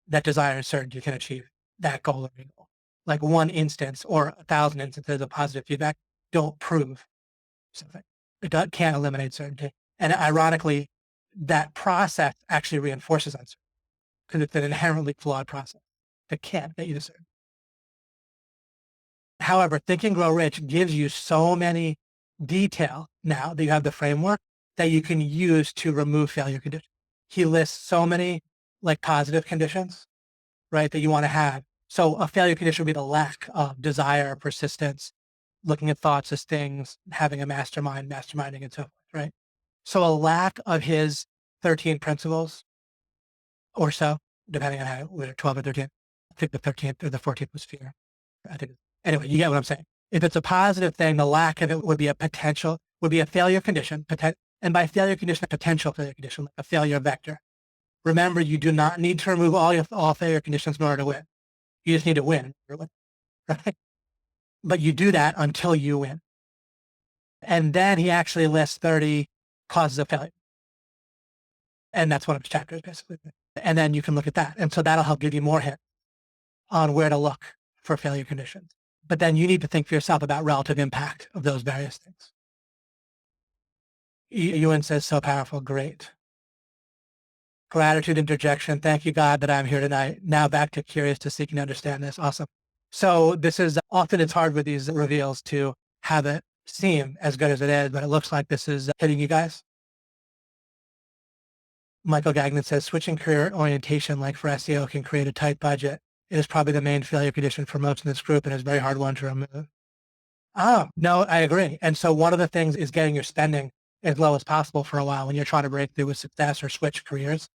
that desire and certainty can achieve that goal or your goal. like one instance or 1,000 instances of positive feedback don't prove something. Can't eliminate certainty. And ironically, that process actually reinforces uncertainty because it's an inherently flawed process that can't get you to certainty. However, Think and Grow Rich gives you so many detail now that you have the framework that you can use to remove failure conditions. He lists so many like positive conditions, right, that you want to have. So a failure condition would be the lack of desire, persistence, looking at thoughts as things, having a mastermind, masterminding, and so forth, right? So a lack of his 13 principles or so, depending on how, whether 12 or 13. I think the 13th or the 14th was fear. I think. Anyway, you get what I'm saying. If it's a positive thing, the lack of it would be a potential, would be a failure condition. And by failure condition, a potential failure condition, like a failure vector. Remember, you do not need to remove all failure conditions in order to win. You just need to win, right? But you do that until you win. And then he actually lists 30 causes of failure. And that's one of his chapters, basically. And then you can look at that. And so that'll help give you more hints on where to look for failure conditions. But then you need to think for yourself about relative impact of those various things. Ewan says, so powerful. Great. Gratitude interjection. Thank you, God, that I'm here tonight. Now back to curious to seek and understand this. Awesome. So this is often it's hard with these reveals to have it seem as good as it is, but it looks like this is hitting you guys. Michael Gagnon says, switching career orientation like for SEO can create a tight budget. It is probably the main failure condition for most in this group and is a very hard one to remove. Oh, no, I agree. And so one of the things is getting your spending as low as possible for a while when you're trying to break through with success or switch careers.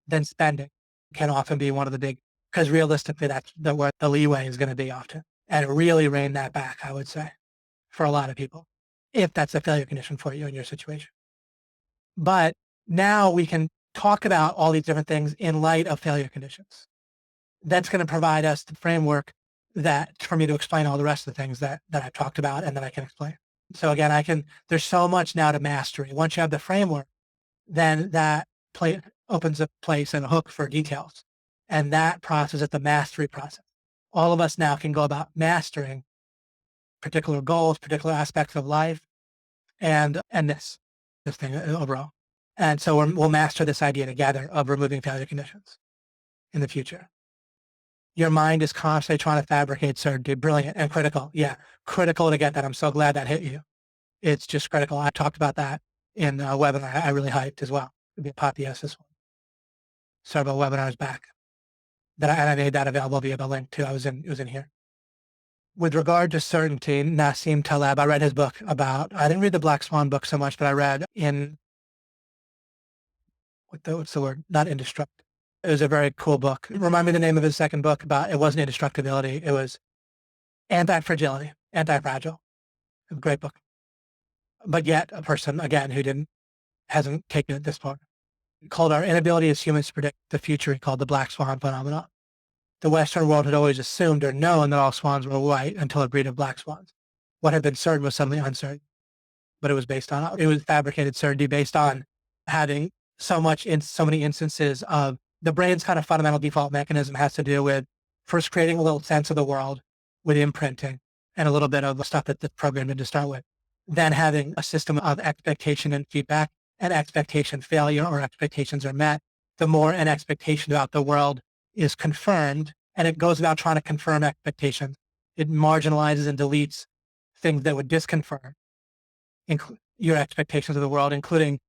Then spending can often be one of the big, because realistically, that's where the leeway is going to be often. And really rein that back, I would say, for a lot of people, if that's a failure condition for you in your situation. But now we can talk about all these different things in light of failure conditions. That's going to provide us the framework that for me to explain all the rest of the things that I've talked about and that I can explain. So again, there's so much now to mastery. Once you have the framework, then that opens a place and a hook for details. And that process is the mastery process. All of us now can go about mastering particular goals, particular aspects of life, and this thing overall. And so we'll master this idea together of removing failure conditions in the future. Your mind is constantly trying to fabricate certainty. Brilliant and critical. Yeah, critical to get that. I'm so glad that hit you. It's just critical. I talked about that in a webinar I really hyped as well. It'd be a apotheosis one. Several webinars back. And I made that available via the link too. It was in here. With regard to certainty, Nassim Taleb, I read his book I didn't read the Black Swan book so much, but I read what's the word? Not Indestructible. It was a very cool book. Remind me the name of his second book it wasn't indestructibility. It was anti-fragility, anti-fragile. A great book. But yet a person, again, who hasn't taken it this far. Called Our Inability as Humans to Predict the Future. He called the Black Swan Phenomenon. The Western world had always assumed or known that all swans were white until a breed of black swans. What had been certain was suddenly uncertain. But it was fabricated certainty based on having so many instances of the brain's kind of fundamental default mechanism has to do with first creating a little sense of the world with imprinting and a little bit of the stuff that's programmed in to start with. Then having a system of expectation and feedback, and expectation failure or expectations are met. The more an expectation about the world is confirmed, and it goes about trying to confirm expectations, it marginalizes and deletes things that would disconfirm your expectations of the world, including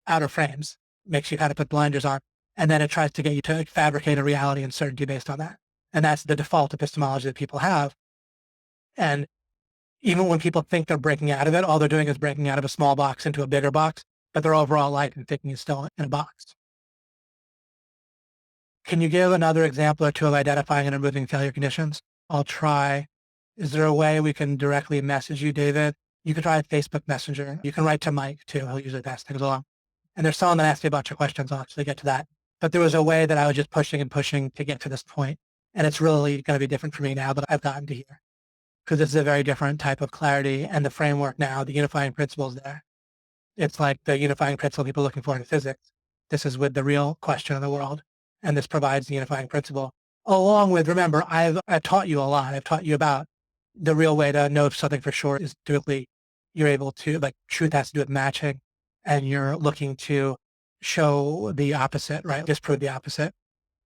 outer frames, makes you kind of put blinders on. And then it tries to get you to fabricate a reality and certainty based on that. And that's the default epistemology that people have. And even when people think they're breaking out of it, all they're doing is breaking out of a small box into a bigger box, but their overall life and thinking is still in a box. Can you give another example or two of identifying and removing failure conditions? I'll try. Is there a way we can directly message you, David? You can try Facebook Messenger. You can write to Mike too. He'll usually pass things along. And there's someone that asked me a bunch of questions. I'll actually get to that. But there was a way that I was just pushing and pushing to get to this point. And it's really going to be different for me now that I've gotten to here. Because this is a very different type of clarity and the framework now, the unifying principles there. It's like the unifying principle people are looking for in physics. This is with the real question of the world. And this provides the unifying principle Along with, remember, I've taught you a lot. I've taught you about the real way to know if something for sure is typically you're able to, like, truth has to do with matching, and you're looking to show the opposite, right? Disprove the opposite.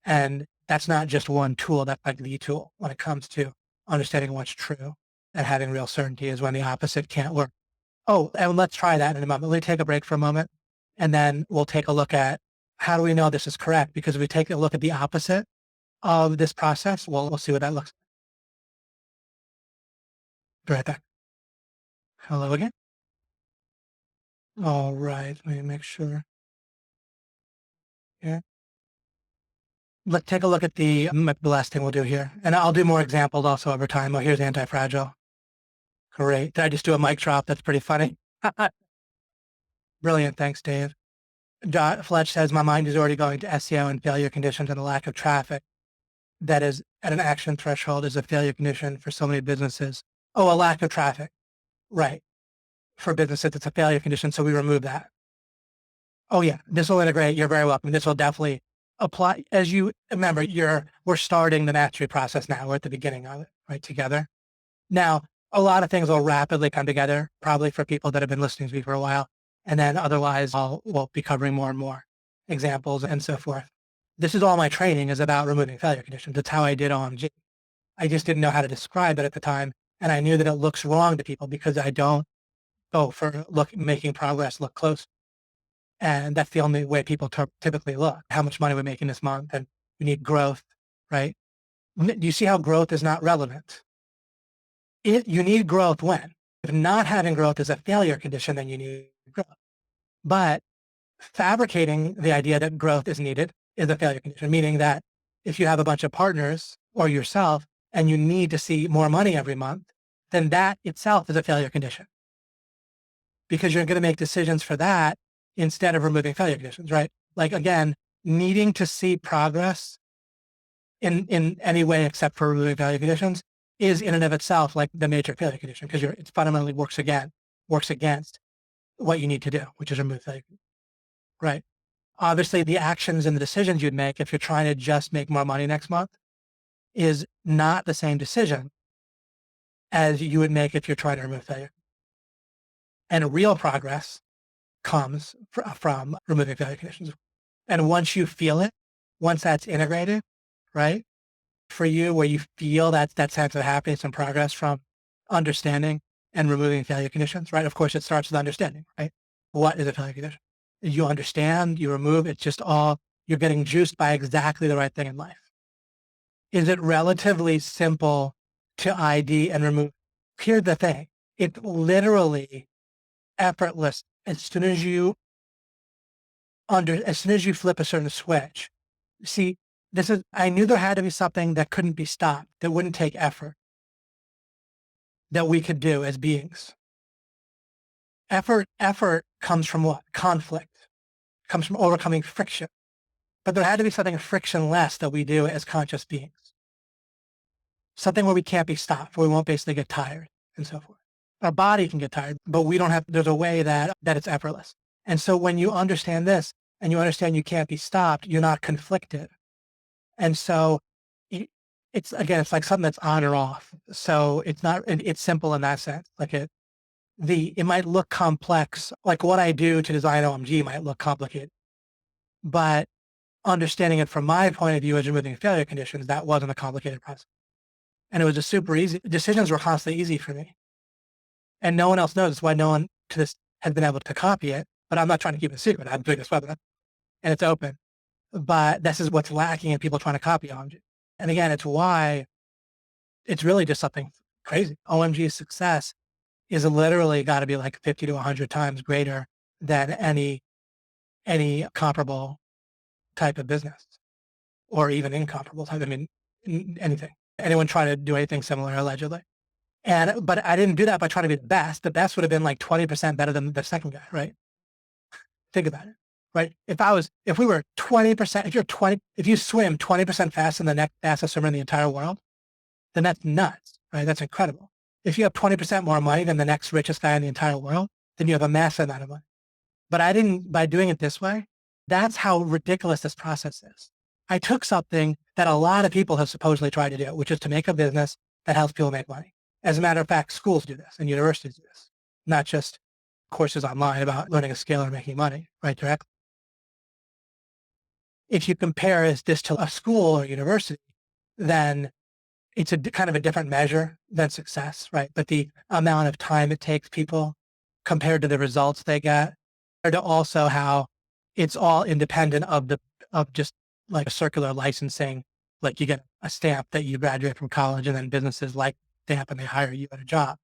And that's not just one tool, that's like the tool when it comes to understanding what's true and having real certainty is when the opposite can't work. Oh, and let's try that in a moment. Let me take a break for a moment, and then we'll take a look at how do we know this is correct? Because if we take a look at the opposite of this process, we'll see what that looks like. Be right back. Hello again. All right. Let me make sure. Yeah. Let's take a look at the last thing we'll do here. And I'll do more examples also over time. Oh, here's anti-fragile. Great. Did I just do a mic drop? That's pretty funny. Brilliant. Thanks, Dave. Fletch says, my mind is already going to SEO and failure conditions and a lack of traffic. That is at an action threshold is a failure condition for so many businesses. Oh, a lack of traffic. Right. For businesses, it's a failure condition. So we remove that. Oh yeah, this will integrate. You're very welcome. This will definitely apply. As you remember, we're starting the mastery process now. We're at the beginning of it, right? Together. Now, a lot of things will rapidly come together, probably for people that have been listening to me for a while. And then otherwise we'll be covering more and more examples and so forth. This is all my training is about removing failure conditions. That's how I did OMG. I just didn't know how to describe it at the time. And I knew that it looks wrong to people because I don't go for making progress look close. And that's the only way people typically look. How much money we're making this month, and we need growth, right? Do you see how growth is not relevant? You need growth when? If not having growth is a failure condition, then you need growth. But fabricating the idea that growth is needed is a failure condition, meaning that if you have a bunch of partners or yourself and you need to see more money every month, then that itself is a failure condition because you're going to make decisions for that instead of removing failure conditions, right? Like, again, needing to see progress in any way except for removing failure conditions is in and of itself like the major failure condition because it fundamentally works against what you need to do, which is remove failure, right? Obviously, the actions and the decisions you'd make if you're trying to just make more money next month is not the same decision as you would make if you're trying to remove failure. And real progress comes from removing failure conditions. And once you feel it, once that's integrated, right, for you, where you feel that sense of happiness and progress from understanding and removing failure conditions, right? Of course, it starts with understanding, right? What is a failure condition? You understand, you remove, it's just all, you're getting juiced by exactly the right thing in life. Is it relatively simple to ID and remove? Here's the thing. It's literally effortless. As soon as you flip a certain switch. See, I knew there had to be something that couldn't be stopped, that wouldn't take effort, that we could do as beings. Effort comes from what? Conflict. Comes from overcoming friction. But there had to be something frictionless that we do as conscious beings. Something where we can't be stopped, where we won't basically get tired and so forth. Our body can get tired, but we don't have, there's a way that it's effortless. And so when you understand this and you understand you can't be stopped, you're not conflicted. And so it's like something that's on or off. So it's simple in that sense. Like it might look complex. Like what I do to design OMG might look complicated, but understanding it from my point of view as removing failure conditions, that wasn't a complicated process. And it was just super easy. Decisions were constantly easy for me. And no one else knows. That's why no one to this has been able to copy it, but I'm not trying to keep it a secret. I'm doing this webinar and it's open, but this is what's lacking in people trying to copy OMG. And again, it's why it's really just something crazy. OMG's success is literally got to be like 50 to 100 times greater than any comparable type of business or even incomparable type. I mean, anything. Anyone trying to do anything similar, allegedly. But I didn't do that by trying to be the best. The best would have been like 20% better than the second guy, right? Think about it, right? If we were 20%, if you swim 20% faster than the next fastest swimmer in the entire world, then that's nuts, right? That's incredible. If you have 20% more money than the next richest guy in the entire world, then you have a massive amount of money. But by doing it this way, that's how ridiculous this process is. I took something that a lot of people have supposedly tried to do, which is to make a business that helps people make money. As a matter of fact, schools do this and universities do this, not just courses online about learning a skill or making money, right? Directly. If you compare this to a school or university, then it's a kind of a different measure than success, right? But the amount of time it takes people compared to the results they get, or to also how it's all independent of just like a circular licensing, like you get a stamp that you graduate from college and then businesses like stamp and they hire you at a job.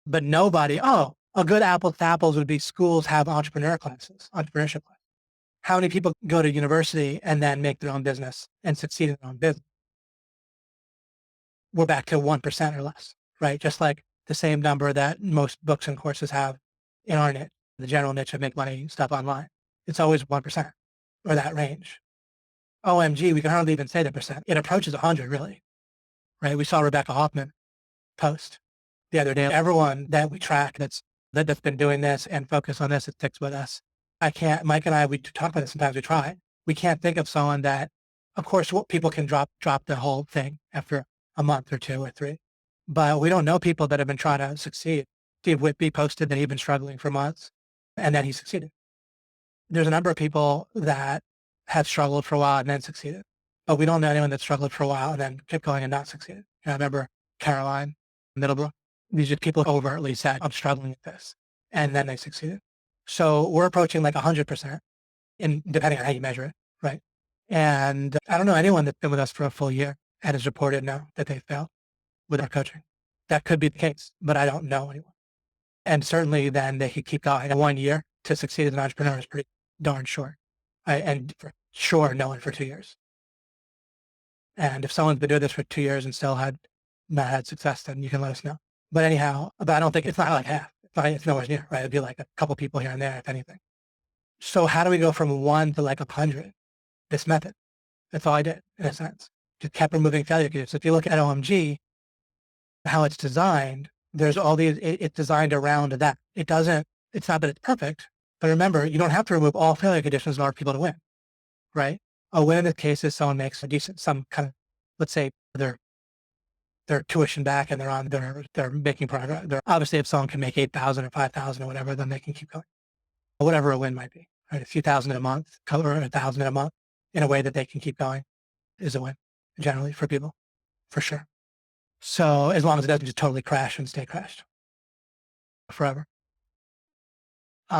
But nobody, oh, a good apples to apples would be schools have entrepreneurship classes. How many people go to university and then make their own business and succeed in their own business? We're back to 1% or less, right? Just like the same number that most books and courses have in our niche, the general niche of make money stuff online. It's always 1% or that range. OMG, we can hardly even say the percent. It approaches 100 really, right? We saw Rebecca Hoffman post the other day. Everyone that we track that's been doing this and focus on this, it sticks with us. Mike and I, we talk about this sometimes, we try. We can't think of someone that, of course, people can drop the whole thing after a month or 2 or 3, but we don't know people that have been trying to succeed. Steve Whitby posted that he'd been struggling for months and then he succeeded. There's a number of people that have struggled for a while and then succeeded, but we don't know anyone that struggled for a while and then kept going and not succeeded. I remember Caroline Middlebrook. These are people who overtly said, I'm struggling with this, and then they succeeded. So we're approaching like 100%, and depending on how you measure it, right? And I don't know anyone that's been with us for a full year and has reported now that they failed with our coaching. That could be the case, but I don't know anyone. And certainly then they could keep going. And 1 year to succeed as an entrepreneur is pretty darn short. And for sure, no one for 2 years. And if someone's been doing this for 2 years and still not had success, then you can let us know. But anyhow, but I don't think it's not like half. It's nowhere near, right? It'd be like a couple people here and there, if anything. So how do we go from 1 to like 100? This method. That's all I did, in a sense. Just kept removing failure cues. If you look at OMG, how it's designed, there's all these, it's designed around that. It's not that it's perfect, but remember, you don't have to remove all failure conditions in order for people to win, right? A win in this case is someone makes some kind of, let's say their tuition back and they're making progress. Obviously, if someone can make 8,000 or 5,000 or whatever, then they can keep going. Whatever a win might be, right? A few thousand a month, or 1,000 a month in a way that they can keep going is a win generally for people, for sure. So as long as it doesn't just totally crash and stay crashed forever.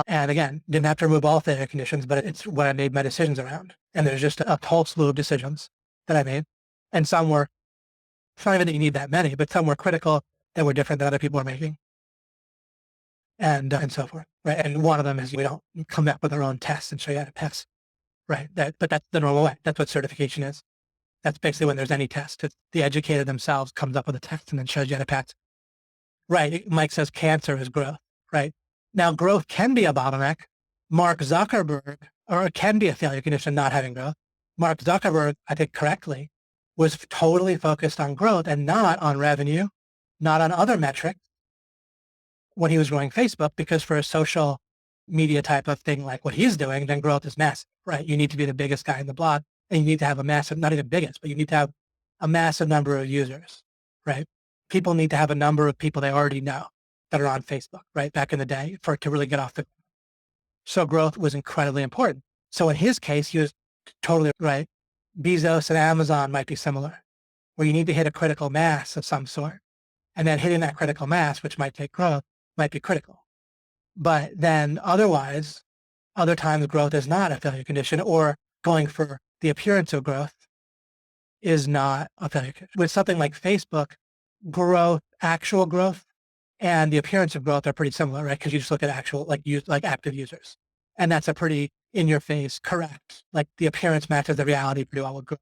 And again, didn't have to remove all failure conditions, but it's what I made my decisions around. And there's just a whole slew of decisions that I made. And some were, it's not even that you need that many, but some were critical that were different than other people were making. And so forth, right? And one of them is we don't come up with our own tests and show you how to pass, right? But that's the normal way. That's what certification is. That's basically when there's any test. It's the educator themselves comes up with a test and then shows you how to pass. Right. Mike says cancer is growth, right? Now, growth can be a bottleneck. Mark Zuckerberg, or it can be a failure condition, not having growth. Mark Zuckerberg, I think correctly, was totally focused on growth and not on revenue, not on other metrics when he was growing Facebook, because for a social media type of thing like what he's doing, then growth is massive, right? You need to be the biggest guy in the blog and you need to have a massive, not even biggest, but you need to have a massive number of users, right? People need to have a number of people they already know that are on Facebook, right? Back in the day for it to really get off the. So growth was incredibly important. So in his case, he was totally right. Bezos and Amazon might be similar, where you need to hit a critical mass of some sort. And then hitting that critical mass, which might take growth, might be critical. But then otherwise, other times growth is not a failure condition, or going for the appearance of growth is not a failure condition. With something like Facebook, growth, actual growth, and the appearance of growth are pretty similar, right? Because you just look at actual, like active users. And that's a pretty in-your-face, correct. Like the appearance matches the reality pretty well with growth.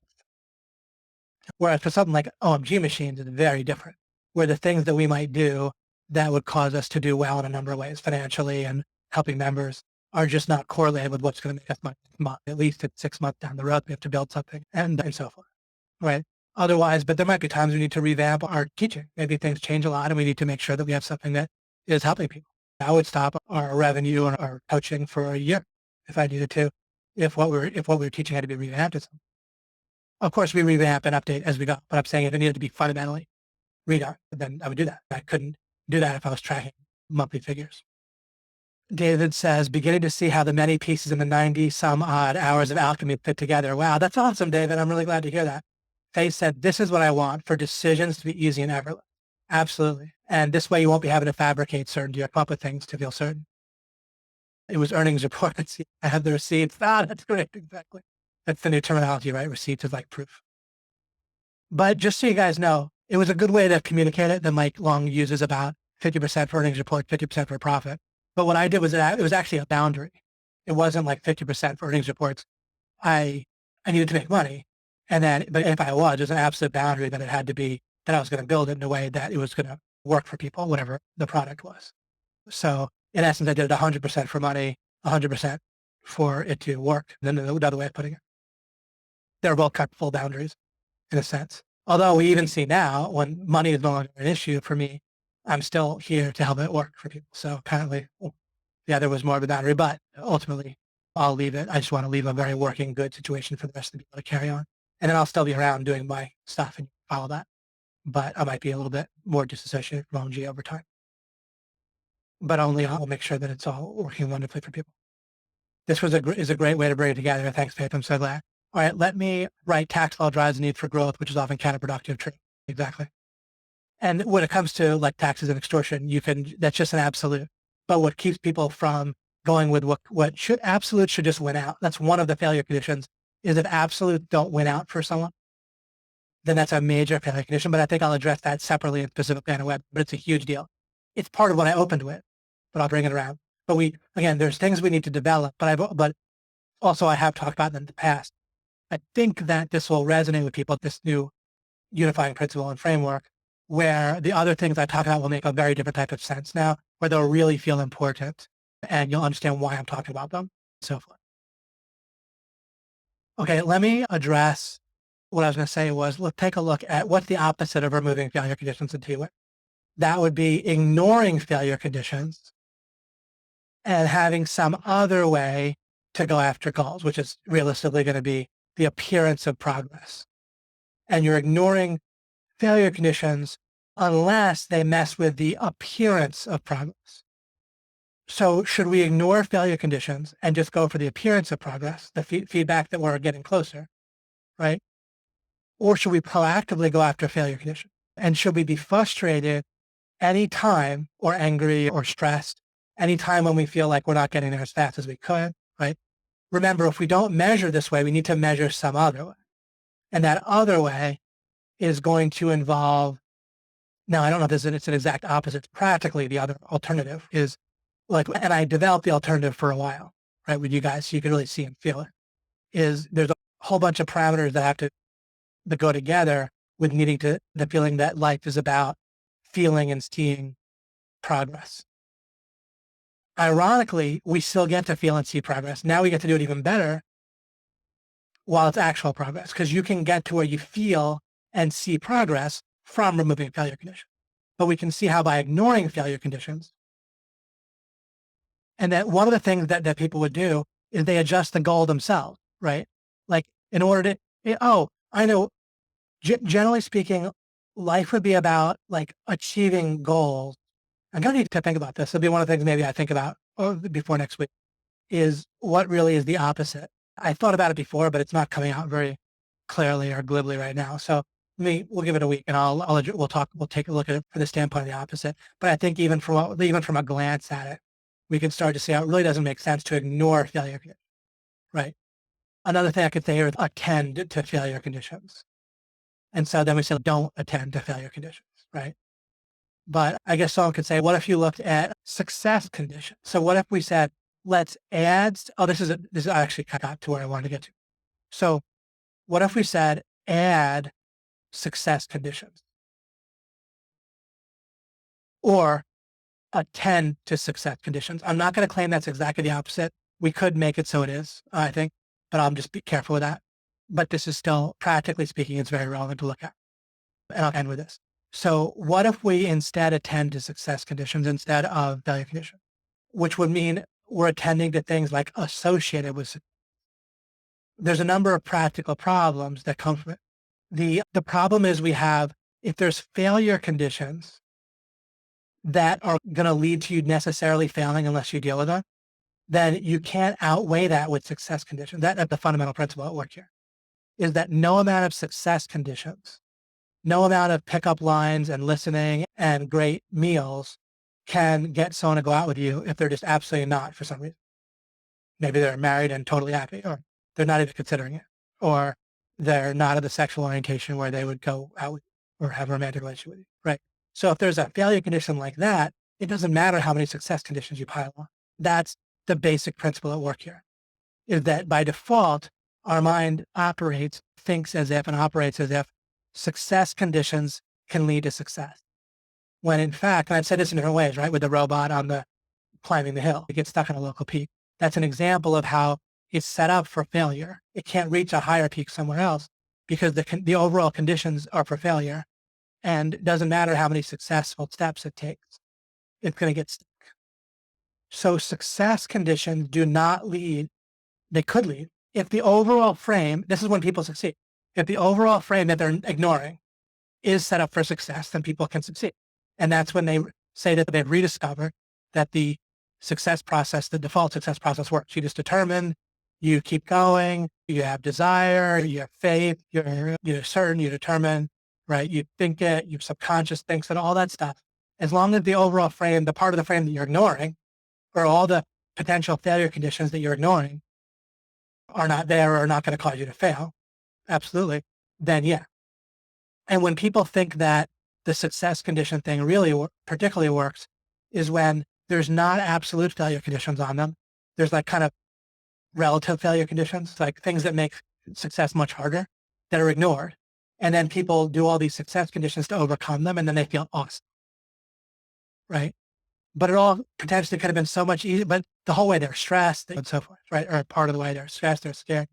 Whereas for something like OMG machines, it's very different, where the things that we might do that would cause us to do well in a number of ways, financially and helping members, are just not correlated with what's going to make us money. At least at 6 months down the road, we have to build something and so forth, right? Otherwise, but there might be times we need to revamp our teaching. Maybe things change a lot and we need to make sure that we have something that is helping people. I would stop our revenue and our coaching for a year if I needed to, if what we were teaching had to be revamped. Of course, we revamp and update as we go, but I'm saying if it needed to be fundamentally redone, then I would do that. I couldn't do that if I was tracking monthly figures. David says, beginning to see how the many pieces in the 90 some odd hours of alchemy fit together. Wow, that's awesome, David. I'm really glad to hear that. Faye said, this is what I want for decisions to be easy and effortless. Absolutely. And this way you won't be having to fabricate certainty or come up with things to feel certain. It was earnings reports. I have the receipts. Ah, that's great. Exactly. That's the new terminology, right? Receipts is like proof. But just so you guys know, it was a good way to communicate it than like Long uses about 50% for earnings report, 50% for profit. But what I did was it was actually a boundary. It wasn't like 50% for earnings reports. I needed to make money. And then, but if I was, there's an absolute boundary that it had to be, that I was going to build it in a way that it was going to work for people, whatever the product was. So in essence, I did it 100% for money, 100% for it to work. Then another way of putting it. They're both cut full boundaries in a sense. Although we even see now when money is no longer an issue for me, I'm still here to help it work for people. So apparently, yeah, there was more of a boundary, but ultimately I'll leave it. I just want to leave a very working, good situation for the rest of the people to carry on. And then I'll still be around doing my stuff and follow that. But I might be a little bit more disassociated from OMG over time. But only I'll make sure that it's all working wonderfully for people. This was is a great way to bring it together. Thanks, Faith. I'm so glad. All right, let me write tax law drives the need for growth, which is often counterproductive. True. Exactly. And when it comes to like taxes and extortion, that's just an absolute. But what keeps people from going with what should absolute should just win out. That's one of the failure conditions is if absolute don't win out for someone, then that's a major failure condition. But I think I'll address that separately and specifically on a web, but it's a huge deal. It's part of what I opened with, but I'll bring it around. But again, there's things we need to develop, but also I have talked about them in the past. I think that this will resonate with people, this new unifying principle and framework, where the other things I talk about will make a very different type of sense now, where they'll really feel important and you'll understand why I'm talking about them, and so forth. Okay, let me address what I was going to say was, let's take a look at what's the opposite of removing failure conditions in TWIC. That would be ignoring failure conditions and having some other way to go after goals, which is realistically going to be the appearance of progress. And you're ignoring failure conditions unless they mess with the appearance of progress. So should we ignore failure conditions and just go for the appearance of progress, the feedback that we're getting closer, right? Or should we proactively go after failure conditions? And should we be frustrated anytime or angry or stressed anytime when we feel like we're not getting there as fast as we could, right? Remember, if we don't measure this way, we need to measure some other way. And that other way is going to involve, now I don't know if it's an exact opposite. Practically, the other alternative is like, and I developed the alternative for a while, right, with you guys, so you can really see and feel it, is there's a whole bunch of parameters that go together with needing the feeling that life is about feeling and seeing progress. Ironically, we still get to feel and see progress. Now we get to do it even better while it's actual progress, because you can get to where you feel and see progress from removing failure conditions. But we can see how by ignoring failure conditions, and that one of the things that people would do is they adjust the goal themselves, right? Like in order to, I know, generally speaking, life would be about like achieving goals. I'm going to need to think about this. It'll be one of the things maybe I think about before next week is what really is the opposite. I thought about it before, but it's not coming out very clearly or glibly right now. So we'll give it a week and we'll take a look at it from the standpoint of the opposite. But I think even from a glance at it, we can start to see how it really doesn't make sense to ignore failure conditions, right? Another thing I could say here is attend to failure conditions. And so then we say, don't attend to failure conditions, right? But I guess someone could say, what if you looked at success conditions? So what if we said, let's add, this is actually got to where I wanted to get to. So what if we said, add success conditions or attend to success conditions? I'm not going to claim that's exactly the opposite. We could make it so it is, I think, but I'll just be careful with that. But this is still, practically speaking, it's very relevant to look at. And I'll end with this. So what if we instead attend to success conditions instead of failure conditions, which would mean we're attending to things like associated with, There's a number of practical problems that come from it. The problem is if there's failure conditions that are going to lead to you necessarily failing unless you deal with them, then you can't outweigh that with success conditions. That's the fundamental principle at work here, is that no amount of success conditions, no amount of pickup lines and listening and great meals can get someone to go out with you if they're just absolutely not for some reason. Maybe they're married and totally happy, or they're not even considering it, or they're not of the sexual orientation where they would go out with you or have a romantic relationship with you, right? So if there's a failure condition like that, it doesn't matter how many success conditions you pile on. That's the basic principle at work here, is that by default, our mind thinks as if, and operates as if success conditions can lead to success. When in fact, and I've said this in different ways, right? With the robot on the climbing the hill, it gets stuck on a local peak. That's an example of how it's set up for failure. It can't reach a higher peak somewhere else because the overall conditions are for failure, and it doesn't matter how many successful steps it takes. It's going to get stuck. So success conditions do not lead. They could lead if the overall frame, this is when people succeed. If the overall frame that they're ignoring is set up for success, then people can succeed. And that's when they say that they've rediscovered that the success process, the default success process works. You just determine, you keep going, you have desire, you have faith, you're certain, you determine, right? You think it, your subconscious thinks it, all that stuff. As long as the overall frame, the part of the frame that you're ignoring, or all the potential failure conditions that you're ignoring are not there or are not going to cause you to fail, absolutely, then yeah. And when people think that the success condition thing really particularly works is when there's not absolute failure conditions on them. There's like kind of relative failure conditions, like things that make success much harder that are ignored. And then people do all these success conditions to overcome them, and then they feel awesome, right? But it all potentially could have been so much easier, but the whole way they're stressed and so forth, right? Or part of the way they're stressed, they're scared.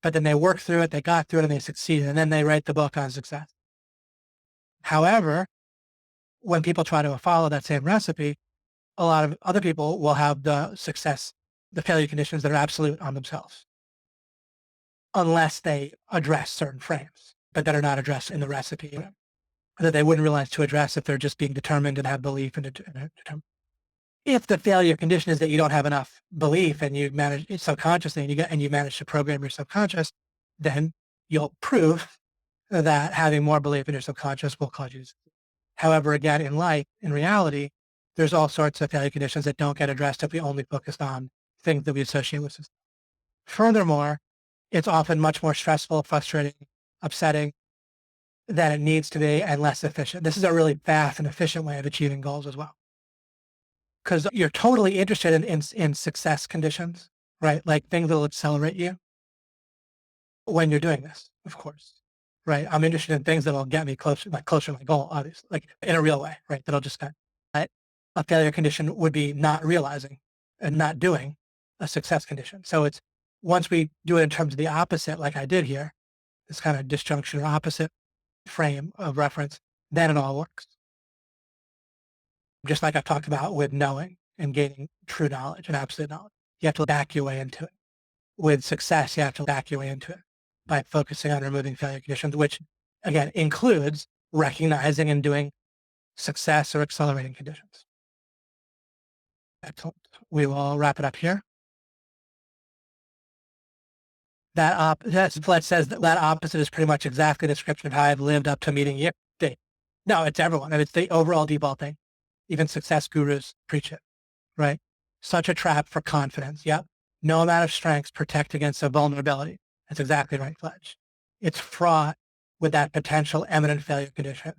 But then they work through it, they got through it, and they succeeded. And then they write the book on success. However, when people try to follow that same recipe, a lot of other people will have the failure conditions that are absolute on themselves, unless they address certain frames, but that are not addressed in the recipe, that they wouldn't realize to address if they're just being determined and have belief and determined. If the failure condition is that you don't have enough belief and you manage it subconsciously and you manage to program your subconscious, then you'll prove that having more belief in your subconscious will cause you to succeed. However, again, in reality, there's all sorts of failure conditions that don't get addressed if we only focused on things that we associate with success. Furthermore, it's often much more stressful, frustrating, upsetting than it needs to be, and less efficient. This is a really fast and efficient way of achieving goals as well, because you're totally interested in success conditions, right? Like things that will accelerate you when you're doing this, of course, right? I'm interested in things that will get me closer to my goal, obviously, like in a real way, right? That'll just kind of, a failure condition would be not realizing and not doing a success condition. So it's once we do it in terms of the opposite, like I did here, this kind of disjunction or opposite frame of reference, then it all works. Just like I've talked about with knowing and gaining true knowledge and absolute knowledge. You have to back your way into it. With success, you have to back your way into it by focusing on removing failure conditions, which again includes recognizing and doing success or accelerating conditions. Excellent. We will wrap it up here. That split says that opposite is pretty much exactly the description of how I've lived up to meeting you. No, it's everyone. And it's the overall default thing. Even success gurus preach it, right? Such a trap for confidence. Yep. No amount of strengths protect against a vulnerability. That's exactly right, Fletch. It's fraught with that potential imminent failure condition.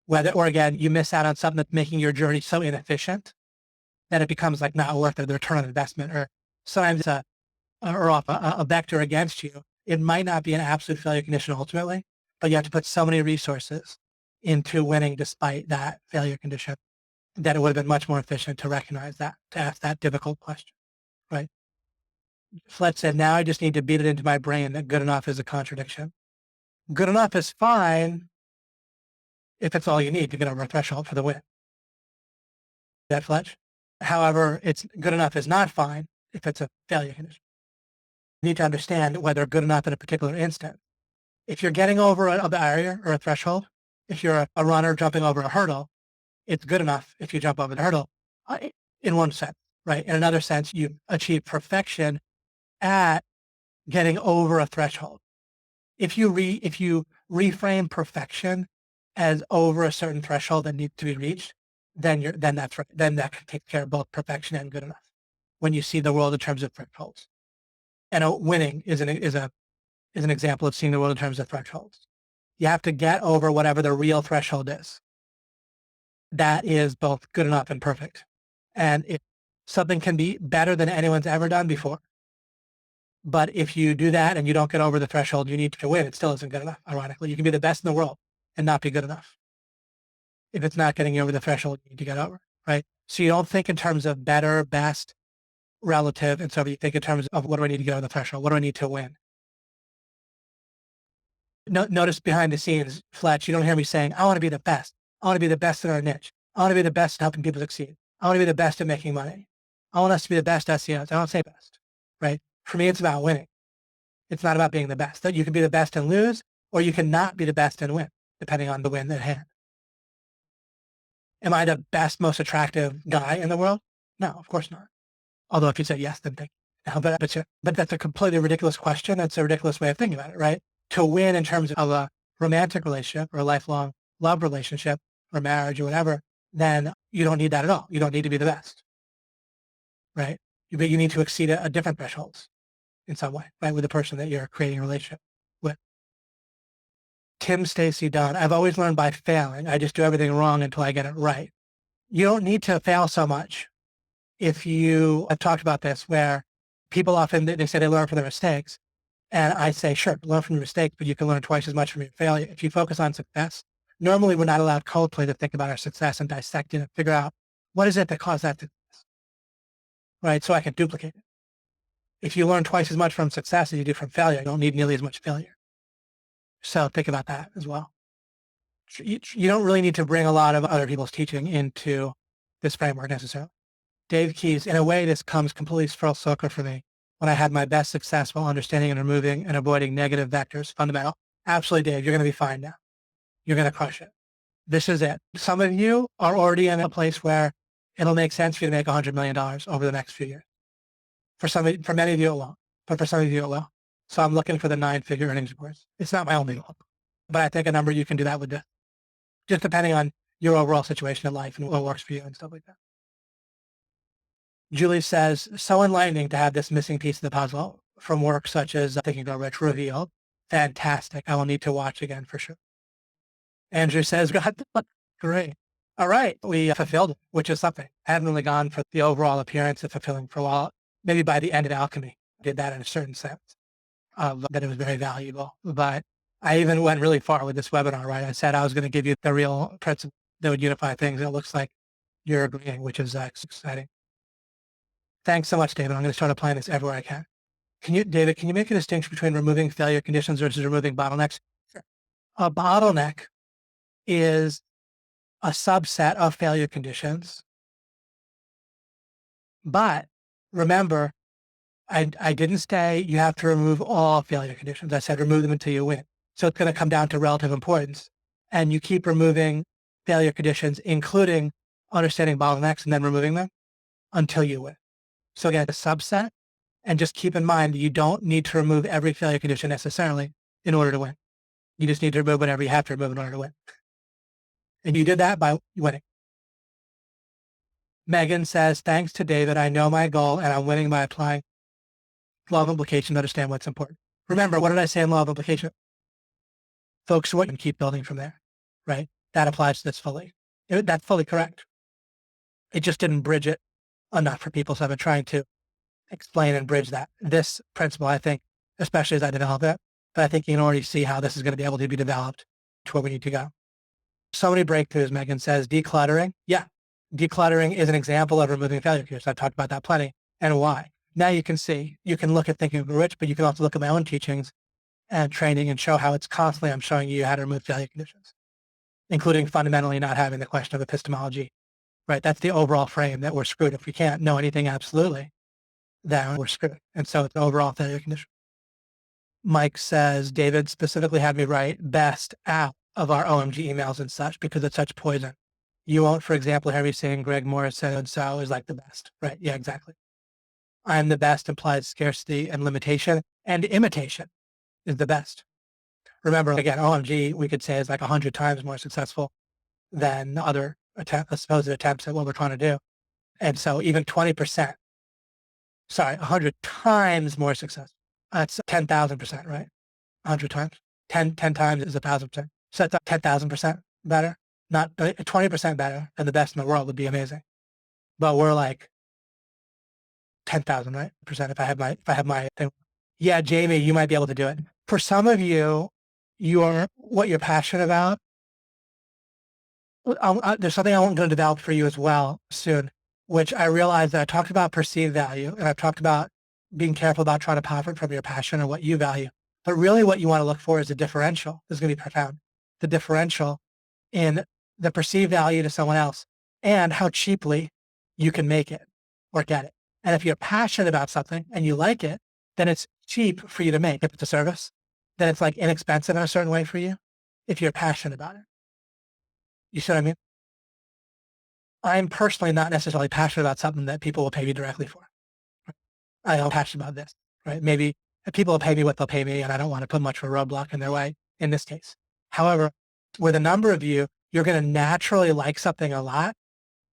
Or again, you miss out on something that's making your journey so inefficient that it becomes like not worth it, the return on investment, or sometimes it's a vector against you. It might not be an absolute failure condition ultimately, but you have to put so many resources into winning despite that failure condition that it would have been much more efficient to recognize that, to ask that difficult question, right? Fletch said, now I just need to beat it into my brain that good enough is a contradiction. Good enough is fine if it's all you need to get over a threshold for the win. That Fletch? However, it's good enough is not fine if it's a failure condition. You need to understand whether good enough in a particular instance. If you're getting over a barrier or a threshold, if you're a runner jumping over a hurdle, it's good enough if you jump over the hurdle in one sense, right? In another sense, you achieve perfection at getting over a threshold. If you reframe perfection as over a certain threshold that needs to be reached, then that's right. Then that can take care of both perfection and good enough. When you see the world in terms of thresholds, and winning is an example of seeing the world in terms of thresholds. You have to get over whatever the real threshold is. That is both good enough and perfect. And if something can be better than anyone's ever done before, but if you do that and you don't get over the threshold you need to win, it still isn't good enough. Ironically, you can be the best in the world and not be good enough if it's not getting you over the threshold you need to get over, right? So you don't think in terms of better, best, relative, and so you think in terms of what do I need to get over the threshold? What do I need to win? Notice behind the scenes, Fletch, you don't hear me saying, I want to be the best. I want to be the best in our niche. I want to be the best at helping people succeed. I want to be the best at making money. I want us to be the best SEOs. I don't say best, right? For me, it's about winning. It's not about being the best. You can be the best and lose, or you can not be the best and win, depending on the win at hand. Am I the best, most attractive guy in the world? No, of course not. Although if you said yes, then thank you. But that's a completely ridiculous question. That's a ridiculous way of thinking about it, right? To win in terms of a romantic relationship or a lifelong love relationship or marriage or whatever, then you don't need that at all. You don't need to be the best, right? But you need to exceed a different thresholds in some way, right? With the person that you're creating a relationship with. Tim Stacy Dunn, I've always learned by failing. I just do everything wrong until I get it right. You don't need to fail so much. I've talked about this where people often, they say they learn from their mistakes. And I say, sure, learn from your mistakes, but you can learn twice as much from your failure. If you focus on success, normally we're not allowed coldly to think about our success and dissect it and figure out what is it that caused that success, right? So I can duplicate it. If you learn twice as much from success as you do from failure, you don't need nearly as much failure. So think about that as well. You don't really need to bring a lot of other people's teaching into this framework necessarily. Dave Keys, in a way, this comes completely full circle for me. When I had my best success while understanding and removing and avoiding negative vectors, fundamental. Absolutely, Dave, you're going to be fine now. You're going to crush it. This is it. Some of you are already in a place where it'll make sense for you to make $100 million over the next few years. For many of you it won't, but for some of you it will. So I'm looking for the 9-figure earnings reports. It's not my only goal, but I think a number you can do that with this, just depending on your overall situation in life and what works for you and stuff like that. Julie says, so enlightening to have this missing piece of the puzzle from work such as Think and Grow Rich revealed. Fantastic. I will need to watch again for sure. Andrew says, God, great. All right. We fulfilled it, which is something. I haven't really gone for the overall appearance of fulfilling for a while. Maybe by the end of Alchemy, did that in a certain sense, that it was very valuable. But I even went really far with this webinar, right? I said I was going to give you the real principle that would unify things. And it looks like you're agreeing, which is exciting. Thanks so much, David. I'm going to start applying this everywhere I can. David, can you make a distinction between removing failure conditions versus removing bottlenecks? Sure. A bottleneck is a subset of failure conditions. But remember, I didn't say you have to remove all failure conditions. I said remove them until you win. So it's going to come down to relative importance. And you keep removing failure conditions, including understanding bottlenecks and then removing them until you win. So again, a subset. And just keep in mind, you don't need to remove every failure condition necessarily in order to win. You just need to remove whatever you have to remove in order to win. And you did that by winning. Megan says, thanks to David, I know my goal and I'm winning by applying law of implication to understand what's important. Remember, what did I say in law of implication? Focus on what you can keep building from there, right? That applies to this fully. That's fully correct. It just didn't bridge it enough for people. So I've been trying to explain and bridge this principle, I think, especially as I develop it. But I think you can already see how this is going to be able to be developed to where we need to go. So many breakthroughs, Megan says. Decluttering. Yeah. Decluttering is an example of removing failure cues. I've talked about that plenty and why. Now you can see, you can look at Think and Grow Rich, but you can also look at my own teachings and training and show how it's constantly I'm showing you how to remove failure conditions, including fundamentally not having the question of epistemology, right? That's the overall frame that we're screwed if we can't know anything absolutely. then we're screwed. And so it's an overall failure condition. Mike says, David specifically had me write best out of our OMG emails and such because it's such poison. You won't, for example, hear me saying Greg Morrison and so is like the best, right? Yeah, exactly. I'm the best implies scarcity and limitation, and imitation is the best. Remember, again, OMG, we could say is like 100 times more successful than other supposed attempts at what we're trying to do. And so even 20%, 100 times more successful. That's 10,000%, right? 100 times. 10 times is 1,000%. So that's 10,000% better. Not 20% better than the best in the world would be amazing. But we're like 10,000, right? Percent if I have my thing. Yeah, Jamie, you might be able to do it. For some of you, what you're passionate about. There's something I'm going to develop for you as well soon, which I realized that I talked about perceived value and I've talked about being careful about trying to profit from your passion and what you value. But really what you want to look for is the differential. This is going to be profound. The differential in the perceived value to someone else and how cheaply you can make it or get it. And if you're passionate about something and you like it, then it's cheap for you to make. If it's a service, then it's like inexpensive in a certain way for you if you're passionate about it. You see what I mean? I'm personally not necessarily passionate about something that people will pay me directly for. I am passionate about this, right? Maybe people will pay me what they'll pay me, and I don't want to put much of a roadblock in their way in this case. However, with a number of you, you're going to naturally like something a lot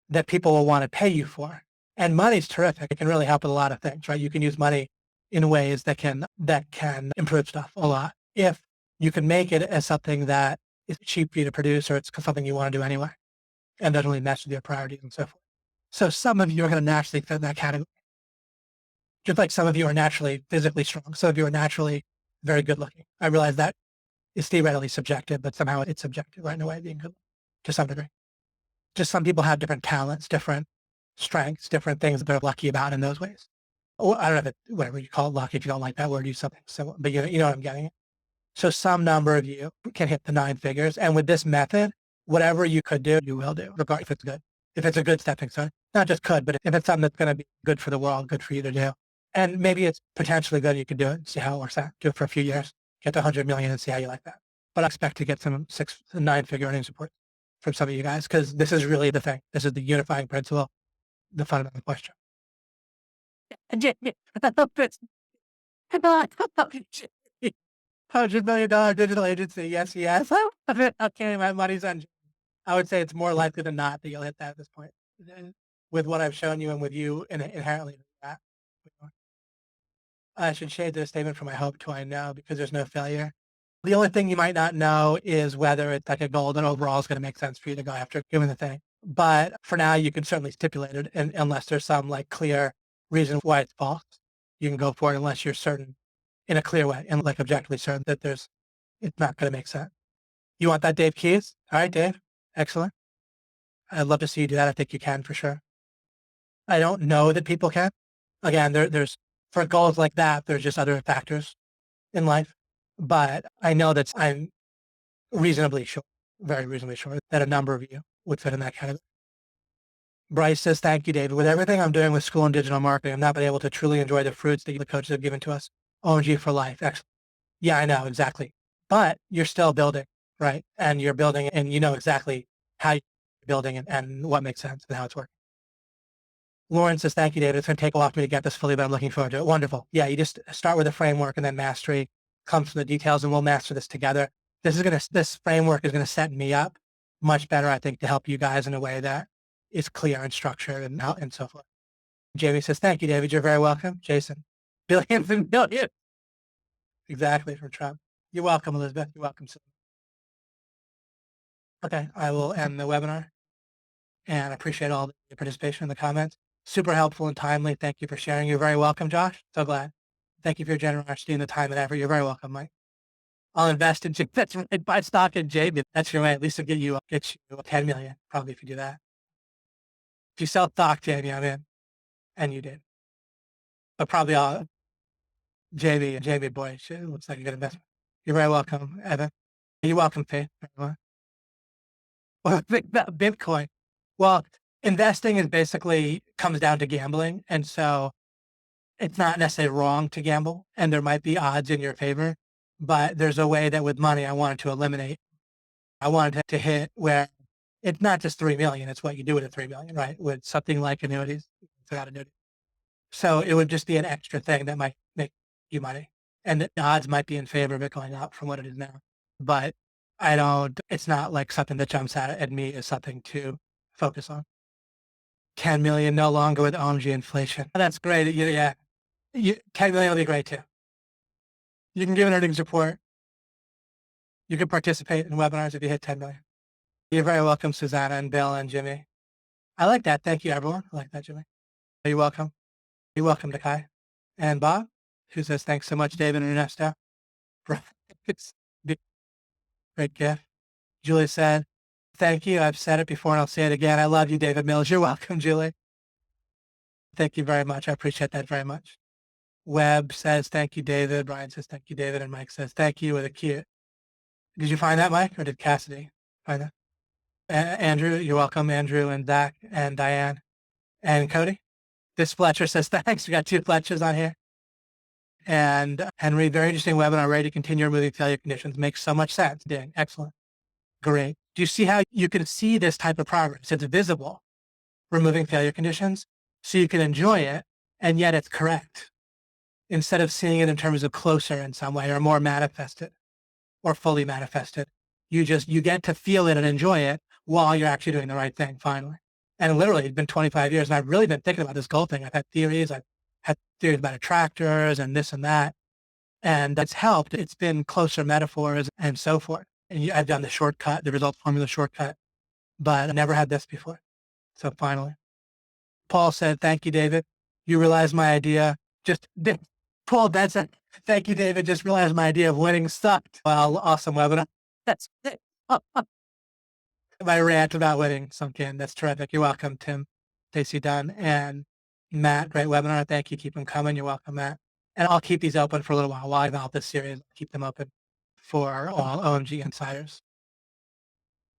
that people will want to pay you for. And money's terrific. It can really help with a lot of things, right? You can use money in ways that can improve stuff a lot if you can make it as something that is cheap for you to produce or it's something you want to do anyway and doesn't really mess with your priorities and so forth. So some of you are going to naturally fit in that category. Just like some of you are naturally physically strong. Some of you are naturally very good looking. I realize that is theoretically subjective, but somehow it's subjective, right? In a way, being good to some degree. Just some people have different talents, different strengths, different things that they're lucky about in those ways. Or I don't know if whatever you call it luck, if you don't like that word, use something similar, but you know what I'm getting at. So some number of you can hit the 9 figures. And with this method, whatever you could do, you will do, regardless if it's good. If it's a good stepping stone, not just could, but if it's something that's going to be good for the world, good for you to do. And maybe it's potentially good, you could do it and see how it works out. Do it for a few years, get to 100 million and see how you like that. But I expect to get some 6 to 9 figure earnings support from some of you guys, because this is really the thing. This is the unifying principle, the fundamental question. $100 million digital agency. Yes, yes. Okay, my money's on. I would say it's more likely than not that you'll hit that at this point with what I've shown you and with you inherently. That. I should shade this statement from I hope to I know because there's no failure. The only thing you might not know is whether it's like a golden overall is going to make sense for you to go after given the thing. But for now, you can certainly stipulate it, and unless there's some like clear reason why it's false, you can go for it unless you're certain in a clear way and like objectively certain that it's not going to make sense. You want that, Dave Keys? All right, Dave. Excellent. I'd love to see you do that. I think you can for sure. I don't know that people can. Again, there's for goals like that, there's just other factors in life. But I know that I'm reasonably sure, very reasonably sure that a number of you would fit in that category. Bryce says, thank you, David. With everything I'm doing with school and digital marketing, I've not been able to truly enjoy the fruits that the coaches have given to us. OMG for life. Excellent. Yeah, I know, exactly. But you're still building, right? And you're building and you know exactly how you're building and what makes sense and how it's working. Lauren says, thank you, David. It's going to take a while for me to get this fully, but I'm looking forward to it. Wonderful. Yeah, you just start with a framework and then mastery comes from the details and we'll master this together. This framework is going to set me up much better, I think, to help you guys in a way that is clear and structured and so forth. Jamie says, thank you, David. You're very welcome. Jason, billions and billions. Exactly, from Trump. You're welcome, Elizabeth. You're welcome. Okay, I will end the webinar and I appreciate all the participation in the comments. Super helpful and timely. Thank you for sharing. You're very welcome, Josh. So glad. Thank you for your generosity and the time and effort. You're very welcome, Mike. I'll invest in that's right. Buy stock in Jamie. That's your way. At least I'll get you 10 million, probably if you do that. If you sell stock, Jamie, I'm in. And you did. But probably Jamie, boy, shit, looks like a good investment. You're very welcome, Evan. You're welcome, Faith. Well, Bitcoin. Well, investing is basically comes down to gambling. And so it's not necessarily wrong to gamble, and there might be odds in your favor, but there's a way that with money I wanted to eliminate. I wanted to hit where it's not just 3 million, it's what you do with the 3 million, right? With something like annuities, it's not annuity. So it would just be an extra thing that might make you money. And the odds might be in favor of it going up from what it is now. But it's not like something that jumps out at me as something to focus on. 10 million no longer with OMG inflation. That's great. Yeah. 10 million will be great too. You can give an earnings report. You can participate in webinars if you hit 10 million. You're very welcome, Susanna and Bill and Jimmy. I like that. Thank you, everyone. I like that, Jimmy. You're welcome. You're welcome, Nakai. And Bob, who says, thanks so much, David and Ernesto. It's a great gift. Julie said, thank you. I've said it before and I'll say it again. I love you, David Mills. You're welcome, Julie. Thank you very much. I appreciate that very much. Webb says, thank you, David. Brian says, thank you, David. And Mike says, thank you with a Q. Did you find that, Mike, or did Cassidy find that? Andrew, you're welcome, Andrew and Zach and Diane and Cody. This Fletcher says, thanks. We got 2 Fletchers on here. And Henry, very interesting webinar, ready to continue removing failure conditions. Makes so much sense. Ding. Excellent. Great. Do you see how you can see this type of progress? It's visible, removing failure conditions, so you can enjoy it, and yet it's correct. Instead of seeing it in terms of closer in some way or more manifested or fully manifested, you get to feel it and enjoy it while you're actually doing the right thing finally. And literally, it's been 25 years, and I've really been thinking about this goal thing. I've had theories about attractors and this and that, and it's helped. It's been closer metaphors and so forth. And I've done the shortcut, the result formula shortcut, but I never had this before. So finally, Paul said, thank you, David. You realized my idea. Paul Benson, thank you, David. Just realized my idea of winning sucked. Well, awesome webinar. That's it. My rant about winning sunk in. That's terrific. You're welcome, Tim, Stacey Dunn, and Matt. Great webinar. Thank you. Keep them coming. You're welcome, Matt. And I'll keep these open for a little while I develop this series. Keep them open for all OMG insiders.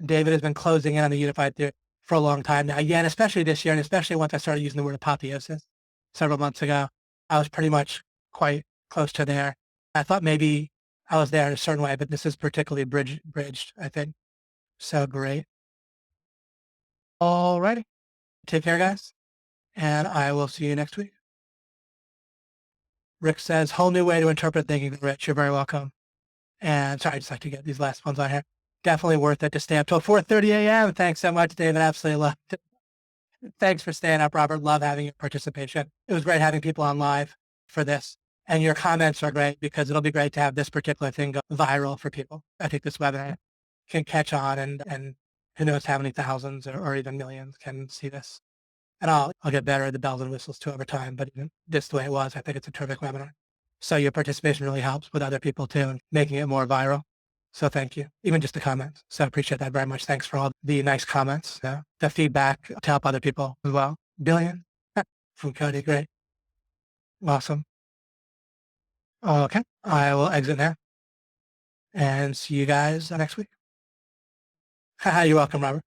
David has been closing in on the unified theory for a long time now. Yeah, and especially this year, and especially once I started using the word apotheosis several months ago, I was pretty much quite close to there. I thought maybe I was there in a certain way, but this is particularly bridged, I think. So great. All righty. Take care, guys. And I will see you next week. Rick says, whole new way to interpret thinking, Rich. You're very welcome. And sorry, I just like to get these last ones on here. Definitely worth it to stay up till 4:30 a.m. Thanks so much, David. Absolutely loved it. Thanks for staying up, Robert. Love having your participation. It was great having people on live for this. And your comments are great because it'll be great to have this particular thing go viral for people. I think this webinar can catch on and who knows how many thousands or even millions can see this. And I'll get better at the bells and whistles too over time, but even just the way it was, I think it's a terrific webinar. So your participation really helps with other people too and making it more viral. So thank you, even just the comments. So I appreciate that very much. Thanks for all the nice comments, the feedback to help other people as well. Billion from Cody, great. Awesome. Okay, I will exit now and see you guys next week. You're welcome, Robert.